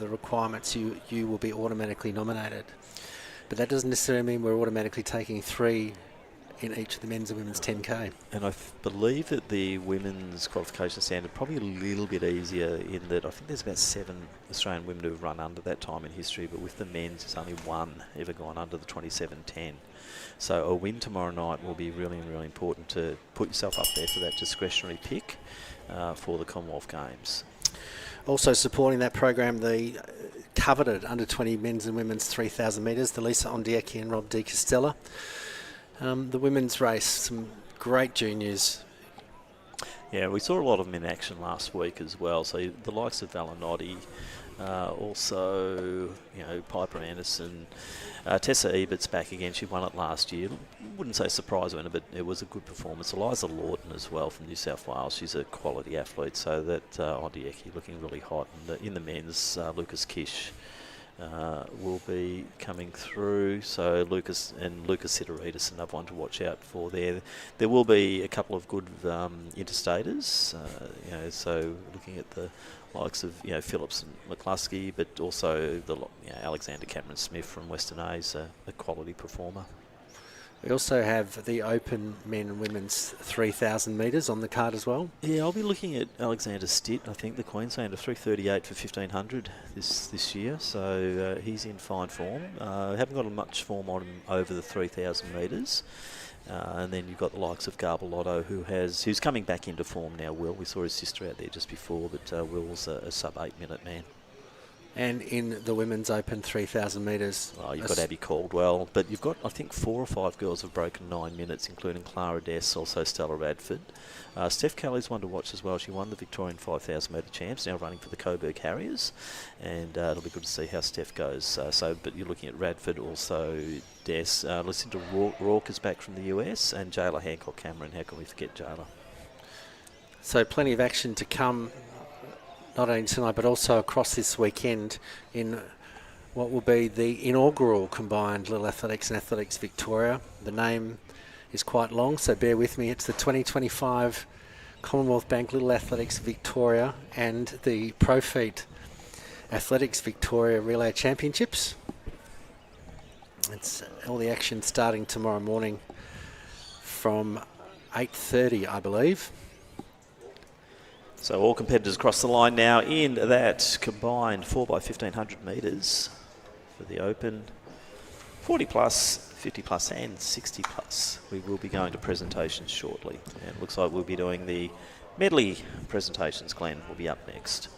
Speaker 2: the requirements, you will be automatically nominated. But that doesn't necessarily mean we're automatically taking 3 in each of the men's and women's 10K.
Speaker 1: And I believe that the women's qualification standard probably a little bit easier in that I think there's about 7 Australian women who have run under that time in history, but with the men's it's only 1 ever gone under the 27:10. So a win tomorrow night will be really, really important to put yourself up there for that discretionary pick for the Commonwealth Games.
Speaker 2: Also supporting that program, the coveted under 20 men's and women's 3,000 metres, the Lisa Ondieki and Rob Di Castella. The women's race, some great juniors.
Speaker 1: Yeah, we saw a lot of them in action last week as well. So the likes of Valenotti, also, Piper Anderson, Tessa Ebert's back again. She won it last year. Wouldn't say surprise winner, but it was a good performance. Eliza Lawton as well from New South Wales. She's a quality athlete. So that Ondieki looking really hot. And in the men's, Lucas Kish will be coming through. So Lucas Sideridis, another one to watch out for there. There will be a couple of good interstaters. So looking at the likes of Phillips and McCluskey, but also the Alexander Cameron Smith from Western A's, a quality performer.
Speaker 2: We also have the open men and women's 3,000 metres on the card as well.
Speaker 1: Yeah, I'll be looking at Alexander Stitt, I think the Queenslander, 3:38 for 1,500 this year, so he's in fine form. Haven't got much form on him over the 3,000 metres. And then you've got the likes of Garbelotto, who's coming back into form now, Will. We saw his sister out there just before, but Will's a sub-8 minute man.
Speaker 2: And in the women's open 3,000 metres...
Speaker 1: Oh, you've got Abby Caldwell, but you've got, I think, 4 or 5 girls have broken 9 minutes, including Clara Dess, also Stella Radford. Steph Kelly's one to watch as well. She won the Victorian 5,000 metre champs, now running for the Coburg Harriers, and it'll be good to see how Steph goes. But you're looking at Radford, also Dess. Lucinda Rourke is back from the US, and Jayla Hancock-Cameron. How can we forget Jayla?
Speaker 2: So plenty of action to come, not only tonight but also across this weekend in what will be the inaugural combined Little Athletics and Athletics Victoria. The name is quite long, so bear with me. It's the 2025 Commonwealth Bank Little Athletics Victoria and the ProFeet Athletics Victoria Relay Championships. It's all the action starting tomorrow morning from 8:30, I believe.
Speaker 1: So all competitors across the line now in that combined 4x1,500 metres for the Open. 40 plus 50 plus and 60 plus. We will be going to presentations shortly. And it looks like we'll be doing the medley presentations. Glenn will be up next.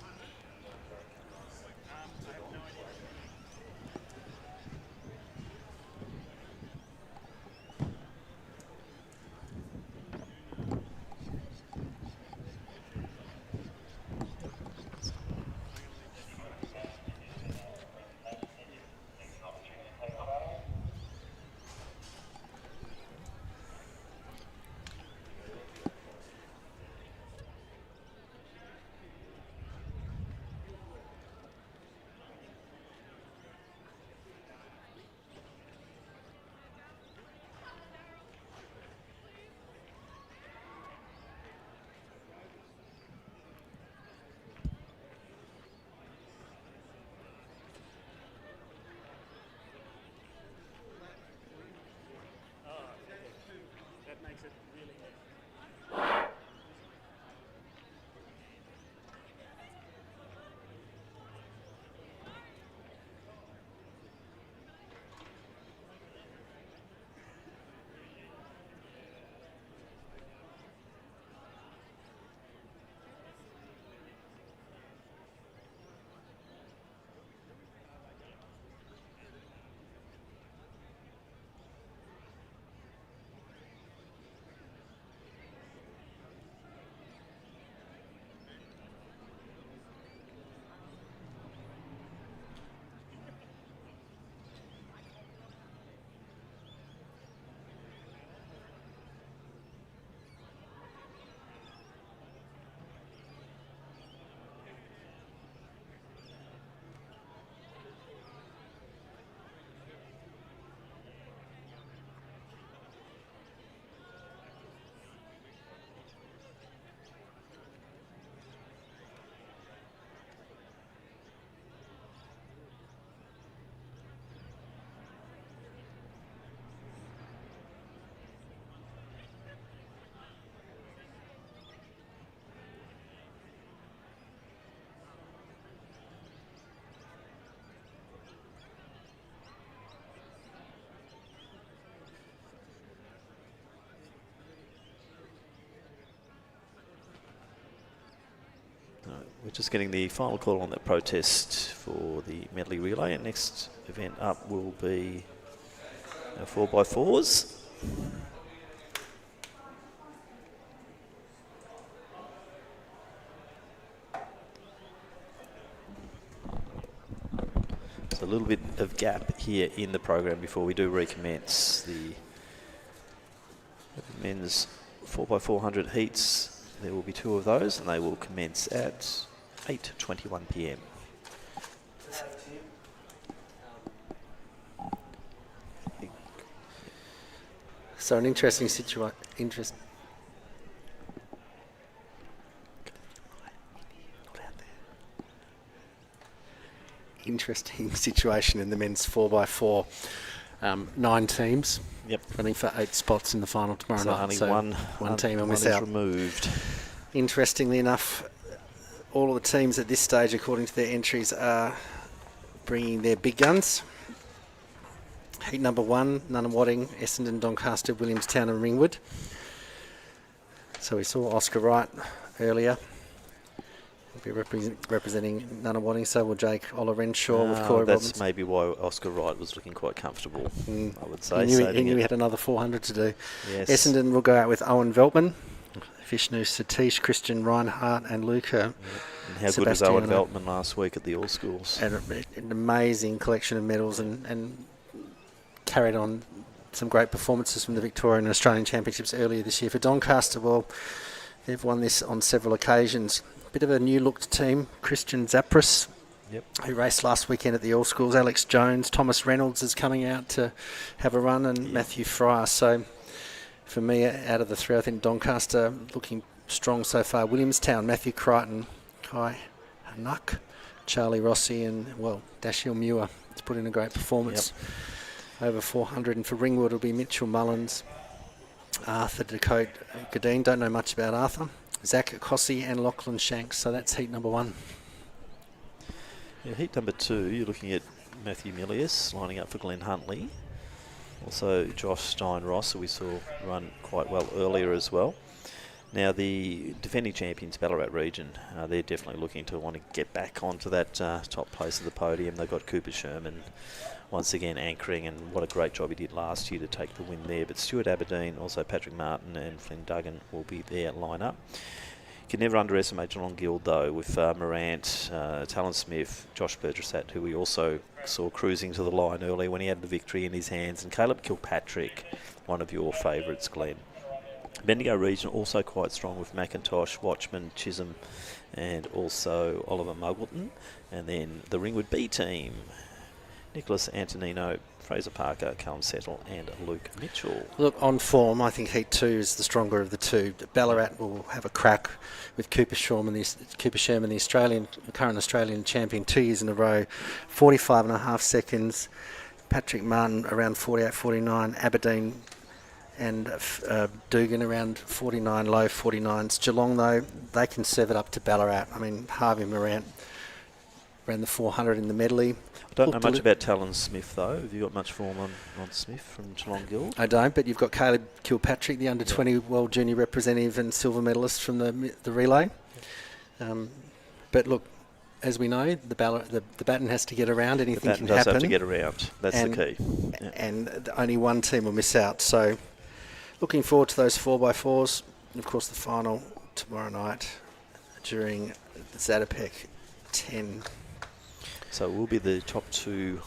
Speaker 1: We're just getting the final call on that protest for the medley relay. And next event up will be 4x4s. So a little bit of gap here in the program before we do recommence the men's 4x400 heats. There will be 2 of those, and they will commence at 8:21 p.m.
Speaker 2: So an interesting situation in the men's 4x4. 9 teams.
Speaker 1: Yep.
Speaker 2: Running for 8 spots in the final tomorrow night.
Speaker 1: Only
Speaker 2: so
Speaker 1: one
Speaker 2: team will miss
Speaker 1: is
Speaker 2: out.
Speaker 1: removed.
Speaker 2: Interestingly enough, all of the teams at this stage, according to their entries, are bringing their big guns. Heat number 1, Nunawading, Essendon, Doncaster, Williamstown and Ringwood. So we saw Oscar Wright earlier. He'll be representing Nunawading, so will Jake Olorenshaw with Corey
Speaker 1: That's
Speaker 2: Robbins.
Speaker 1: maybe why Oscar Wright was looking quite comfortable, I would say.
Speaker 2: He knew he had another 400 to do.
Speaker 1: Yes.
Speaker 2: Essendon will go out with Owen Veltman, Vishnu Satish, Christian Reinhardt and Luca.
Speaker 1: And how good was Owen Veltman last week at the All Schools?
Speaker 2: And an amazing collection of medals and carried on some great performances from the Victorian and Australian Championships earlier this year. For Doncaster, well, they've won this on several occasions. Bit of a new-looked team. Christian Zapris, who raced last weekend at the All Schools. Alex Jones, Thomas Reynolds is coming out to have a run, and Matthew Fryer. So for me, out of the 3, I think Doncaster looking strong so far. Williamstown, Matthew Crichton, Kai Hanuck, Charlie Rossi, and, well, Dashiell Muir. It's put in a great performance. Over 400. And for Ringwood, it'll be Mitchell Mullins, Arthur Dakota Gadeen. Don't know much about Arthur. Zach Cossey and Lachlan Shanks. So that's heat number 1.
Speaker 1: Yeah, heat number 2, you're looking at Matthew Milius lining up for Glenn Huntley. Also Josh Stein-Ross, who we saw run quite well earlier as well. Now the defending champions, Ballarat region, they're definitely looking to want to get back onto that top place of the podium. They've got Cooper Sherman once again anchoring, and what a great job he did last year to take the win there. But Stuart Aberdeen, also Patrick Martin and Flynn Duggan will be their line-up. You can never underestimate Geelong Guild though, with Morant, Talon Smith, Josh Bergersat, who we also saw cruising to the line early when he had the victory in his hands, and Caleb Kilpatrick, one of your favourites, Glenn. Bendigo region also quite strong with McIntosh, Watchman, Chisholm, and also Oliver Muggleton. And then the Ringwood B team, Nicholas Antonino, Fraser Parker, Callum Settle, and Luke Mitchell.
Speaker 2: Look, on form, I think Heat 2 is the stronger of the two. Ballarat will have a crack with Cooper Sherman, the current Australian champion 2 years in a row, 45.5 seconds. Patrick Martin around 48-49. Aberdeen and Dugan around 49, low 49s. Geelong, though, they can serve it up to Ballarat. I mean, Harvey Morant ran the 400 in the medley.
Speaker 1: I don't know much about Talon Smith, though. Have you got much form on Smith from Geelong Guild?
Speaker 2: I don't, but you've got Caleb Kilpatrick, the under-20 World Junior representative and silver medalist from the relay. But look, as we know, the baton has to get around. Anything can happen. The baton does have
Speaker 1: to get around. That's the key.
Speaker 2: Yeah. And only one team will miss out. So looking forward to those 4x4s. And of course, the final tomorrow night during the Zatopek 10.
Speaker 1: So it will be the top two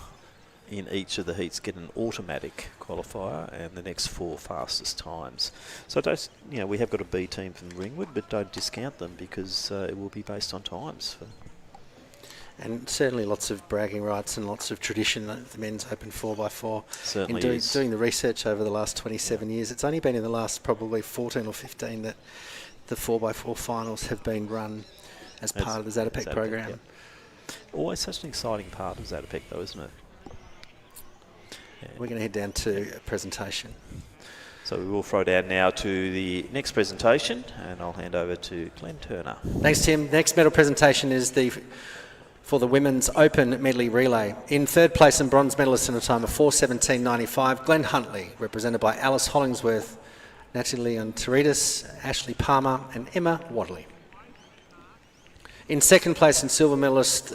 Speaker 1: in each of the heats get an automatic qualifier, and the next 4 fastest times. So we have got a B team from Ringwood, but don't discount them because it will be based on times.
Speaker 2: And certainly lots of bragging rights and lots of tradition at the men's open 4x4.
Speaker 1: Certainly
Speaker 2: doing the research over the last 27 years, it's only been in the last probably 14 or 15 that the 4x4 finals have been run as part of the Zatopek program.
Speaker 1: Yep. Always such an exciting part of Zatopek though, isn't it? Yeah.
Speaker 2: We're going to head down to a presentation.
Speaker 1: So we will throw down now to the next presentation, and I'll hand over to Glenn Turner.
Speaker 2: Thanks, Tim. Next medal presentation is for the women's open medley relay. In third place and bronze medalist in a time of 4:17.95, Glenn Huntley, represented by Alice Hollingsworth, Natalie Antarides, Ashley Palmer and Emma Wadley. In second place and silver medalist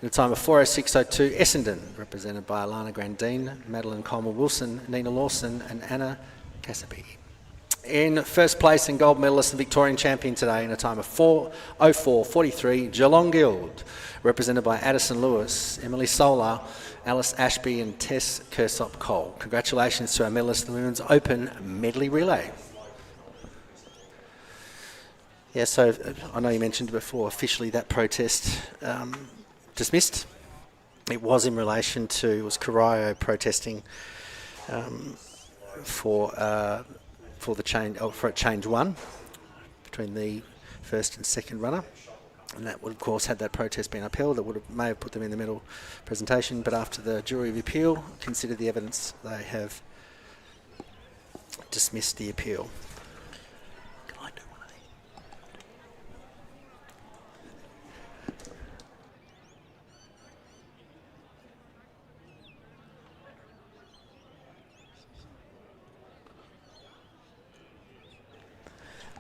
Speaker 2: in a time of 4:06.02, Essendon, represented by Alana Grandine, Madeline Coleman-Wilson, Nina Lawson and Anna Casapi. In first place and gold medalist and Victorian champion today in a time of 4:04.43, Geelong Guild, represented by Addison Lewis, Emily Solar, Alice Ashby and Tess Kersop Cole. Congratulations to our medalists in the Women's Open Medley Relay. Yeah, so I know you mentioned before, officially that protest dismissed. It was in relation to, it was Corio protesting for change one between the first and second runner. And that would, of course, had that protest been upheld, it may have put them in the middle presentation. But after the jury of appeal considered the evidence, they have dismissed the appeal. Can I do one of these?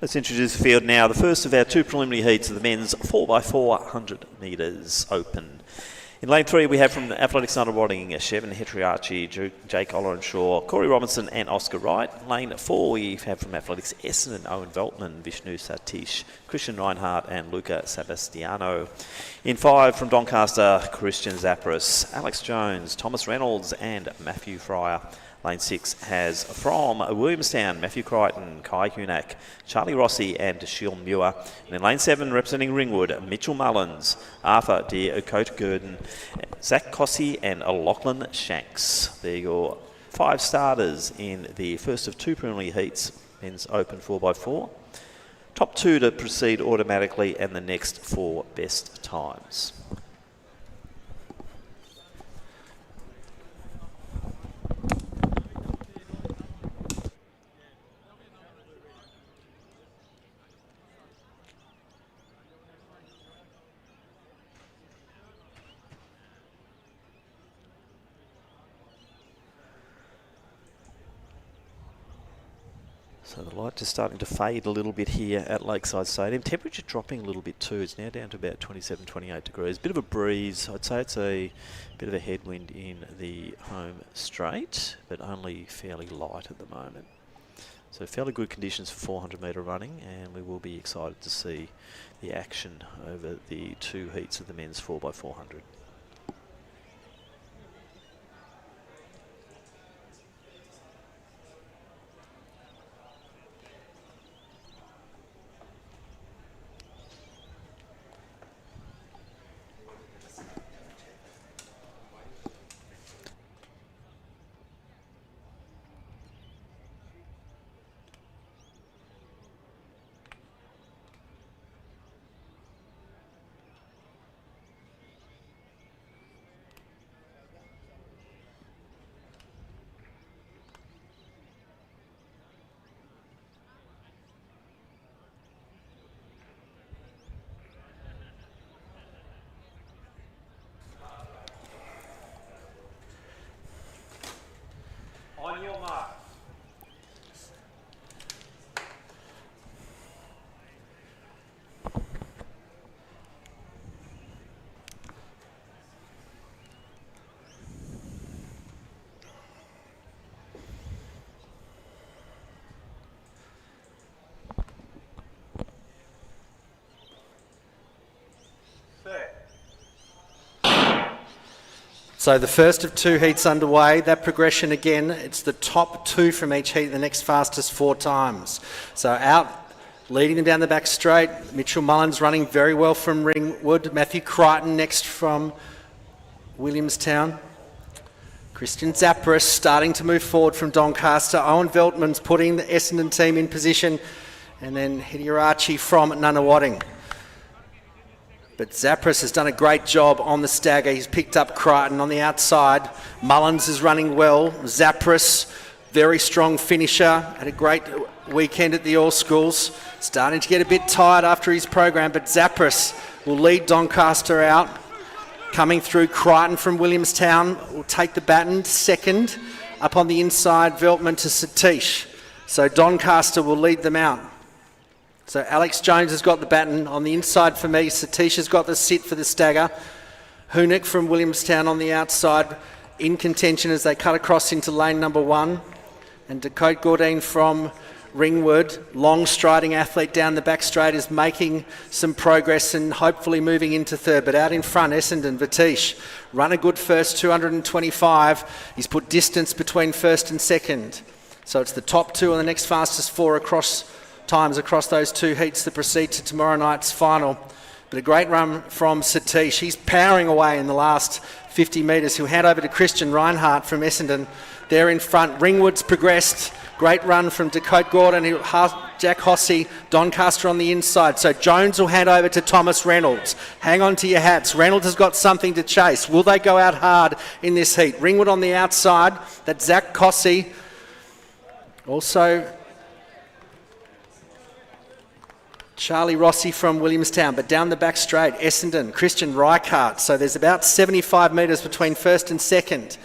Speaker 1: Let's introduce the field now. The first of our 2 preliminary heats of the men's 4x400 metres open. In lane 3, we have from Athletics Nunawading, Shevin Hetriarchi, Jake Ollerenshaw, Corey Robinson and Oscar Wright. Lane 4, we have from Athletics Essendon, Owen Veltman, Vishnu Satish, Christian Reinhardt and Luca Sebastiano. In 5, from Doncaster, Christian Zapparis, Alex Jones, Thomas Reynolds and Matthew Fryer. Lane 6 has from Williamstown, Matthew Crichton, Kai Hunak, Charlie Rossi and Sheil Muir. And in lane 7, representing Ringwood, Mitchell Mullins, Arthur de Cote-Gurdon, Zach Cossey and Lachlan Shanks. They're your 5 starters in the first of 2 preliminary heats, men's open 4x4. Top 2 to proceed automatically and the next 4 best times. So the light just starting to fade a little bit here at Lakeside Stadium. Temperature dropping a little bit too. It's now down to about 27, 28 degrees. Bit of a breeze. I'd say it's a bit of a headwind in the home straight, but only fairly light at the moment. So fairly good conditions for 400 metre running, and we will be excited to see the action over the 2 heats of the men's 4x400.
Speaker 3: On your mark. Set.
Speaker 2: So the first of 2 heats underway. That progression again, it's the top 2 from each heat, the next fastest 4 times. So out, leading them down the back straight. Mitchell Mullins running very well from Ringwood. Matthew Crichton next from Williamstown. Christian Zapparis starting to move forward from Doncaster. Owen Veltman's putting the Essendon team in position. And then Hidearachi from Nunawading. But Zapparis has done a great job on the stagger. He's picked up Crichton on the outside. Mullins is running well. Zapparis, very strong finisher. Had a great weekend at the All Schools. Starting to get a bit tired after his program, but Zapparis will lead Doncaster out. Coming through, Crichton from Williamstown will take the baton. Second, up on the inside, Veltman to Satish. So Doncaster will lead them out. So Alex Jones has got the baton on the inside for me. Satish has got the sit for the stagger. Hoonick from Williamstown on the outside in contention as they cut across into lane number 1. And Dakota Gordine from Ringwood, long striding athlete down the back straight, is making some progress and hopefully moving into third. But out in front, Essendon, Vatish, run a good first 225. He's put distance between first and second. So it's the top 2 and the next fastest 4 times across those 2 heats that proceed to tomorrow night's final. But a great run from Satish. He's powering away in the last 50 metres. He'll hand over to Christian Reinhardt from Essendon. There in front, Ringwood's progressed. Great run from Dakota Gordon. Jack Hossey, Doncaster on the inside. So Jones will hand over to Thomas Reynolds. Hang on to your hats. Reynolds has got something to chase. Will they go out hard in this heat? Ringwood on the outside. That's Zach Hossey. Also Charlie Rossi from Williamstown, but down the back straight, Essendon, Christian Reichardt. So there's about 75 metres between first and second.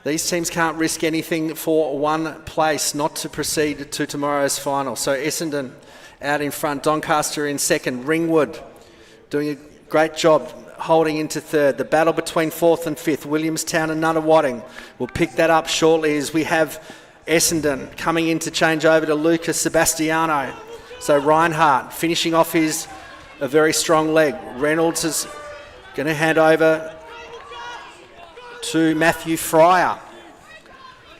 Speaker 2: These teams can't risk anything for one place not to proceed to tomorrow's final. So Essendon out in front, Doncaster in second, Ringwood doing a great job holding into third. The battle between fourth and fifth, Williamstown and Nunawading. We'll pick that up shortly as we have Essendon coming in to change over to Lucas Sebastiano. So Reinhardt finishing off a very strong leg. Reynolds is going to hand over to Matthew Fryer.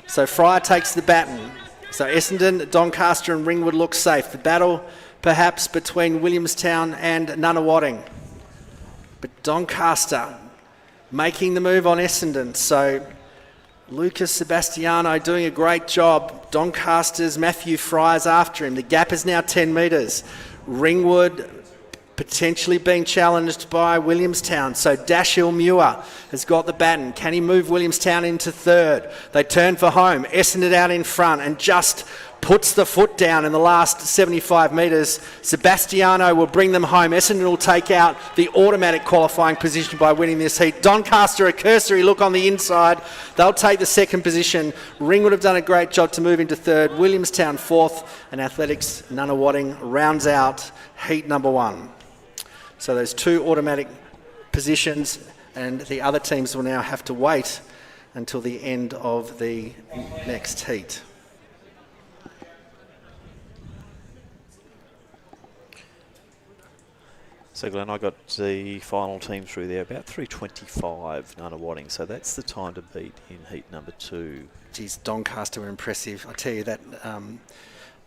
Speaker 2: So Fryer takes the baton. So Essendon, Doncaster and Ringwood look safe. The battle perhaps between Williamstown and Nunawading. But Doncaster making the move on Essendon. So Lucas Sebastiano doing a great job. Doncaster's Matthew Fry's after him. The gap is now 10 metres. Ringwood potentially being challenged by Williamstown. So Dashiell Muir has got the baton. Can he move Williamstown into third? They turn for home. Essendon out in front and just puts the foot down in the last 75 metres. Sebastiano will bring them home. Essendon will take out the automatic qualifying position by winning this heat. Doncaster, a cursory look on the inside. They'll take the second position. Ringwood have done a great job to move into third. Williamstown fourth, and Athletics Nunawading rounds out heat number 1. So those 2 automatic positions, and the other teams will now have to wait until the end of the next heat.
Speaker 1: So Glenn, I got the final team through there about 3:25 Nunawading, so that's the time to beat in heat number 2.
Speaker 2: Geez, Doncaster were impressive. I tell you that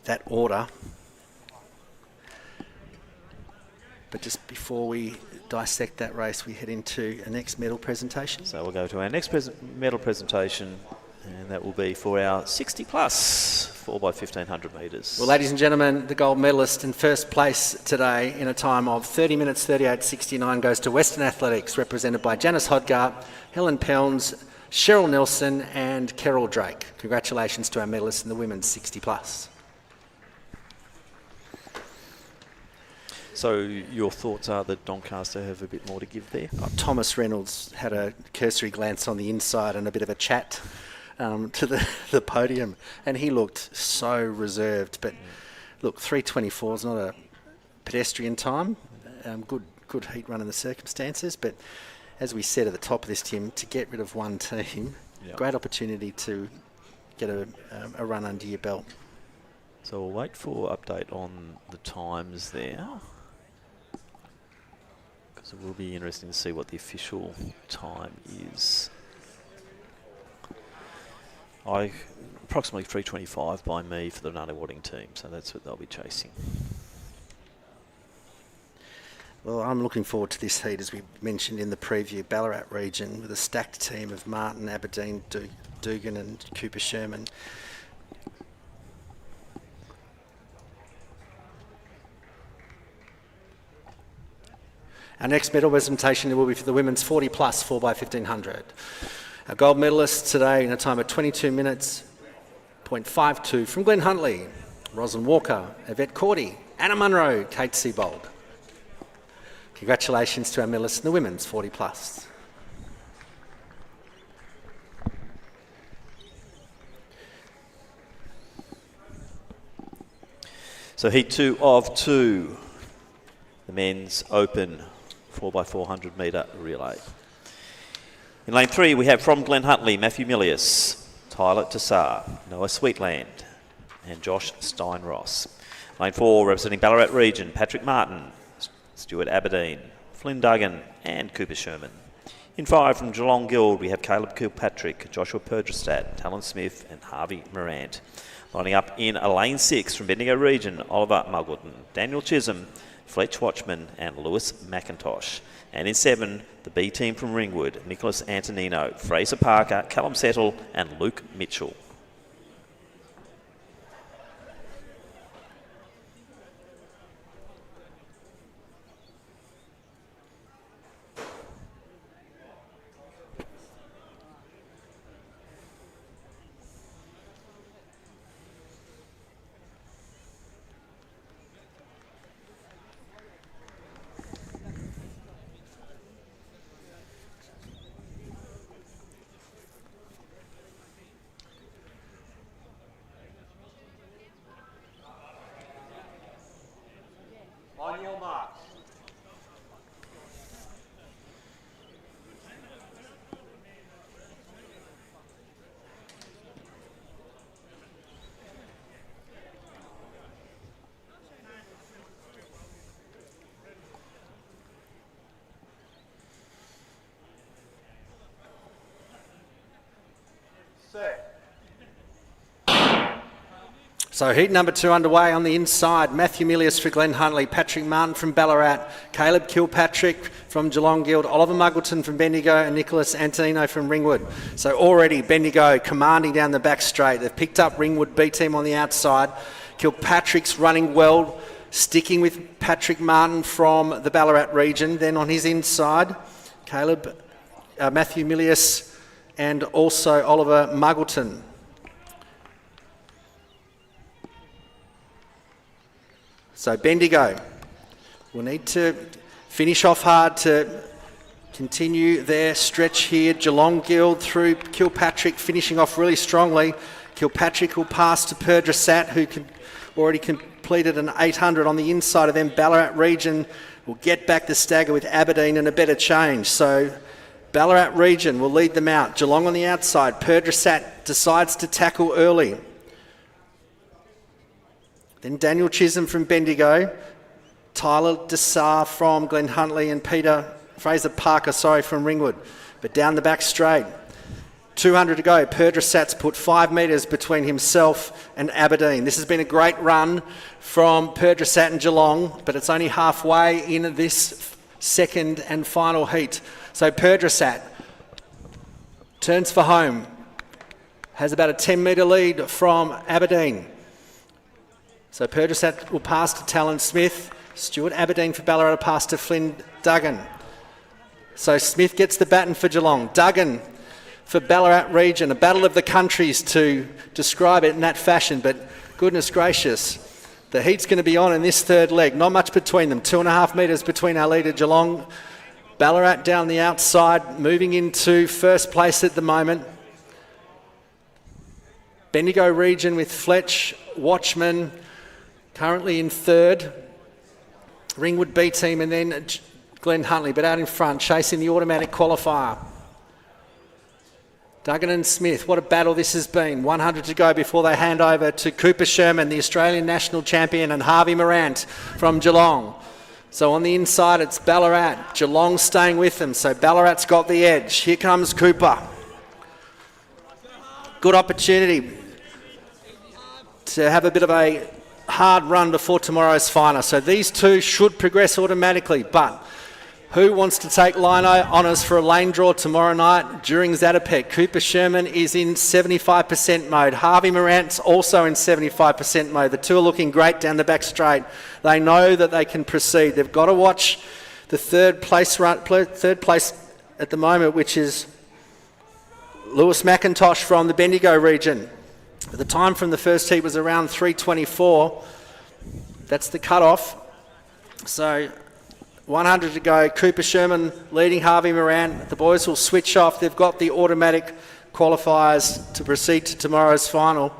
Speaker 2: that order. But just before we dissect that race, we head into a next medal presentation.
Speaker 1: So we'll go to our next medal presentation, and that will be for our 60 plus 4x1500 metres.
Speaker 2: Well, ladies and gentlemen, the gold medalist in first place today in a time of 30 minutes 38.69 goes to Western Athletics, represented by Janice Hodgart, Helen Pelns, Cheryl Nelson and Carol Drake. Congratulations to our medalists in the women's 60 plus.
Speaker 1: So your thoughts are that Doncaster have a bit more to give there?
Speaker 2: Thomas Reynolds had a cursory glance on the inside and a bit of a chat to the podium, and he looked so reserved. But look, 3:24 is not a pedestrian time. Good heat run in the circumstances, but as we said at the top of this, Tim, to get rid of one team, great opportunity to get a run under your belt.
Speaker 1: So we'll wait for update on the times there, because it will be interesting to see what the official time is. Approximately 3:25 by me for the Nunawading team, so that's what they'll be chasing.
Speaker 2: Well, I'm looking forward to this heat, as we mentioned in the preview. Ballarat region with a stacked team of Martin, Aberdeen, Dugan and Cooper Sherman. Our next medal presentation will be for the women's 40 plus 4x1500. Our gold medalists today in a time of 22 minutes, 0.52 from Glen Huntley, Rosalind Walker, Yvette Cordy, Anna Munro, Kate Seabold. Congratulations to our medalists in the women's 40 plus.
Speaker 1: So heat 2 of 2, the men's open 4x400 metre relay. In lane 3 we have from Glen Huntley, Matthew Milius, Tyler Tassar, Noah Sweetland and Josh Steinross. Lane 4 representing Ballarat region, Patrick Martin, Stuart Aberdeen, Flynn Duggan and Cooper Sherman. In 5 from Geelong Guild we have Caleb Kilpatrick, Joshua Perdrestad, Talon Smith and Harvey Morant. Lining up in lane 6 from Bendigo region, Oliver Muggleton, Daniel Chisholm, Fletch Watchman and Lewis McIntosh. And in 7, the B team from Ringwood, Nicholas Antonino, Fraser Parker, Callum Settle and Luke Mitchell.
Speaker 3: On your marks. Set.
Speaker 2: So heat number 2 underway on the inside. Matthew Milius for Glen Huntley, Patrick Martin from Ballarat, Caleb Kilpatrick from Geelong Guild, Oliver Muggleton from Bendigo and Nicholas Antonino from Ringwood. So already Bendigo commanding down the back straight. They've picked up Ringwood B team on the outside. Kilpatrick's running well, sticking with Patrick Martin from the Ballarat region. Then on his inside, Matthew Milius and also Oliver Muggleton. So Bendigo will need to finish off hard to continue their stretch here. Geelong Guild through Kilpatrick, finishing off really strongly. Kilpatrick will pass to Perdrasat, who already completed an 800 on the inside of them. Ballarat Region will get back the stagger with Aberdeen and a better change. So Ballarat Region will lead them out. Geelong on the outside. Perdrasat decides to tackle early. Then Daniel Chisholm from Bendigo. Tyler Dessar from Glen Huntley and Fraser Parker from Ringwood. But down the back straight. 200 to go. Perdrasat's put 5 metres between himself and Aberdeen. This has been a great run from Perdrasat and Geelong, but it's only halfway in this second and final heat. So Perdrasat turns for home. Has about a 10 metre lead from Aberdeen. So Perdrasat will pass to Talon Smith. Stuart Aberdeen for Ballarat, a pass to Flynn Duggan. So Smith gets the baton for Geelong. Duggan for Ballarat Region. A battle of the countries to describe it in that fashion, but goodness gracious, the heat's going to be on in this third leg. Not much between them. 2.5 metres between our leader Geelong. Ballarat down the outside, moving into first place at the moment. Bendigo Region with Fletch, Watchman, currently in third. Ringwood B team and then Glen Huntley, but out in front, chasing the automatic qualifier. Duggan and Smith, what a battle this has been. 100 to go before they hand over to Cooper Sherman, the Australian national champion, and Harvey Morant from Geelong. So on the inside, it's Ballarat. Geelong staying with them, so Ballarat's got the edge. Here comes Cooper. Good opportunity to have a bit of a hard run before tomorrow's final. So these two should progress automatically, but who wants to take lino honours for a lane draw tomorrow night during Zatopek? Cooper Sherman is in 75% mode. Harvey Morant's also in 75% mode. The two are looking great down the back straight. They know that they can proceed. They've got to watch the third place at the moment, which is Lewis McIntosh from the Bendigo region. The time from the first heat was around 3:24. That's the cut-off. So 100 to go. Cooper Sherman leading Harvey Morant. The boys will switch off. They've got the automatic qualifiers to proceed to tomorrow's final.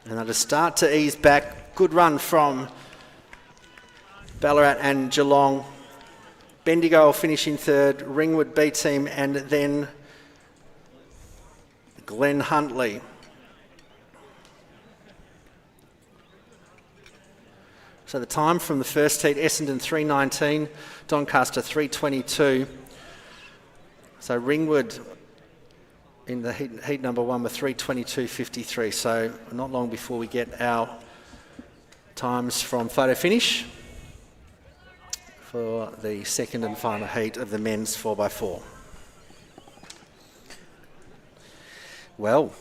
Speaker 2: And they'll just start to ease back. Good run from Ballarat and Geelong. Bendigo will finish in third. Ringwood B team and then Glen Huntley. So the time from the first heat, Essendon 3:19, Doncaster 3:22. So Ringwood in the heat number one were 3:22.53. So not long before we get our times from photo finish for the second and final heat of the men's 4x4. Well,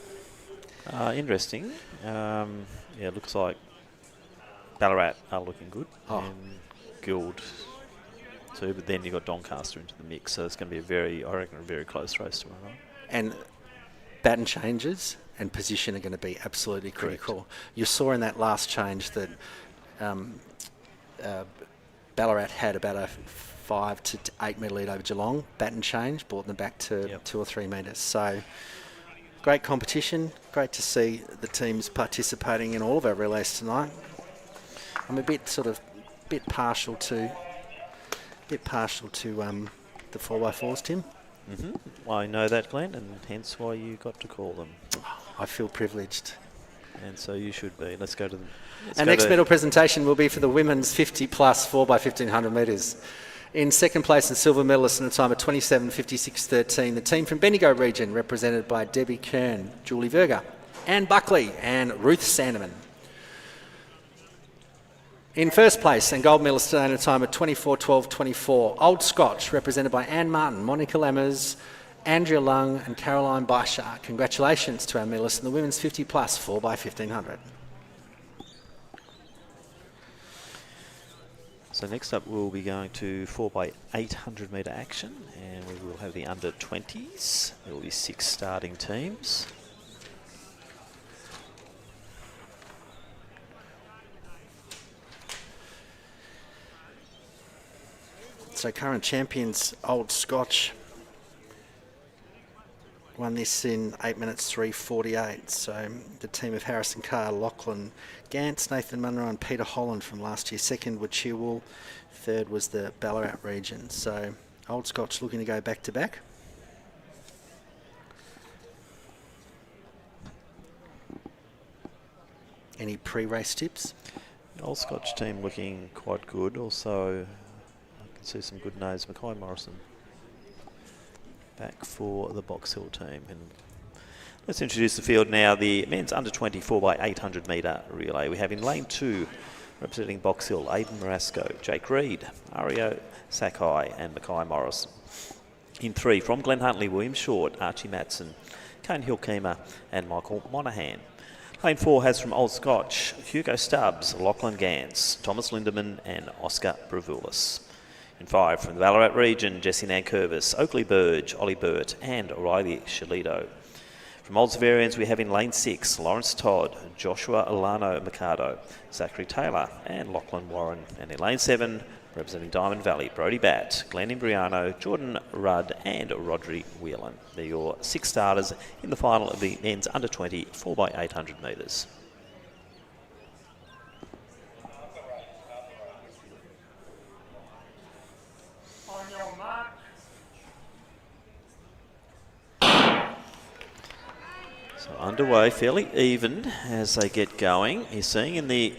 Speaker 1: interesting. Yeah, it looks like Ballarat are looking good, and Guild too, but then you've got Doncaster into the mix, so it's going to be I reckon, a very close race tomorrow night.
Speaker 2: And baton changes and position are going to be absolutely critical. Correct. You saw in that last change that Ballarat had about a 5 to 8 metre lead over Geelong. Baton change brought them back to 2 or 3 metres. So great competition. Great to see the teams participating in all of our relays tonight. I'm a bit partial to the 4x4s, Tim.
Speaker 1: Mm-hmm. Well, I know that, Glenn, and hence why you got to call them.
Speaker 2: I feel privileged.
Speaker 1: And so you should be. Let's go to the...
Speaker 2: Our next medal presentation will be for the women's 50 plus 4x1500 metres. In second place and silver medalist in a time of 27.56.13, the team from Bendigo region, represented by Debbie Kern, Julie Verga, Anne Buckley and Ruth Sandeman. In first place and gold medalist today in a time of 24.12.24, Old Scotch, represented by Anne Martin, Monica Lammers, Andrea Lung and Caroline Baishar. Congratulations to our medalists in the women's 50 plus 4x1500.
Speaker 1: So next up we'll be going to 4x800 metre action, and we will have the under 20s. There will be 6 starting teams.
Speaker 2: So current champions, Old Scotch, won this in 8 minutes 3:48. So the team of Harrison Carr, Lachlan Gantz, Nathan Munro and Peter Holland from last year. Second was Chilwell, third was the Ballarat region. So Old Scotch looking to go back to back. Any pre-race tips?
Speaker 1: The Old Scotch team looking quite good. Also, I can see some good names. Mackay Morrison back for the Box Hill team. And let's introduce the field now. The men's under 24 by 800 metre relay. We have in lane 2, representing Box Hill, Aidan Marasco, Jake Reed, Ario Sakai and Mackay Morrison. In 3, from Glen Huntly, William Short, Archie Matson, Kane Hilkema and Michael Monaghan. Lane 4 has from Old Scotch, Hugo Stubbs, Lachlan Gantz, Thomas Lindemann and Oscar Bravoulis. In 5, from the Ballarat region, Jesse Nankervis, Oakley Burge, Ollie Burt and O'Reilly Shalito. From Old Severians, we have in lane 6, Lawrence Todd, Joshua Alano Mercado, Zachary Taylor and Lachlan Warren. And in lane 7, representing Diamond Valley, Brodie Batt, Glenn Imbriano, Jordan Rudd and Rodri Whelan. They're your 6 starters in the final of the men's under 20 4 by 800 metres.
Speaker 3: On your mark.
Speaker 1: So underway, fairly even as they get going. You're seeing in the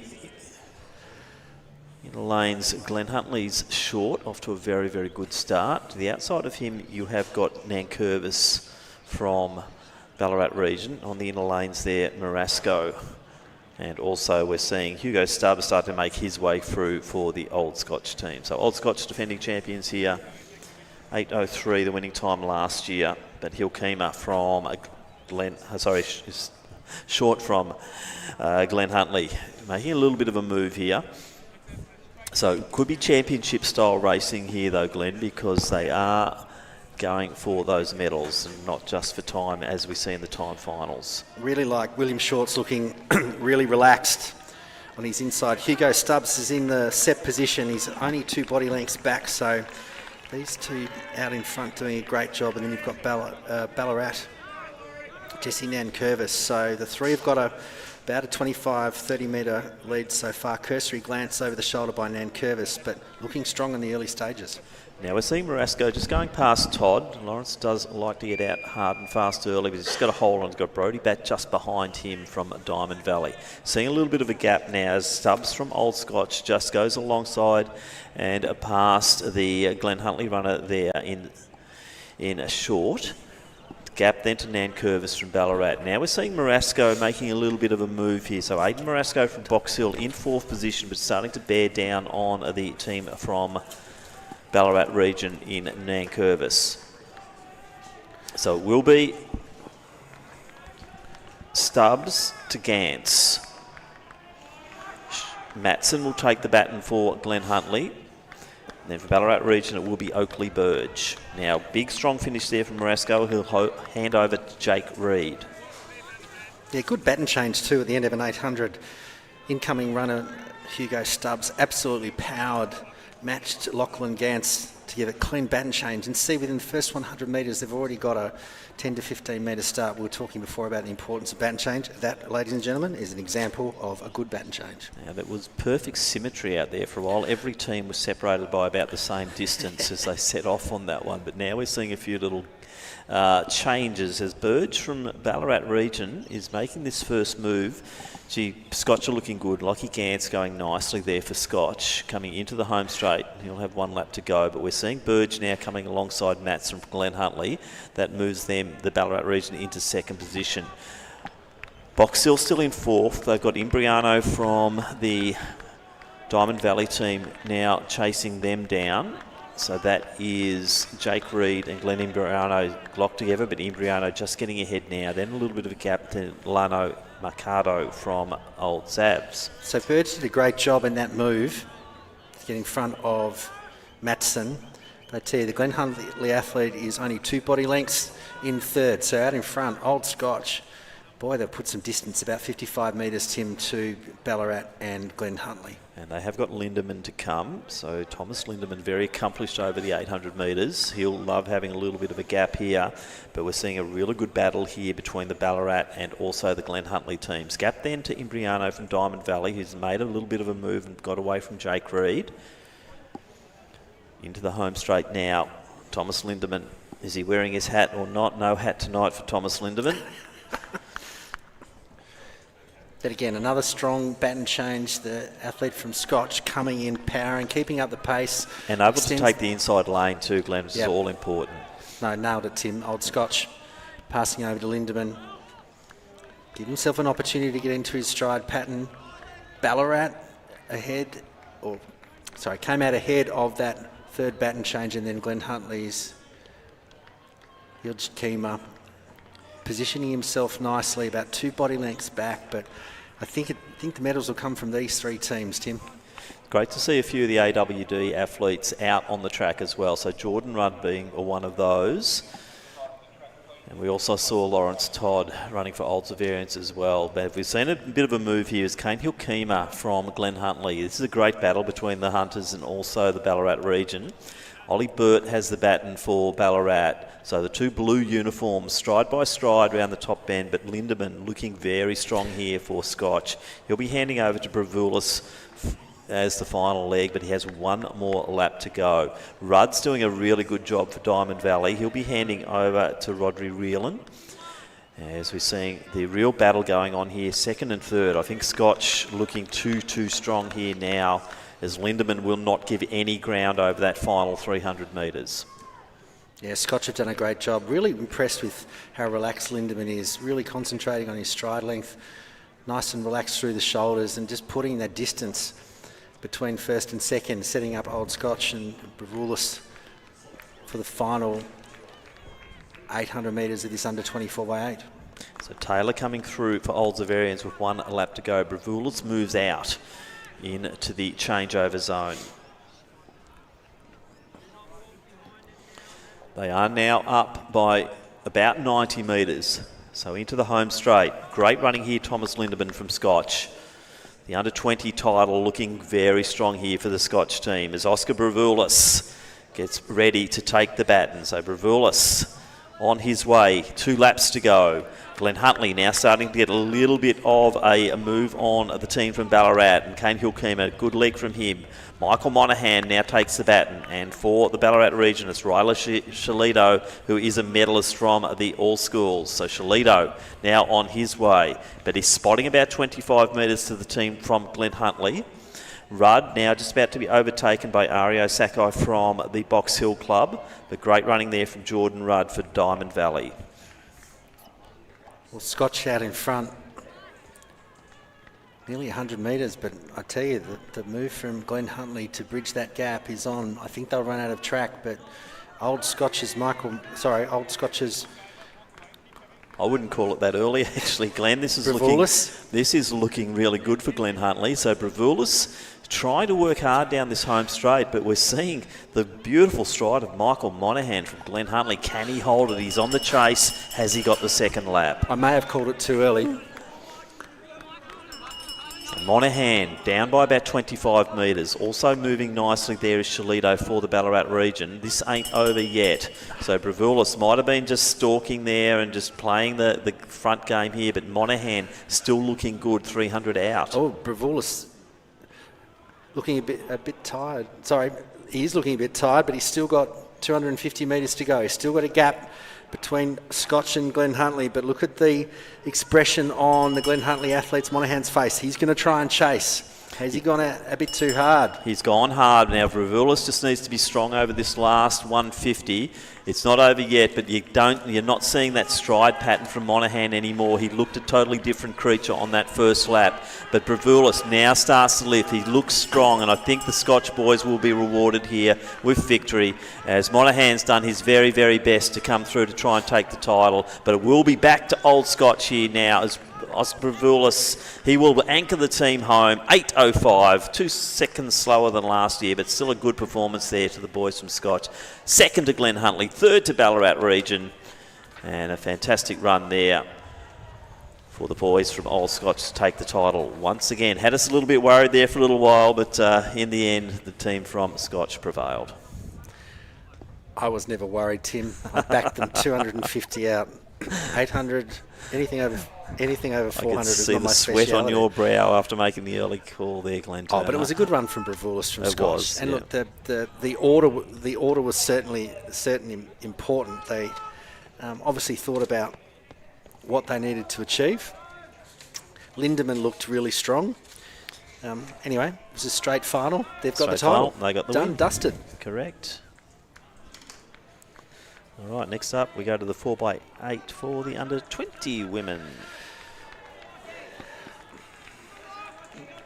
Speaker 1: lanes, Glen Huntley's Short, off to a very, very good start. To the outside of him, you have got Nankervis from Ballarat region. On the inner lanes there, Marasco. And also we're seeing Hugo Stubbs start to make his way through for the Old Scotch team. So Old Scotch defending champions here. 8:03, the winning time last year. But Hilkema from Short from Glen Huntly, making a little bit of a move here. So it could be championship style racing here though, Glenn, because they are going for those medals and not just for time as we see in the time finals.
Speaker 2: Really like William Short's looking really relaxed on his inside. Hugo Stubbs is in the set position. He's only 2 body lengths back, so these two out in front doing a great job. And then you've got Ballarat, Jesse Nankervis. So the three have got about a 25-30 metre lead so far. Cursory glance over the shoulder by Nankervis, but looking strong in the early stages.
Speaker 1: Now we're seeing Marasco just going past Todd. Lawrence does like to get out hard and fast early, but he's just got a hold on. He's got Brodie Batt just behind him from Diamond Valley. Seeing a little bit of a gap now as Stubbs from Old Scotch just goes alongside and past the Glen Huntly runner there in a Short. Gap then to Nankervis from Ballarat. Now we're seeing Marasco making a little bit of a move here. So Aidan Marasco from Box Hill in 4th position, but starting to bear down on the team from Ballarat region in Nankervis. So it will be Stubbs to Gantz. Matson will take the baton for Glen Huntly. And then for Ballarat region, it will be Oakley Burge. Now, big strong finish there from Marasco. He'll hand over to Jake Reed.
Speaker 2: Yeah, good baton change too at the end of an 800. Incoming runner Hugo Stubbs absolutely powered, matched Lachlan Gantz to give a clean baton change. And see, within the first 100 metres, they've already got a 10 to 15 metre start. We were talking before about the importance of baton change. That, ladies and gentlemen, is an example of a good baton change.
Speaker 1: Now, that was perfect symmetry out there for a while. Every team was separated by about the same distance as they set off on that one. But now we're seeing a few little changes as Burge from Ballarat region is making this first move. Gee, Scotch are looking good. Lockie Gantz going nicely there for Scotch. Coming into the home straight. He'll have 1 lap to go. But we're seeing Burge now coming alongside Mats from Glen Huntly. That moves them, the Ballarat region, into 2nd position. Box Hill still in 4th. They've got Imbriano from the Diamond Valley team now chasing them down. So that is Jake Reed and Glenn Imbriano locked together, but Imbriano just getting ahead now. Then a little bit of a gap to Lano Mercado from Old Zabs.
Speaker 2: So Burge did a great job in that move, getting in front of Matson. I tell you, the Glen Huntly athlete is only 2 body lengths in 3rd. So out in front, Old Scotch, boy, they've put some distance, about 55 metres, Tim, to Ballarat and Glen Huntly.
Speaker 1: And they have got Lindemann to come. So Thomas Lindemann, very accomplished over the 800 metres. He'll love having a little bit of a gap here. But we're seeing a really good battle here between the Ballarat and also the Glen Huntly teams. Gap then to Imbriano from Diamond Valley, who's made a little bit of a move and got away from Jake Reed. Into the home straight now. Thomas Lindemann. Is he wearing his hat or not? No hat tonight for Thomas Lindemann.
Speaker 2: But again, another strong baton change. The athlete from Scotch coming in, powering, keeping up the pace.
Speaker 1: And able to take the inside lane too, Glenn, which is
Speaker 2: Yep.
Speaker 1: all important.
Speaker 2: No, nailed it, Tim. Old Scotch passing over to Lindemann. Give himself an opportunity to get into his stride pattern. Ballarat ahead, came out ahead of that third baton change, and then Glen Huntly's Yilj Kima positioning himself nicely, about 2 body lengths back, but I think the medals will come from these 3 teams, Tim.
Speaker 1: Great to see a few of the AWD athletes out on the track as well. So Jordan Rudd being one of those. And we also saw Lawrence Todd running for Old Severians as well. But we've seen a bit of a move here is Cane Hill Kima from Glen Huntly. This is a great battle between the Hunters and also the Ballarat region. Ollie Burt has the baton for Ballarat. So the 2 blue uniforms, stride by stride around the top bend, but Lindemann looking very strong here for Scotch. He'll be handing over to Bravoulis as the final leg, but he has 1 more lap to go. Rudd's doing a really good job for Diamond Valley. He'll be handing over to Rodri Reelan. As we're seeing the real battle going on here, second and third. I think Scotch looking too strong here now, as Lindemann will not give any ground over that final 300 metres.
Speaker 2: Yeah, Scotch have done a great job. Really impressed with how relaxed Lindemann is, really concentrating on his stride length, nice and relaxed through the shoulders, and just putting that distance between first and second, setting up Old Scotch and Bravoulis for the final 800 metres of this under 24 by 8.
Speaker 1: So Taylor coming through for Old Severians with 1 lap to go. Bravoulis moves out into the changeover zone. They are now up by about 90 metres. So into the home straight. Great running here, Thomas Lindemann from Scotch. The under-20 title looking very strong here for the Scotch team as Oscar Bravoulis gets ready to take the baton. So Bravoulis on his way, 2 laps to go. Glen Huntly now starting to get a little bit of a move on the team from Ballarat, and Cane Hill Kima, good leg from him. Michael Monaghan now takes the baton, and for the Ballarat region, it's Ryla Shalito, who is a medalist from the All Schools. So Shalito now on his way, but he's spotting about 25 metres to the team from Glen Huntly. Rudd now just about to be overtaken by Ario Sakai from the Box Hill Club, but great running there from Jordan Rudd for Diamond Valley.
Speaker 2: Well, Scotch out in front, nearly 100 metres, but I tell you, the move from Glen Huntly to bridge that gap is on. I think they'll run out of track, but Old Scotch's
Speaker 1: I wouldn't call it that early, actually, Glenn. This is looking really good for Glen Huntly. So Bravoulis trying to work hard down this home straight, but we're seeing the beautiful stride of Michael Monaghan from Glen Huntly. Can he hold it? He's on the chase. Has he got the second lap?
Speaker 2: I may have called it too early.
Speaker 1: Monaghan down by about 25 metres. Also moving nicely there is Shalito for the Ballarat region. This ain't over yet. So Bravoulis might have been just stalking there and just playing the front game here, but Monaghan still looking good, 300 out.
Speaker 2: Oh, Bravoulis looking a bit tired. Sorry, he is looking a bit tired, but he's still got 250 metres to go. He's still got a gap between Scotch and Glen Huntly, but look at the expression on the Glen Huntly athlete's Monaghan's face. He's going to try and chase. Has he gone a bit too hard?
Speaker 1: He's gone hard. Now Bravoulis just needs to be strong over this last 150. It's not over yet, but you're not seeing that stride pattern from Monaghan anymore. He looked a totally different creature on that first lap. But Bravoulis now starts to lift. He looks strong, and I think the Scotch boys will be rewarded here with victory, as Monaghan's done his very, very best to come through to try and take the title. But it will be back to Old Scotch here now, as Oscar Bravoulis, he will anchor the team home, 8.05, 2 seconds slower than last year, but still a good performance there to the boys from Scotch. Second to Glen Huntly, third to Ballarat region, and a fantastic run there for the boys from Old Scotch to take the title once again. Had us a little bit worried there for a little while, but in the end, the team from Scotch prevailed.
Speaker 2: I was never worried, Tim. I backed them 250 out, 800, anything over 400
Speaker 1: I could
Speaker 2: is
Speaker 1: see
Speaker 2: not
Speaker 1: the
Speaker 2: my
Speaker 1: sweat on
Speaker 2: speciality.
Speaker 1: your brow after making the early call there, Glenn.
Speaker 2: Oh, but it was a good run from Bravoulis from
Speaker 1: It
Speaker 2: Scotch.
Speaker 1: was,
Speaker 2: And
Speaker 1: yeah.
Speaker 2: look, the order was certainly important. They obviously thought about what they needed to achieve. Lindemann looked really strong. Anyway, it was a straight final. They've got the
Speaker 1: Straight
Speaker 2: title.
Speaker 1: final. They got the
Speaker 2: done,
Speaker 1: win.
Speaker 2: dusted.
Speaker 1: Correct. All right, next up we go to the 4x8 for the under 20 women.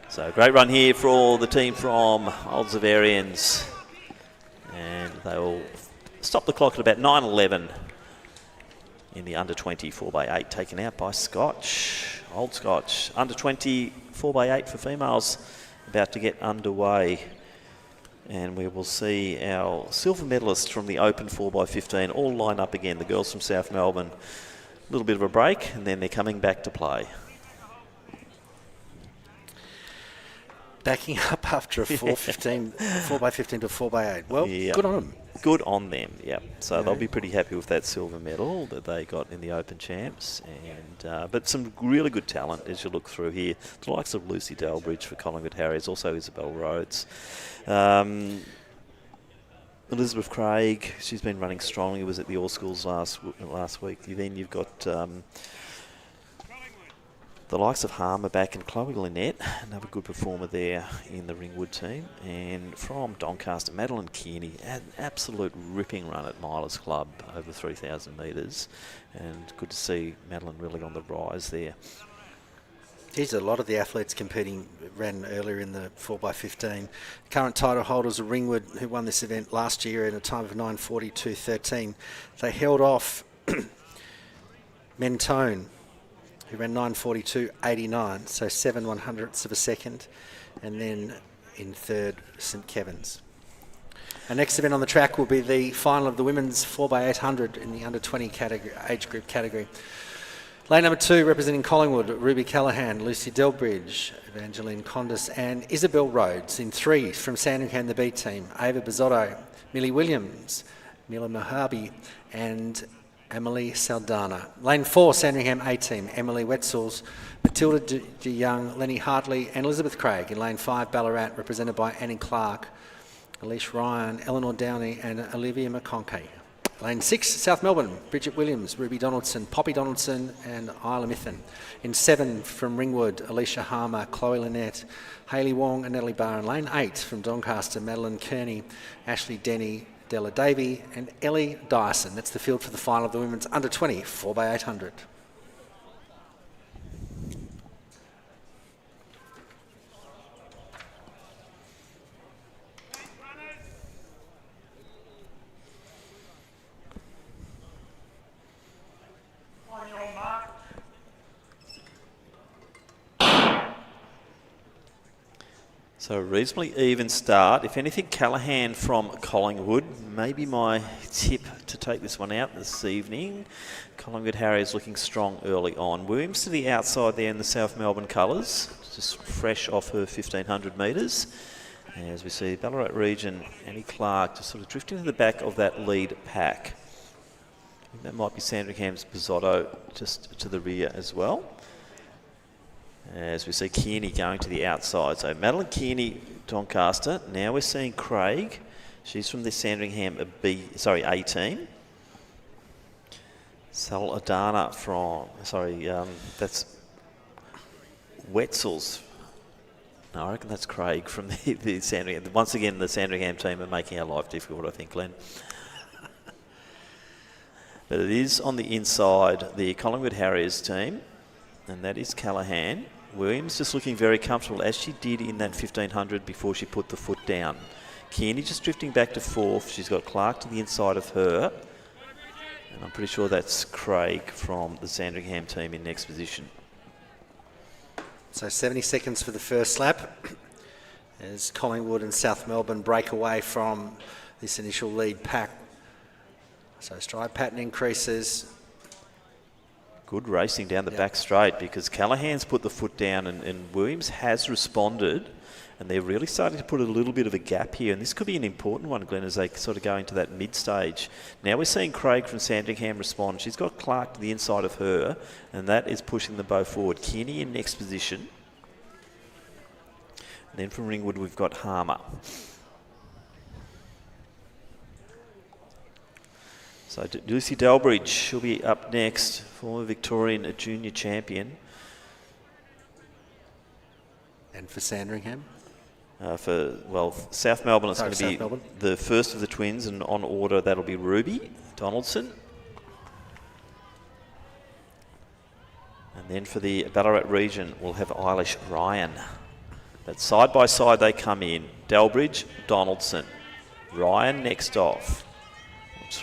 Speaker 1: So great run here for the team from Old Zavarians. And they will stop the clock at about 9:11 in the under 20 4x8, taken out by Scotch. Old Scotch. Under 20 4x8 for females about to get underway. And we will see our silver medalists from the Open 4x15 all line up again. The girls from South Melbourne, a little bit of a break, and then they're coming back to play.
Speaker 2: Backing up after a 4x15 to 4x8. Well,
Speaker 1: Yeah.
Speaker 2: good on them.
Speaker 1: Good on them, yeah. So
Speaker 2: Yeah.
Speaker 1: they'll be pretty happy with that silver medal that they got in the Open Champs. And but some really good talent as you look through here. The likes of Lucy Delbridge for Collingwood Harriers, also Isabel Rhodes. Elizabeth Craig, she's been running strongly, was at the All Schools last week. Then you've got the likes of Harmer back and Chloe Lynette, another good performer there in the Ringwood team. And from Doncaster, Madeline Kearney, an absolute ripping run at Milers Club over 3,000 metres. And good to see Madeline really on the rise there.
Speaker 2: Here's a lot of the athletes competing ran earlier in the 4x15. Current title holders of Ringwood, who won this event last year in a time of 9:42.13. They held off Mentone, who ran 9:42.89, so 7/100ths of a second, and then in third, St Kevin's. Our next event on the track will be the final of the women's 4x800 in the under 20 category, age group category. Lane number 2, representing Collingwood, Ruby Callahan, Lucy Delbridge, Evangeline Condis and Isabel Rhodes. In 3, from Sandringham, the B team, Ava Bizzotto, Millie Williams, Mila Mohabi and Emily Saldana. Lane 4, Sandringham A team, Emily Wetzels, Matilda De Young, Lenny Hartley and Elizabeth Craig. In Lane 5, Ballarat, represented by Annie Clark, Alicia Ryan, Eleanor Downey and Olivia McConkey. Lane 6, South Melbourne, Bridget Williams, Ruby Donaldson, Poppy Donaldson and Isla Mithen. In 7, from Ringwood, Alicia Harmer, Chloe Lynette, Hayley Wong and Natalie Barr. In Lane 8, from Doncaster, Madeline Kearney, Ashley Denny, Della Davey and Ellie Dyson. That's the field for the final of the women's under 20 4x800.
Speaker 3: On your mark.
Speaker 1: So a reasonably even start. If anything, Callahan from Collingwood, maybe my tip to take this one out this evening. Collingwood Harriers looking strong early on. Williams to the outside there in the South Melbourne colours, just fresh off her 1,500 metres. As we see Ballarat region, Annie Clark just sort of drifting to the back of that lead pack. That might be Sandringham's Bizzotto just to the rear as well. As we see Kearney going to the outside. So Madeline Kearney, Doncaster. Now we're seeing Craig. She's from the Sandringham A team. Saladana from, that's Wetzels. No, I reckon that's Craig from the Sandringham. Once again, the Sandringham team are making our life difficult, I think, Glenn. But it is on the inside, the Collingwood Harriers team, and that is Callahan. Williams just looking very comfortable, as she did in that 1,500 before she put the foot down. Kearney just drifting back to 4th. She's got Clark to the inside of her. And I'm pretty sure that's Craig from the Sandringham team in next position.
Speaker 2: So 70 seconds for the first lap as Collingwood and South Melbourne break away from this initial lead pack. So stride pattern increases.
Speaker 1: Good racing down the back straight because Callahan's put the foot down and Williams has responded, and they're really starting to put a little bit of a gap here, and this could be an important one, Glenn, as they sort of go into that mid-stage. Now we're seeing Craig from Sandringham respond. She's got Clark to the inside of her, and that is pushing the bow forward. Kearney in next position. And then from Ringwood we've got Harmer. So Lucy Delbridge, she'll be up next, former Victorian junior champion.
Speaker 2: And for Sandringham?
Speaker 1: South Melbourne is going to be
Speaker 2: Melbourne.
Speaker 1: the first of the twins, and on order that'll be Ruby Donaldson. And then for the Ballarat region, we'll have Eilish Ryan. But side by side they come in. Delbridge, Donaldson. Ryan next off.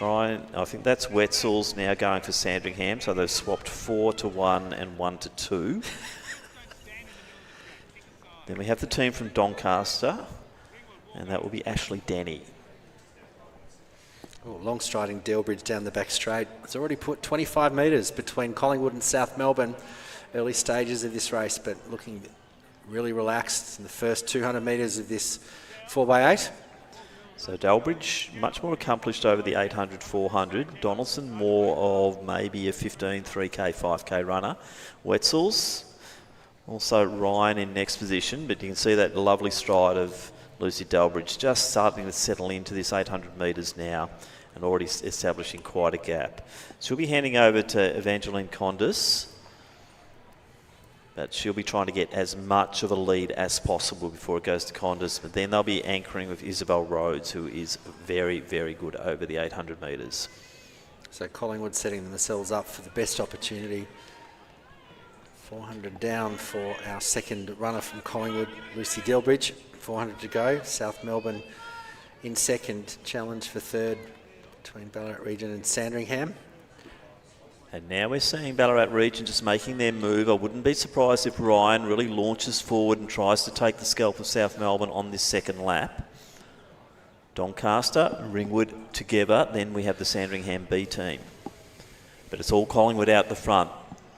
Speaker 1: I think that's Wetzel's now going for Sandringham, so they've swapped 4 to 1 and 1 to 2. Then we have the team from Doncaster, and that will be Ashley Denny.
Speaker 2: Long striding Delbridge down the back straight. It's already put 25 metres between Collingwood and South Melbourne, early stages of this race, but looking really relaxed in the first 200 metres of this 4x8.
Speaker 1: So Delbridge, much more accomplished over the 800, 400. Donaldson, more of maybe a 15, 3K, 5K runner. Wetzel's, also Ryan in next position, but you can see that lovely stride of Lucy Delbridge just starting to settle into this 800 metres now and already establishing quite a gap. She'll be handing over to Evangeline Condis, but she'll be trying to get as much of a lead as possible before it goes to Condis. But then they'll be anchoring with Isabel Rhodes, who is very, very good over the 800 metres.
Speaker 2: So Collingwood setting themselves up for the best opportunity. 400 down for our second runner from Collingwood, Lucy Delbridge. 400 to go. South Melbourne in second. Challenge for third between Ballarat region and Sandringham.
Speaker 1: And now we're seeing Ballarat region just making their move. I wouldn't be surprised if Ryan really launches forward and tries to take the scalp of South Melbourne on this second lap. Doncaster, Ringwood together. Then we have the Sandringham B team. But it's all Collingwood out the front.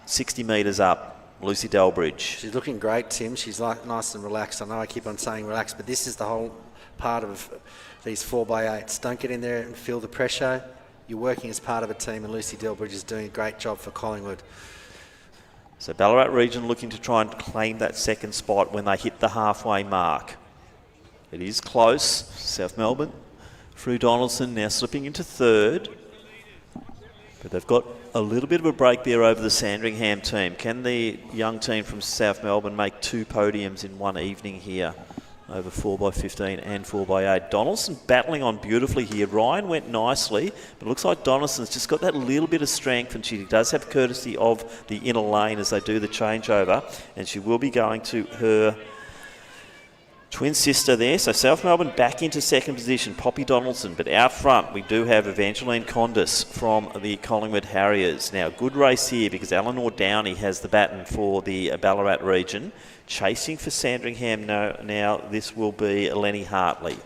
Speaker 1: 60 metres up, Lucy Delbridge.
Speaker 2: She's looking great, Tim. She's nice and relaxed. I know I keep on saying relaxed, but this is the whole part of these 4x8s. Don't get in there and feel the pressure. You're working as part of a team, and Lucy Delbridge is doing a great job for Collingwood.
Speaker 1: So Ballarat region looking to try and claim that second spot when they hit the halfway mark. It is close. South Melbourne through Donaldson now slipping into third. But they've got a little bit of a break there over the Sandringham team. Can the young team from South Melbourne make 2 podiums in one evening here over 4x15 and 4x8? Donaldson battling on beautifully here. Ryan went nicely, but it looks like Donaldson's just got that little bit of strength, and she does have courtesy of the inner lane as they do the changeover, and she will be going to her twin sister there. So South Melbourne back into second position, Poppy Donaldson. But out front, we do have Evangeline Condis from the Collingwood Harriers. Now, good race here because Eleanor Downey has the baton for the Ballarat region. Chasing for Sandringham now this will be Lenny Hartley.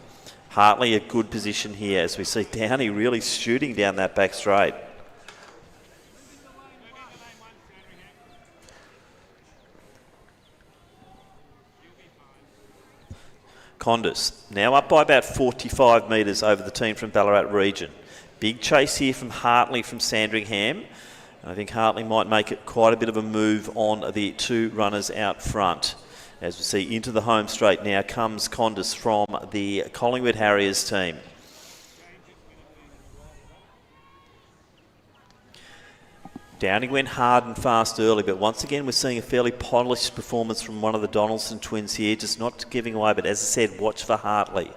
Speaker 1: Hartley a good position here as we see Downey really shooting down that back straight. Condis now up by about 45 metres over the team from Ballarat region. Big chase here from Hartley from Sandringham. I think Hartley might make it quite a bit of a move on the 2 runners out front. As we see into the home straight now comes Condis from the Collingwood Harriers team. Downey went hard and fast early, but once again we're seeing a fairly polished performance from one of the Donaldson twins here, just not giving away, but as I said, watch for Hartley.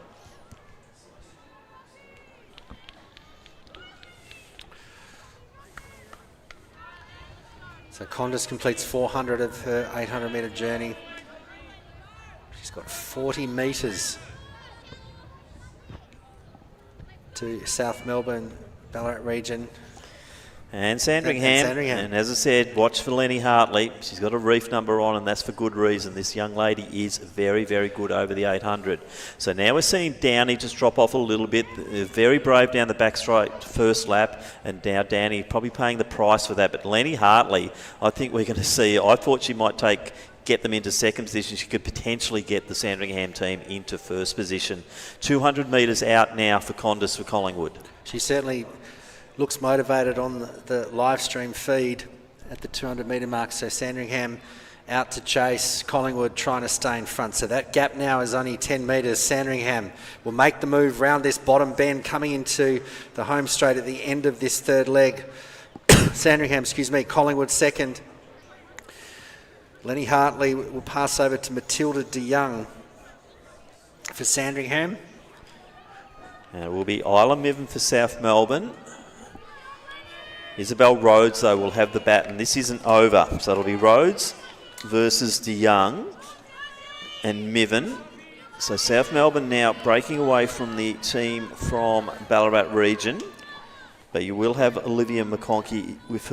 Speaker 2: So Condis completes 400 of her 800 metre journey. She's got 40 metres to South Melbourne, Ballarat region.
Speaker 1: And Sandringham.
Speaker 2: Sandringham.
Speaker 1: And as I said, watch for Lenny Hartley. She's got a reef number on, and that's for good reason. This young lady is very, very good over the 800. So now we're seeing Downey just drop off a little bit. They're very brave down the back straight first lap, and now Downey probably paying the price for that. But Lenny Hartley, I think we're going to see. I thought she might get them into second position. She could potentially get the Sandringham team into first position. 200 metres out now for Condis for Collingwood.
Speaker 2: She certainly looks motivated on the live stream feed at the 200 metre mark. So Sandringham out to chase, Collingwood trying to stay in front. So that gap now is only 10 metres. Sandringham will make the move round this bottom bend, coming into the home straight at the end of this third leg. Sandringham, Collingwood second. Lenny Hartley will pass over to Matilda de Young for Sandringham.
Speaker 1: And it will be Isla Mivan for South Melbourne. Isabel Rhodes, though, will have the baton. This isn't over, so it'll be Rhodes versus de Young and Mivan. So South Melbourne now breaking away from the team from Ballarat region, but you will have Olivia McConkie with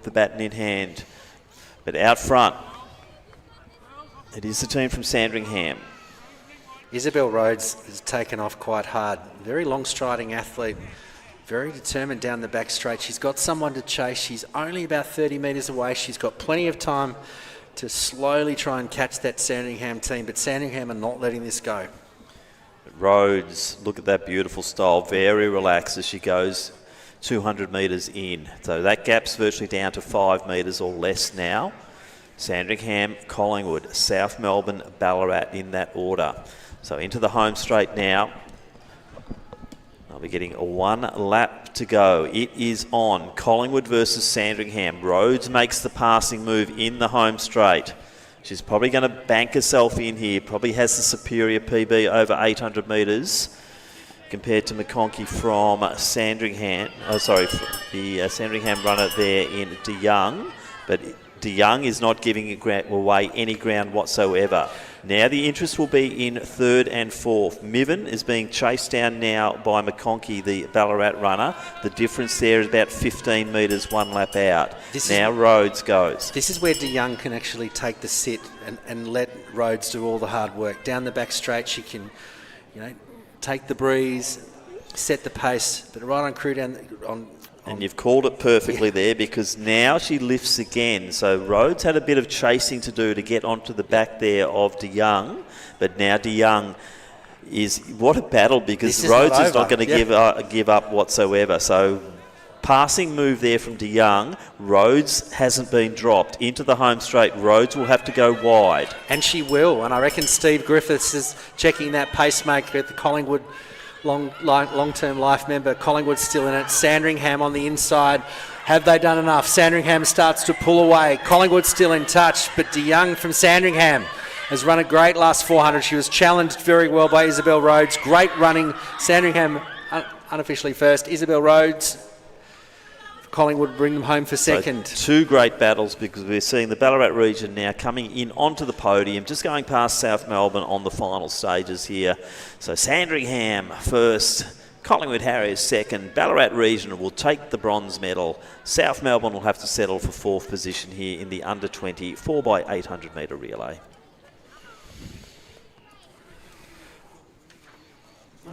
Speaker 1: the baton in hand. But out front, it is the team from Sandringham.
Speaker 2: Isabel Rhodes has taken off quite hard. Very long striding athlete. Very determined down the back straight. She's got someone to chase. She's only about 30 metres away. She's got plenty of time to slowly try and catch that Sandringham team, but Sandringham are not letting this go.
Speaker 1: Rhodes, look at that beautiful style. Very relaxed as she goes 200 metres in. So that gap's virtually down to 5 metres or less now. Sandringham, Collingwood, South Melbourne, Ballarat in that order. So into the home straight now. I'll be getting 1 lap to go. It is on. Collingwood versus Sandringham. Rhodes makes the passing move in the home straight. She's probably going to bank herself in here. Probably has the superior PB over 800 metres compared to McConkie from Sandringham. The Sandringham runner there in de Young. But de Young is not giving away any ground whatsoever. Now the interest will be in third and fourth. Mivan is being chased down now by McConkie, the Ballarat runner. The difference there is about 15 metres 1 lap out. Rhodes goes.
Speaker 2: This is where de Young can actually take the sit and let Rhodes do all the hard work. Down the back straight, she can, take the breeze, set the pace, but right on crew
Speaker 1: and you've called it perfectly there, because now she lifts again. So Rhodes had a bit of chasing to do to get onto the back there of de Young, but now de Young is... What a battle, because Rhodes is not going to give up whatsoever. So passing move there from de Young. Rhodes hasn't been dropped. Into the home straight, Rhodes will have to go wide.
Speaker 2: And she will, and I reckon Steve Griffiths is checking that pacemaker at the Collingwood long-term life member. Collingwood still in it. Sandringham on the inside. Have they done enough? Sandringham starts to pull away. Collingwood still in touch, but de Young from Sandringham has run a great last 400. She was challenged very well by Isabel Rhodes. Great running. Sandringham unofficially first. Isabel Rhodes, Collingwood bring them home for second.
Speaker 1: So 2 great battles, because we're seeing the Ballarat region now coming in onto the podium, just going past South Melbourne on the final stages here. So Sandringham first, Collingwood Harriers second, Ballarat region will take the bronze medal. South Melbourne will have to settle for 4th position here in the under 20 4x800 metre relay.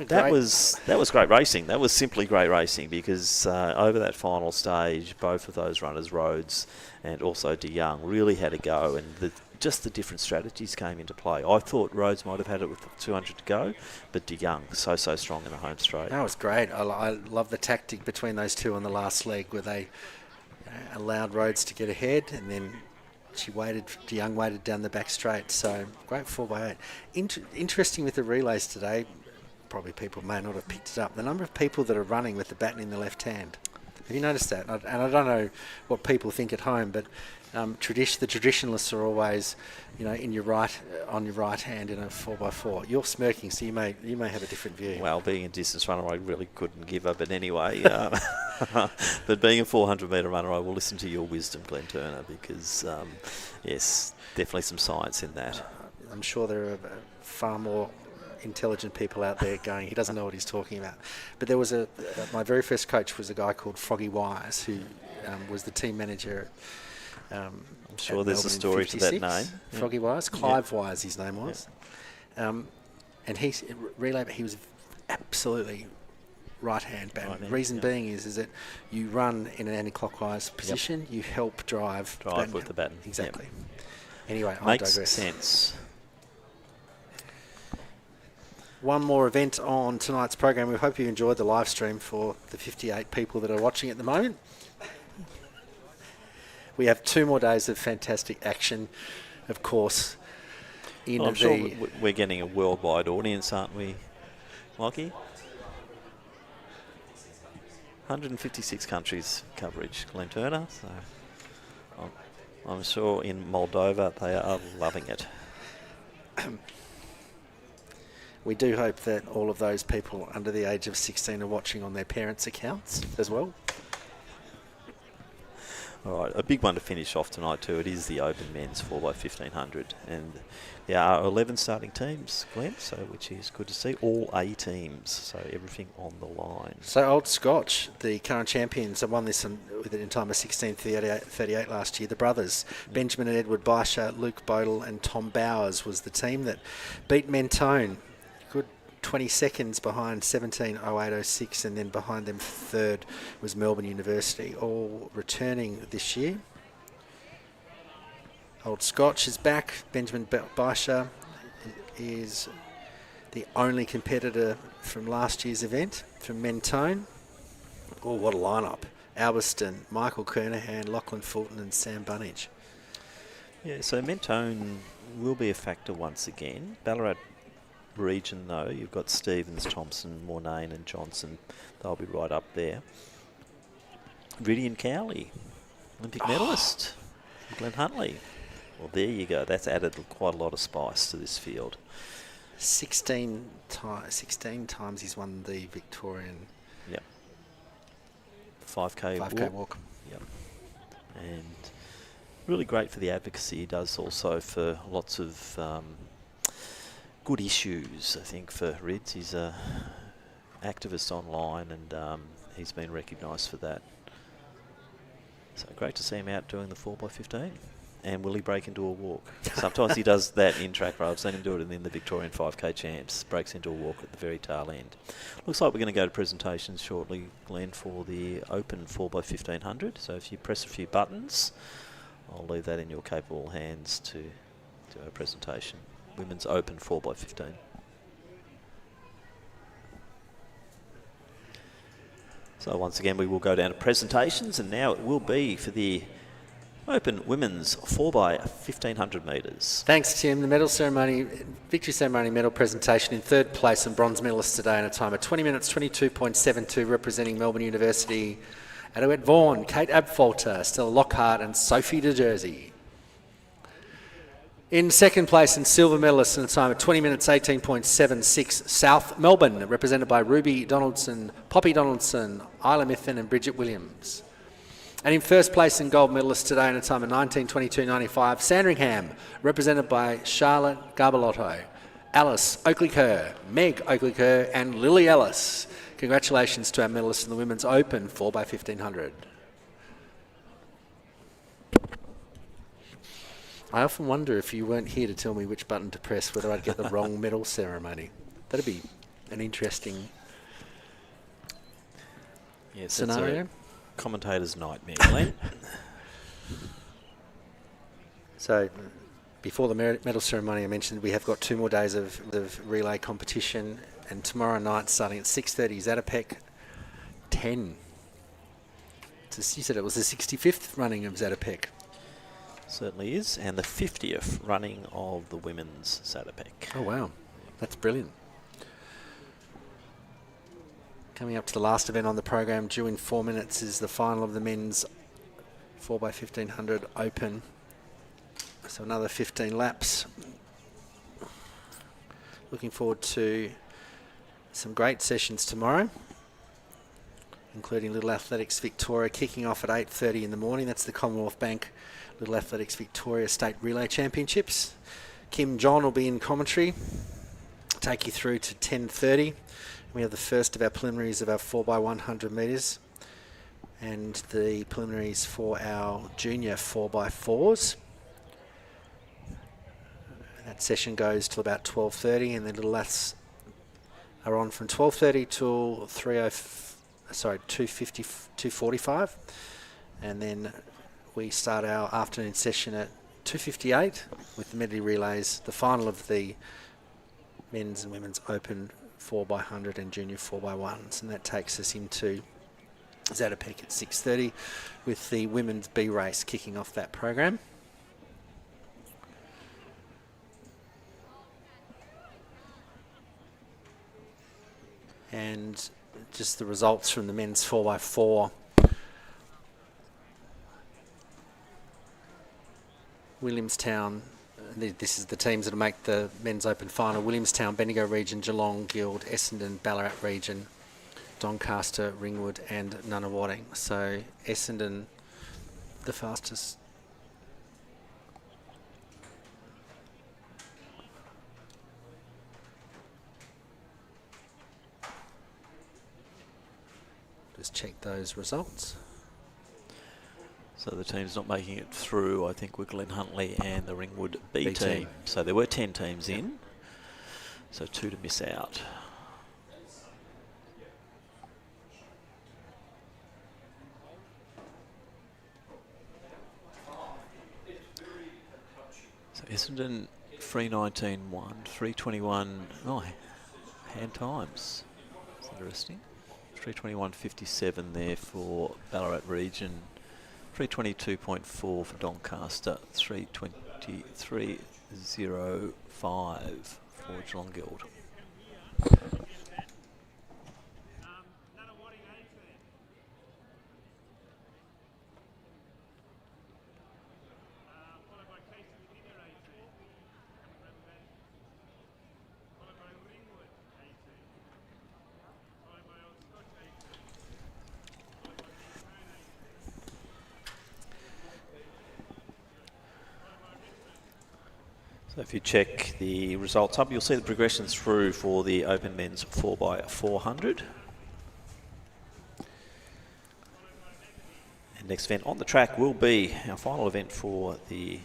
Speaker 1: That was great racing. That was simply great racing, because over that final stage, both of those runners, Rhodes and also de Young, really had a go, and just the different strategies came into play. I thought Rhodes might have had it with 200 to go, but de Young so strong in the home straight.
Speaker 2: That was great. I love the tactic between those two on the last leg, where they allowed Rhodes to get ahead, and then de Young waited down the back straight. So great 4x8. Interesting with the relays today. Probably people may not have picked it up. The number of people that are running with the baton in the left hand. Have you noticed that? And I don't know what people think at home, but the traditionalists are always, on your right hand in a 4x4. You're smirking, so you may have a different view.
Speaker 1: Well, being a distance runner, I really couldn't give up. But anyway, but being a 400 metre runner, I will listen to your wisdom, Glenn Turner, because yes, definitely some science in that.
Speaker 2: I'm sure there are far more intelligent people out there going, he doesn't know what he's talking about. But there was my very first coach was a guy called Froggy Wise, who was the team manager.
Speaker 1: I'm sure there's a story to that name.
Speaker 2: Froggy Wise, Clive Wise, his name was. And he was absolutely right-hand batter. Reason being is that you run in an anti-clockwise position, you help drive
Speaker 1: with the baton.
Speaker 2: Exactly. Anyway, I
Speaker 1: Makes
Speaker 2: digress.
Speaker 1: sense.
Speaker 2: One more event on tonight's program. We hope you enjoyed the live stream for the 58 people that are watching at the moment. We have 2 more days of fantastic action, of course.
Speaker 1: I'm sure we're getting a worldwide audience, aren't we, Lockie? 156 countries coverage, Glenn Turner. So I'm sure in Moldova they are loving it.
Speaker 2: We do hope that all of those people under the age of 16 are watching on their parents' accounts as well.
Speaker 1: All right, a big one to finish off tonight too. It is the Open Men's 4x1500, and there are 11 starting teams, Glenn, so which is good to see. All A teams, so everything on the line.
Speaker 2: So Old Scotch, the current champions, have won this with it in time of 16:38 last year. The brothers, Benjamin and Edward Baisha, Luke Bodle and Tom Bowers was the team that beat Mentone. Good 20 seconds behind 17:08.06, and then behind them third was Melbourne University, all returning this year. Old Scotch is back. Benjamin Baisha is the only competitor from last year's event, from Mentone. Oh, what a lineup. Alberston, Michael Kernahan, Lachlan Fulton and Sam Bunnage.
Speaker 1: Yeah, so Mentone will be a factor once again. Ballarat region, though, you've got Stevens, Thompson, Mornane and Johnson. They'll be right up there. Ridian Cowley, Olympic medalist. Glenn Huntley. Well, there you go. That's added quite a lot of spice to this field.
Speaker 2: 16 times he's won the Victorian.
Speaker 1: Yep. 5K
Speaker 2: walk.
Speaker 1: Yep. And really great for the advocacy he does, also for lots of good issues, I think, for Rids. He's a activist online, and he's been recognised for that. So great to see him out doing the 4x15. And will he break into a walk? Sometimes he does that in track ride. I've seen him do it in the Victorian 5K champs. Breaks into a walk at the very tail end. Looks like we're going to go to presentations shortly, Glenn, for the Open 4x1500. So if you press a few buttons, I'll leave that in your capable hands to do our presentation. Women's Open 4x15. So once again, we will go down to presentations, and now it will be for the Open Women's 4x1500 metres.
Speaker 2: Thanks, Tim. The medal ceremony, victory ceremony medal presentation in third place and bronze medalists today in a time of 20 minutes 22.72, representing Melbourne University, Adouette Vaughan, Kate Abfolter, Stella Lockhart and Sophie de Jersey. In second place and silver medalists in a time of 20 minutes 18.76, South Melbourne, represented by Ruby Donaldson, Poppy Donaldson, Isla Mithen and Bridget Williams. And in first place and gold medalist today in a time of 19:22.95, Sandringham, represented by Charlotte Garbalotto, Alice Oakley-Kerr, Meg Oakley-Kerr and Lily Ellis. Congratulations to our medalists in the Women's Open 4x1500. I often wonder if you weren't here to tell me which button to press, whether I'd get the wrong medal ceremony. That'd be an interesting scenario.
Speaker 1: Commentator's nightmare, Glenn.
Speaker 2: So, before the medal ceremony, I mentioned we have got 2 more days of relay competition, and tomorrow night, starting at 6:30, Zatopek 10. You said it was the 65th running of Zatopek.
Speaker 1: Certainly is, and the 50th running of the women's Zatopek.
Speaker 2: Oh, wow. That's brilliant. Coming up to the last event on the program, due in 4 minutes, is the final of the men's 4x1500 Open. So another 15 laps. Looking forward to some great sessions tomorrow, including Little Athletics Victoria kicking off at 8:30 in the morning. That's the Commonwealth Bank Little Athletics Victoria State Relay Championships. Kim John will be in commentary, take you through to 10:30. We have the first of our preliminaries of our 4x100 metres. and the preliminaries for our junior 4x4s. That session goes till about 12:30, and the little laths are on from 12:30 till 2:45, and then we start our afternoon session at 2:58 with the medley relays, the final of the men's and women's open 4x100 and junior 4x1s, and that takes us into Zatopek at 6:30 with the women's B race kicking off that program. And just the results from the men's 4x4. Williamstown, this is the teams that will make the men's open final. Williamstown, Bendigo region, Geelong, Guild, Essendon, Ballarat region, Doncaster, Ringwood and Nunawading. So Essendon, the fastest. Just check those results.
Speaker 1: So the teams not making it through, I think, were Glen Huntley and the Ringwood B
Speaker 2: team.
Speaker 1: team. So there were 10 teams in, so 2 to miss out. So Essendon 3:19.1, 3:21. Oh, hand times. That's interesting. 3:21.57 there for Ballarat region. 3:22.4 for Doncaster. 3:23.05 for Geelong Guild. So if you check the results up, you'll see the progressions through for the Open Men's 4x400. And next event on the track will be our final event for the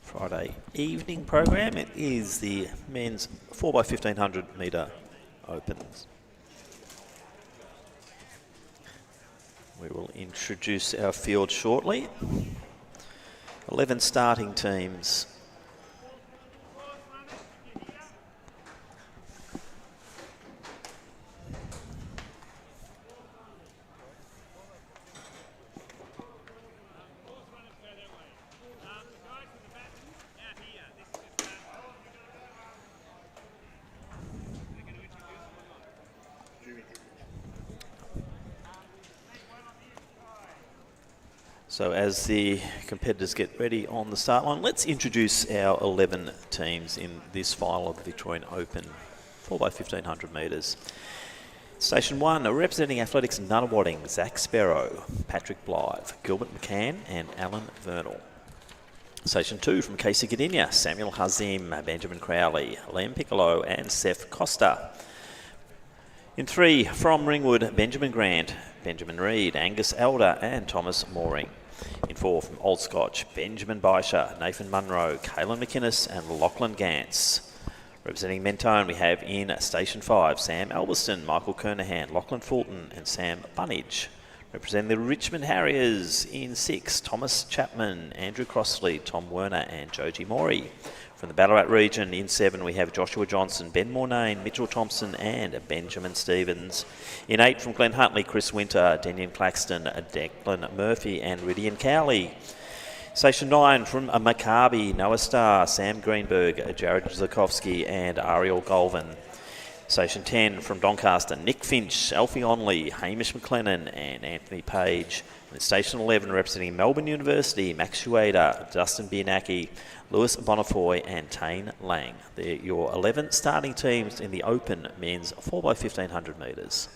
Speaker 1: Friday evening program. It is the men's 4x1500 metre Opens. We will introduce our field shortly. 11 starting teams. So as the competitors get ready on the start line, let's introduce our 11 teams in this final of the Victorian Open 4x1500 metres. Station 1, representing Athletics Nunawading, Zach Sparrow, Patrick Blythe, Gilbert McCann and Alan Vernal. Station 2, from Casey Gdynia, Samuel Hazim, Benjamin Crowley, Liam Piccolo and Seth Costa. In 3, from Ringwood, Benjamin Grant, Benjamin Reid, Angus Elder and Thomas Mooring. In 4, from Old Scotch, Benjamin Baisha, Nathan Munro, Caelan McInnes and Lachlan Gantz. Representing Mentone, we have in Station 5, Sam Alberston, Michael Kernahan, Lachlan Fulton and Sam Bunnage. Representing the Richmond Harriers, in 6, Thomas Chapman, Andrew Crossley, Tom Werner and Joji Mori. From the Ballarat region, in 7, we have Joshua Johnson, Ben Mornane, Mitchell Thompson and Benjamin Stevens. In 8, from Glen Huntley, Chris Winter, Denian Claxton, Declan Murphy and Ridian Cowley. Station 9, from Maccabi, Noah Starr, Sam Greenberg, Jared Zakowski and Ariel Golvan. Station 10, from Doncaster, Nick Finch, Alfie Onley, Hamish McLennan and Anthony Page. And Station 11, representing Melbourne University, Max Shueda, Dustin Bianacki, Lewis Bonifoy and Tane Lang. They're your 11 starting teams in the Open men's 4x1500 metres.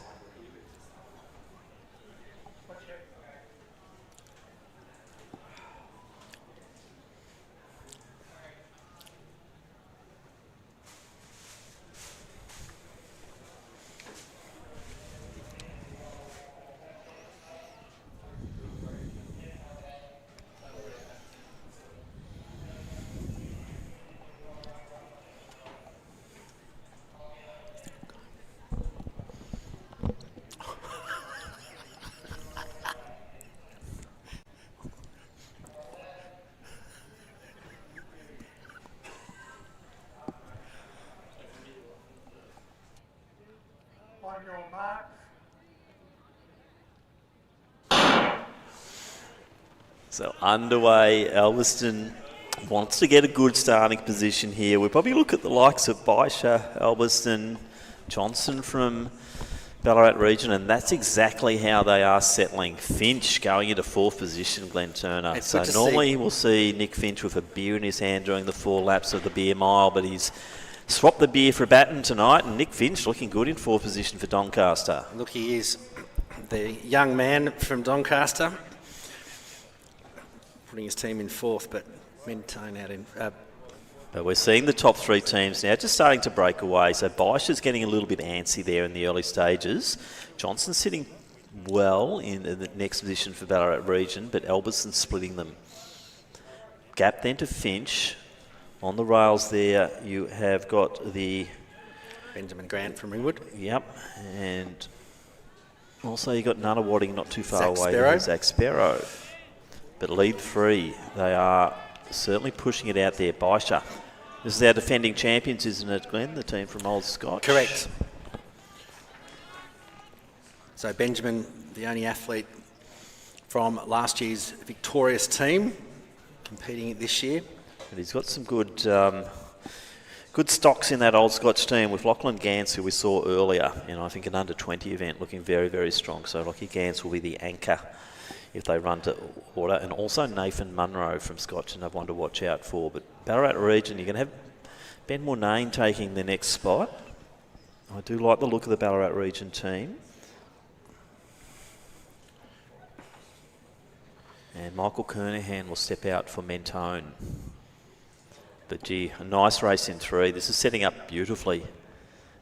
Speaker 1: So underway, Elveston wants to get a good starting position here. We'll probably look at the likes of Baisha, Elveston, Johnson from Ballarat region, and that's exactly how they are settling. Finch going into fourth position, Glenn Turner.
Speaker 2: It's
Speaker 1: So
Speaker 2: good to
Speaker 1: normally
Speaker 2: see.
Speaker 1: we'll see Nick Finch with a beer in his hand during the 4 laps of the beer mile, but he's swapped the beer for a baton tonight, and Nick Finch looking good in fourth position for Doncaster.
Speaker 2: Look, he is the young man from Doncaster, putting his team in fourth, but Mentone out in...
Speaker 1: But we're seeing the top 3 teams now just starting to break away. So Baisha's getting a little bit antsy there in the early stages. Johnson's sitting well in the next position for Ballarat region, but Elbison's splitting them. Gap then to Finch. On the rails there, you have got the...
Speaker 2: Benjamin Grant from Ringwood.
Speaker 1: Yep, and also you got Nunawading not too far
Speaker 2: Zach
Speaker 1: away.
Speaker 2: Sparrow.
Speaker 1: Zach Sparrow. But lead 3, they are certainly pushing it out there. Baisha. This is our defending champions, isn't it, Glenn? The team from Old Scotch.
Speaker 2: Correct. So Benjamin, the only athlete from last year's victorious team, competing this year.
Speaker 1: And he's got some good good stocks in that Old Scotch team with Lachlan Gance, who we saw earlier in, I think, an under-20 event, looking very, very strong. So Lachie Gance will be the anchor if they run to order. And also Nathan Munro from Scotch, another one to watch out for. But Ballarat region, you're going to have Ben Mornane taking the next spot. I do like the look of the Ballarat region team. And Michael Kernahan will step out for Mentone. But gee, a nice race in 3. This is setting up beautifully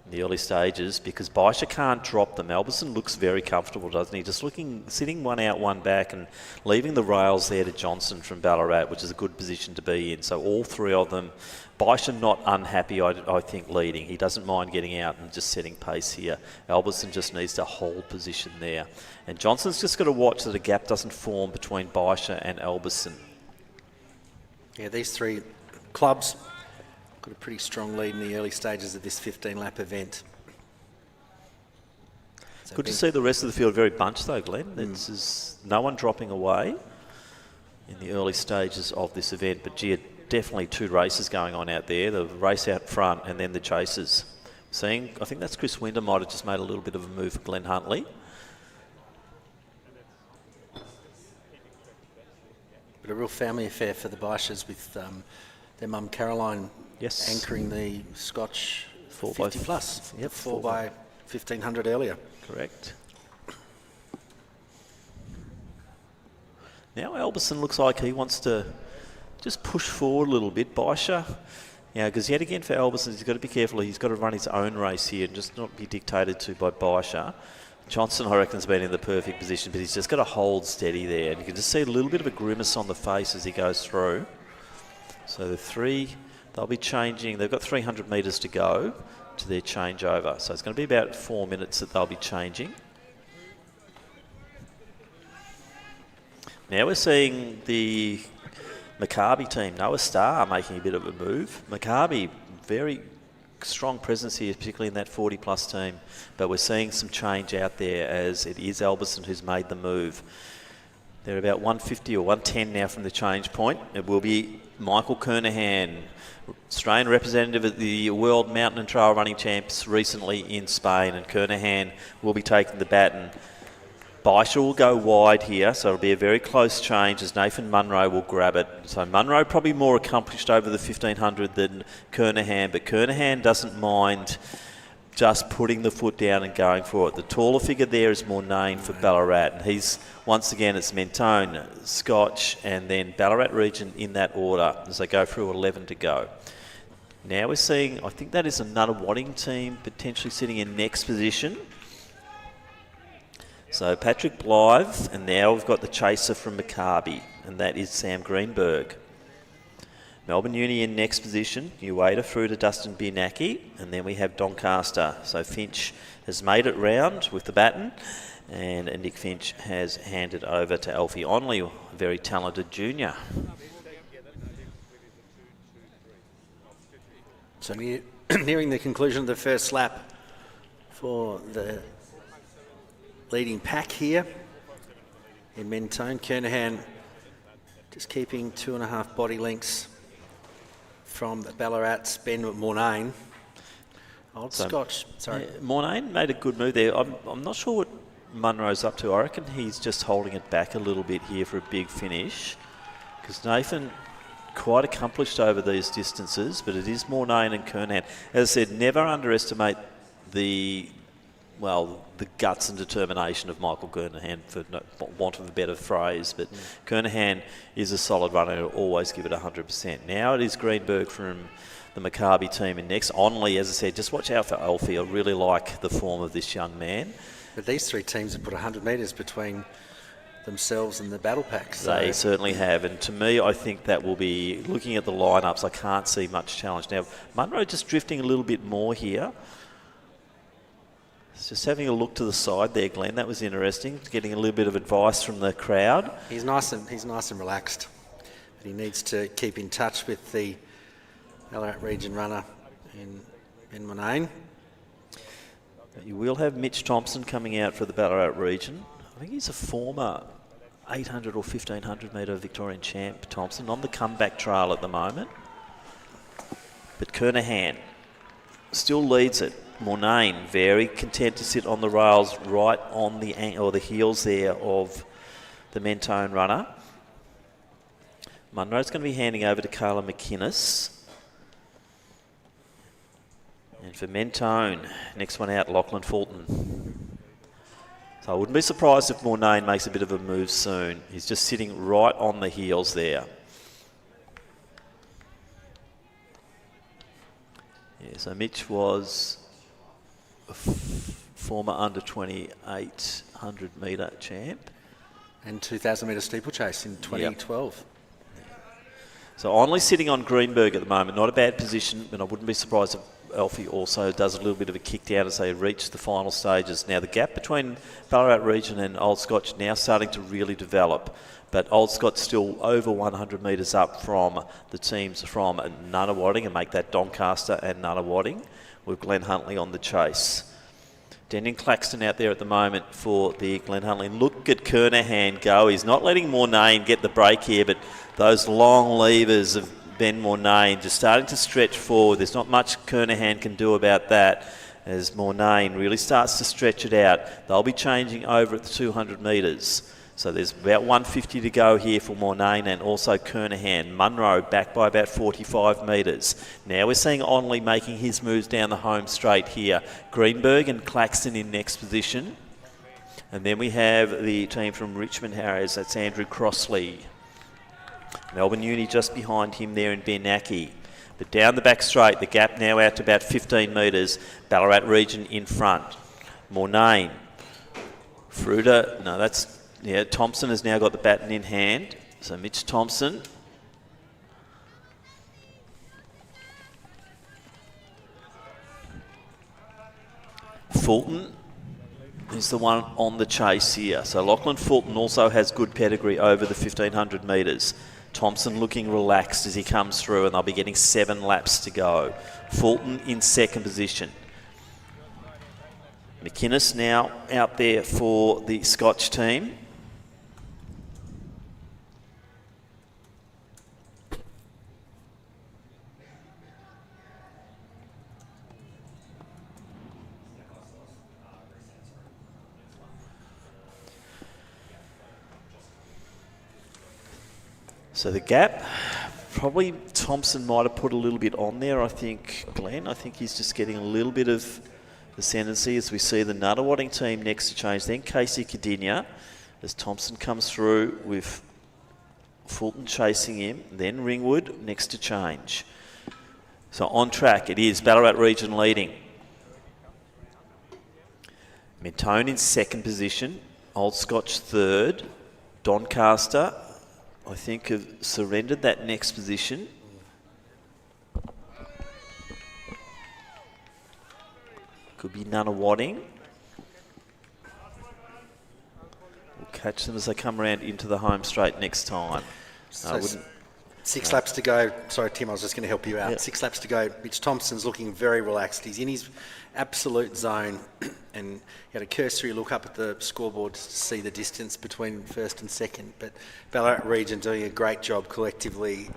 Speaker 1: in the early stages because Baisha can't drop them. Elbison looks very comfortable, doesn't he? Just sitting one out, one back and leaving the rails there to Johnson from Ballarat, which is a good position to be in. So all 3 of them, Baisha not unhappy, I think, leading. He doesn't mind getting out and just setting pace here. Elbison just needs to hold position there. And Johnson's just got to watch that a gap doesn't form between Baisha and Elbison.
Speaker 2: Yeah, these 3 clubs got a pretty strong lead in the early stages of this 15-lap event. So
Speaker 1: Good to see the rest of the field very bunched though, Glenn. This is no one dropping away in the early stages of this event, but gee, definitely 2 races going on out there. The race out front and then the chasers. I think that's Chris Winder might have just made a little bit of a move for Glenn Huntley.
Speaker 2: But a real family affair for the Baishas with their mum Caroline anchoring the Scotch 50 plus.
Speaker 1: Yep,
Speaker 2: 4 by 1500 earlier.
Speaker 1: Correct. Now Elbison looks like he wants to just push forward a little bit. Baisha, because yet again for Elbison, he's got to be careful. He's got to run his own race here and just not be dictated to by Baisha. Johnson, I reckon, has been in the perfect position, but he's just got to hold steady there. And you can just see a little bit of a grimace on the face as he goes through. So the 3, they'll be changing. They've got 300 metres to go to their changeover. So it's going to be about 4 minutes that they'll be changing. Now we're seeing the Maccabi team, Noah Starr, making a bit of a move. Maccabi, very strong presence here, particularly in that 40-plus team. But we're seeing some change out there as it is Elbison who's made the move. They're about 150 or 110 now from the change point. It will be Michael Kernahan, Australian representative at the World Mountain and Trail Running Champs recently in Spain, and Kernahan will be taking the baton. Baisha will go wide here, so it'll be a very close change as Nathan Munro will grab it. So Munro probably more accomplished over the 1500 than Kernahan, but Kernahan doesn't mind just putting the foot down and going for it. The taller figure there is Mornane for Ballarat, and he's, once again, it's Mentone, Scotch, and then Ballarat region in that order as they go through 11 to go. Now we're seeing, I think that is another Wadding team potentially sitting in next position. So Patrick Blythe, and now we've got the chaser from Maccabi, and that is Sam Greenberg. Melbourne Uni in next position, Ueda through to Dustin Biernacki, and then we have Doncaster. So Finch has made it round with the baton, and Nick Finch has handed over to Alfie Onley, a very talented junior.
Speaker 2: So nearing the conclusion of the first lap for the leading pack here in Mentone. Kernahan Just keeping 2.5 body lengths from Ballarat's Ben Mornane. Old Scotch, sorry.
Speaker 1: Yeah, Mornane made a good move there. I'm not sure what Munro's up to. I reckon he's just holding it back a little bit here for a big finish, because Nathan quite accomplished over these distances, but it is Mornane and Kernahan. As I said, never underestimate the guts and determination of Michael Kernahan, for want of a better phrase, but Kernahan is a solid runner who will always give it 100%. Now it is Greenberg from the Maccabi team in next. Onley, as I said, just watch out for Alfie. I really like the form of this young man.
Speaker 2: But these three teams have put 100 metres between themselves and the battle pack. So.
Speaker 1: They certainly have, and to me, I think that will be, looking at the lineups, I can't see much challenge. Now, Munro just drifting a little bit more here. Just having a look to the side there, Glenn. That was interesting. Getting a little bit of advice from the crowd.
Speaker 2: He's nice and relaxed, but he needs to keep in touch with the Ballarat region runner in Ben Mornane.
Speaker 1: You will have Mitch Thompson coming out for the Ballarat region. I think he's a former 800 or 1500 metre Victorian champ, Thompson, on the comeback trail at the moment. But Kernahan still leads it. Mornane very content to sit on the rails right on the heels there of the Mentone runner. Munro's going to be handing over to Carla McInnes. And for Mentone, next one out, Lachlan Fulton. So I wouldn't be surprised if Mornane makes a bit of a move soon. He's just sitting right on the heels there. Yeah, so Mitch was a former under 2800 metre champ.
Speaker 2: And 2,000 metre steeplechase in 2012. Yep.
Speaker 1: So Onley sitting on Greenberg at the moment, not a bad position, but I wouldn't be surprised if Alfie also does a little bit of a kick down as they reach the final stages. Now the gap between Ballarat region and Old Scotch now starting to really develop, but Old Scotch still over 100 metres up from the teams from Nunawading, and make that Doncaster and Nunawading, with Glenn Huntley on the chase. Daniel Claxton out there at the moment for the Glenn Huntley. Look at Kernahan go. He's not letting Mornane get the break here, but those long levers of Ben Mornane just starting to stretch forward. There's not much Kernahan can do about that as Mornane really starts to stretch it out. They'll be changing over at the 200 metres. So there's about 150 to go here for Mornane and also Kernahan. Munro back by about 45 metres. Now we're seeing Onley making his moves down the home straight here. Greenberg and Claxton in next position. And then we have the team from Richmond Harriers. That's Andrew Crossley. Melbourne Uni just behind him there in Benaki. But down the back straight, the gap now out to about 15 metres. Ballarat region in front. Mornane. Fruta, no, that's... Yeah, Thompson has now got the baton in hand. So Mitch Thompson. Fulton is the one on the chase here. So Lachlan Fulton also has good pedigree over the 1500 metres. Thompson looking relaxed as he comes through, and they'll be getting 7 laps to go. Fulton in second position. McInnes now out there for the Scotch team. So the gap, probably Thompson might have put a little bit on there, I think, Glenn. I think he's just getting a little bit of ascendancy as we see the Nunawading team next to change. Then Casey Cadinia as Thompson comes through with Fulton chasing him. Then Ringwood next to change. So on track it is Ballarat region leading. Mentone in second position. Old Scotch third. Doncaster, I think, have surrendered that next position. Could be Nunawading. We'll catch them as they come around into the home straight next time.
Speaker 2: So 6 laps to go. Sorry, Tim, I was just going to help you out.
Speaker 1: Yeah.
Speaker 2: 6 laps to go. Mitch Thompson's looking very relaxed. He's in his absolute zone, and he had a cursory look up at the scoreboard to see the distance between first and second. But Ballarat region doing a great job collectively.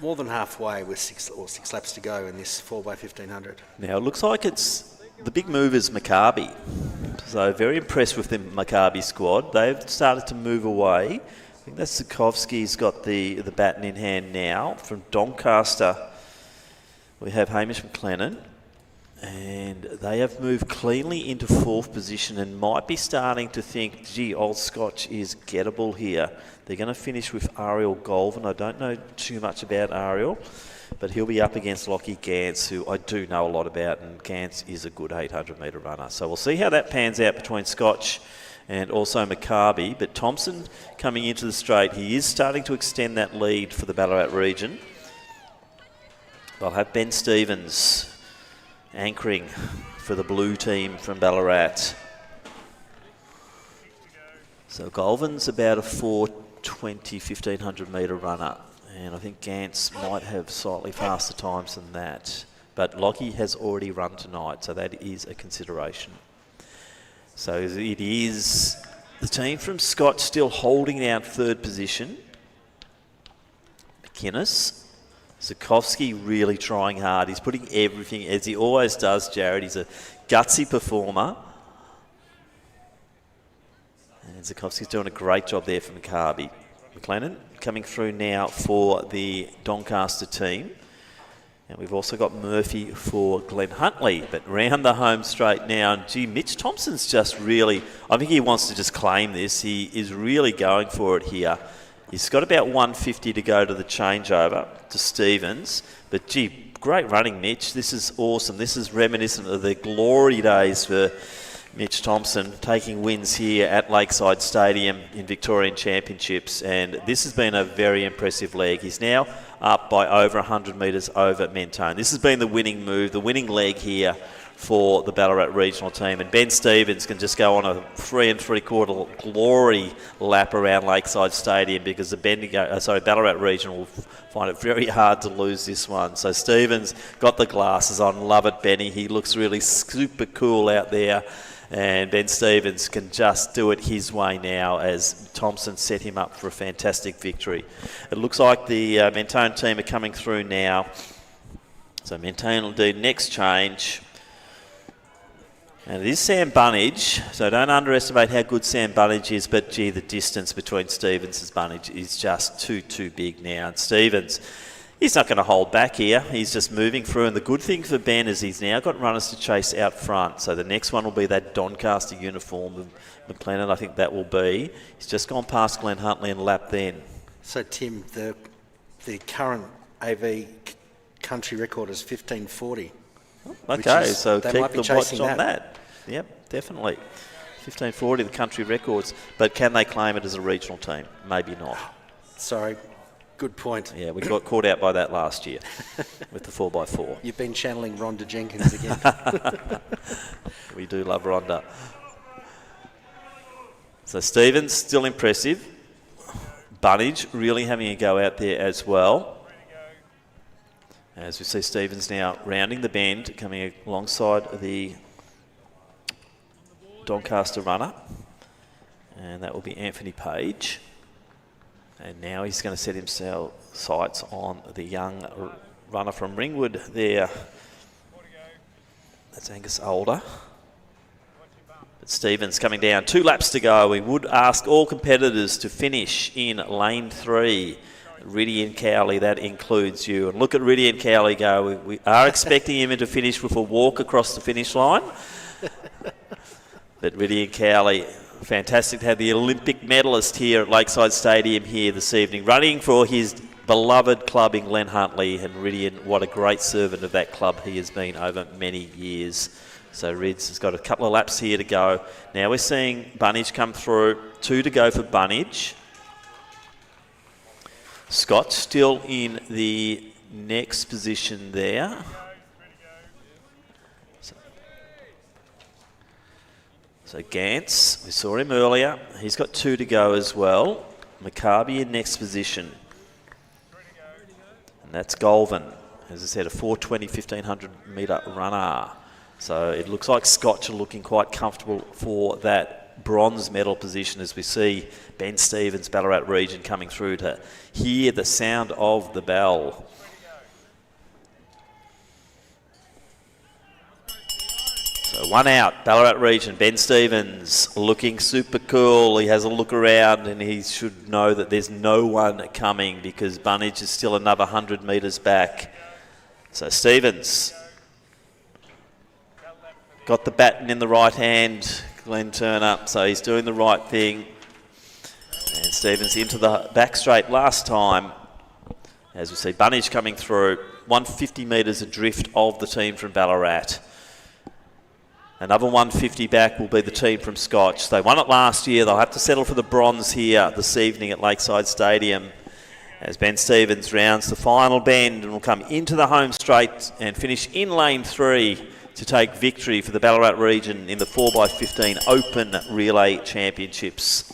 Speaker 2: More than halfway with 6 laps to go in this 4x1500.
Speaker 1: Now, it looks like it's the big move is Maccabi. So very impressed with the Maccabi squad. They've started to move away. I think that's Zukovsky's got the baton in hand now. From Doncaster, we have Hamish McLennan. And they have moved cleanly into 4th position and might be starting to think, gee, Old Scotch is gettable here. They're going to finish with Ariel Golvan. I don't know too much about Ariel, but he'll be up against Lockie Gantz, who I do know a lot about, and Gantz is a good 800-metre runner. So we'll see how that pans out between Scotch and also Maccabi. But Thompson coming into the straight, he is starting to extend that lead for the Ballarat region. They'll have Ben Stevens anchoring for the blue team from Ballarat. So Golvan's about a 4:20, 1500-metre runner, and I think Gantz might have slightly faster times than that. But Lockie has already run tonight, so that is a consideration. So it is the team from Scott still holding out 3rd position. McInnes. Zukovsky really trying hard. He's putting everything, as he always does, Jared. He's a gutsy performer. And Zukovsky's doing a great job there for Maccabi. McLennan coming through now for the Doncaster team. And we've also got Murphy for Glenn Huntley. But round the home straight now. And gee, Mitch Thompson's just really, I think he wants to just claim this. He is really going for it here. He's got about 150 to go to the changeover to Stevens. But gee, great running, Mitch. This is awesome. This is reminiscent of the glory days for Mitch Thompson, taking wins here at Lakeside Stadium in Victorian Championships. And this has been a very impressive leg. He's now up by over 100 metres over Mentone. This has been the winning move, the winning leg here for the Ballarat regional team, and Ben Stevens can just go on a 3 3/4 glory lap around Lakeside Stadium because the Ballarat regional will find it very hard to lose this one. So Stevens got the glasses on, love it, Benny. He looks really super cool out there, and Ben Stevens can just do it his way now as Thompson set him up for a fantastic victory. It looks like the Mentone team are coming through now. So Mentone will do next change. And it is Sam Bunnage, so don't underestimate how good Sam Bunnage is, but gee, the distance between Stevens and Bunnage is just too big now. And Stevens, he's not going to hold back here. He's just moving through, and the good thing for Ben is he's now got runners to chase out front. So the next one will be that Doncaster uniform of McLennan, I think that will be. He's just gone past Glenn Huntley and lapped then.
Speaker 2: So, Tim, the current AV country record is 15:40.
Speaker 1: Okay, so keep the watch on that. Yep, definitely. 15:40, the country records. But can they claim it as a regional team? Maybe not.
Speaker 2: Sorry, good point.
Speaker 1: Yeah, we got caught out by that last year with the 4x4.
Speaker 2: You've been channeling Rhonda Jenkins again.
Speaker 1: We do love Rhonda. So Stevens, still impressive. Bunnage really having a go out there as well. As we see Stevens now rounding the bend, coming alongside the Doncaster runner. And that will be Anthony Page. And now he's going to set himself sights on the young runner from Ringwood there. That's Angus Older. But Stevens coming down. 2 laps to go. We would ask all competitors to finish in lane 3. Riddy and Cowley, that includes you. And look at Riddy and Cowley go. We are expecting him to finish with a walk across the finish line. But Riddy and Cowley, fantastic to have the Olympic medalist here at Lakeside Stadium here this evening, running for his beloved club in Glen Huntley. And Riddian, what a great servant of that club he has been over many years. So Rids has got a couple of laps here to go. Now we're seeing Bunnage come through. 2 to go for Bunnage. Scott still in the next position there. So Gantz, we saw him earlier. He's got 2 to go as well. Maccabi in next position. that's Golvan. As I said, a 4:20, 1500 metre runner. So it looks like Scotch are looking quite comfortable for that bronze medal position as we see Ben Stevens, Ballarat region, coming through to hear the sound of the bell. So one out, Ballarat region. Ben Stevens looking super cool. He has a look around and he should know that there's no one coming because Bunnage is still another 100 metres back. So Stevens got the baton in the right hand, Glenn Turner, so he's doing the right thing. And Stevens into the back straight last time. As we see Bunnage coming through, 150 metres adrift of the team from Ballarat. Another 150 back will be the team from Scotch. They won it last year. They'll have to settle for the bronze here this evening at Lakeside Stadium as Ben Stevens rounds the final bend and will come into the home straight and finish in lane 3 to take victory for the Ballarat region in the 4x15 Open Relay Championships.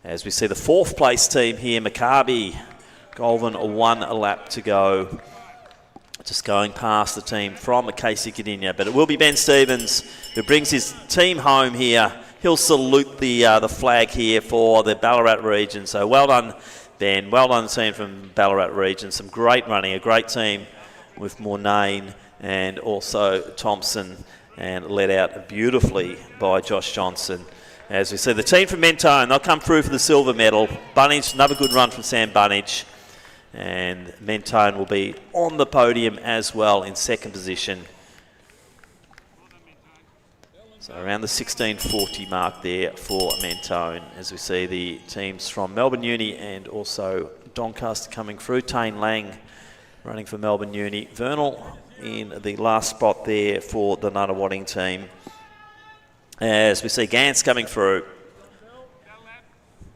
Speaker 1: As we see the 4th place team here, Maccabi, Golvan, 1 lap to go. Just going past the team from Casey Cadinia, but it will be Ben Stevens who brings his team home here. He'll salute the flag here for the Ballarat region. So well done, Ben. Well done, team from Ballarat region. Some great running, a great team with Mornane and also Thompson, and led out beautifully by Josh Johnson. As we see the team from Mentone, they'll come through for the silver medal. Bunnage, another good run from Sam Bunnage. And Mentone will be on the podium as well in 2nd position. So around the 16:40 mark there for Mentone, as we see the teams from Melbourne Uni and also Doncaster coming through. Tane Lang running for Melbourne Uni. Vernal in the last spot there for the Nunawading team. As we see Gance coming through.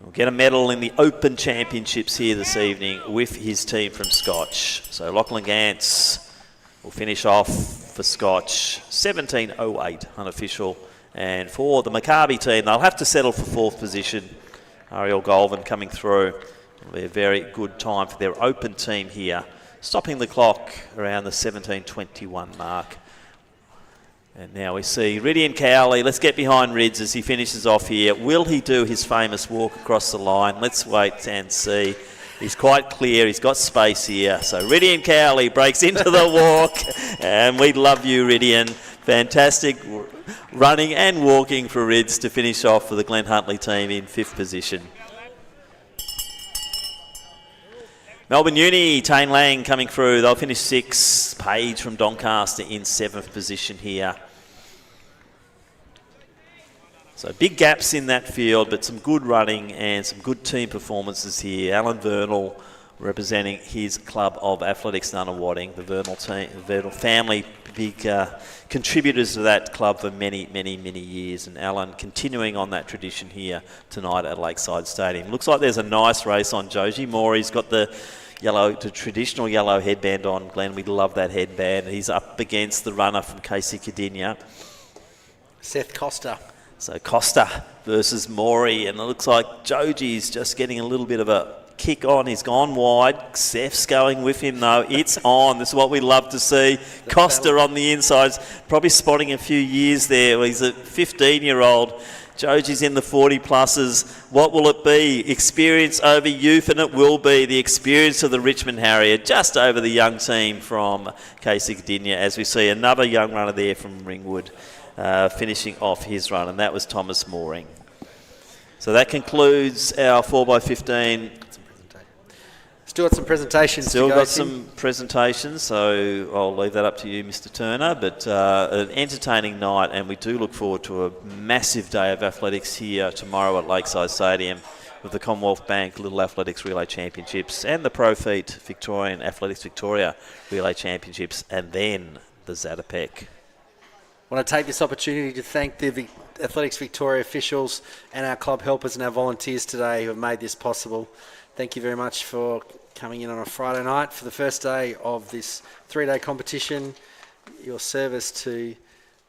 Speaker 1: We'll get a medal in the Open Championships here this evening with his team from Scotch. So Lachlan Gance will finish off for Scotch, 17:08 unofficial. And for the Maccabi team, they'll have to settle for 4th position. Ariel Golvan coming through. It'll be a very good time for their Open team here, stopping the clock around the 17:21 mark. And now we see Ridian Cowley. Let's get behind Rids as he finishes off here. Will he do his famous walk across the line? Let's wait and see. He's quite clear. He's got space here. So Ridian Cowley breaks into the walk. And we love you, Ridian. Fantastic running and walking for Rids to finish off for the Glen Huntley team in 5th position. Melbourne Uni, Tane Lang coming through. They'll finish 6th. Page from Doncaster in 7th position here. So big gaps in that field, but some good running and some good team performances here. Alan Vernal representing his club of athletics, Nunawading. The Vernal team, the Vernal family, big contributors to that club for many, many, many years. And Alan continuing on that tradition here tonight at Lakeside Stadium. Looks like there's a nice race on. Joji Morey's got the traditional yellow headband on. Glenn, we love that headband. He's up against the runner from Casey Cadinia,
Speaker 2: Seth Costa.
Speaker 1: So Costa versus Morey, and it looks like Joji's just getting a little bit of a kick on. He's gone wide. Seth's going with him though. It's on. This is what we love to see. Costa on the insides, probably spotting a few years there. He's a 15-year-old. Joji's in the 40 pluses. What will it be? Experience over youth, and it will be the experience of the Richmond Harrier, just over the young team from Casey Cadinia, as we see another young runner there from Ringwood finishing off his run, and that was Thomas Mooring. So that concludes our 4x15.
Speaker 2: Still got some presentations
Speaker 1: Still
Speaker 2: to go
Speaker 1: got some presentations, so I'll leave that up to you, Mr. Turner. But an entertaining night, and we do look forward to a massive day of athletics here tomorrow at Lakeside Stadium with the Commonwealth Bank Little Athletics Relay Championships and the ProFeet Victorian Athletics Victoria Relay Championships, and then the Zatopek.
Speaker 2: I want to take this opportunity to thank the Athletics Victoria officials and our club helpers and our volunteers today who have made this possible. Thank you very much for coming in on a Friday night for the first day of this 3-day competition. Your service to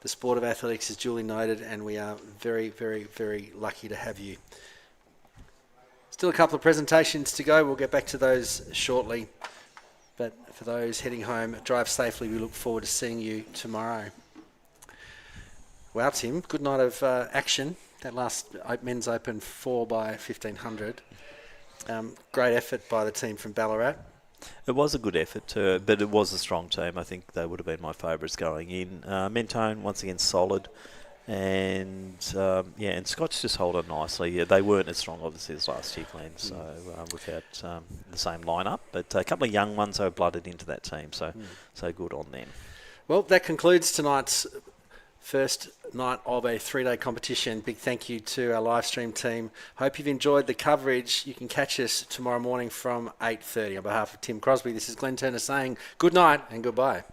Speaker 2: the sport of athletics is duly noted, and we are very, very, very lucky to have you. Still a couple of presentations to go. We'll get back to those shortly. But for those heading home, drive safely. We look forward to seeing you tomorrow. Wow, Tim, good night of action. That last men's open 4 by 1500. Great effort by the team from Ballarat.
Speaker 1: It was a good effort, but it was a strong team. I think they would have been my favourites going in. Mentone, once again, solid. And Scots just hold on nicely. Yeah, they weren't as strong, obviously, as last year, Glenn, so without the same lineup. But a couple of young ones who blooded into that team, so good on them.
Speaker 2: Well, that concludes tonight's first night of a 3-day competition. Big thank you to our live stream team. Hope you've enjoyed the coverage. You can catch us tomorrow morning from 8:30. On behalf of Tim Crosby, this is Glenn Turner saying good night and goodbye.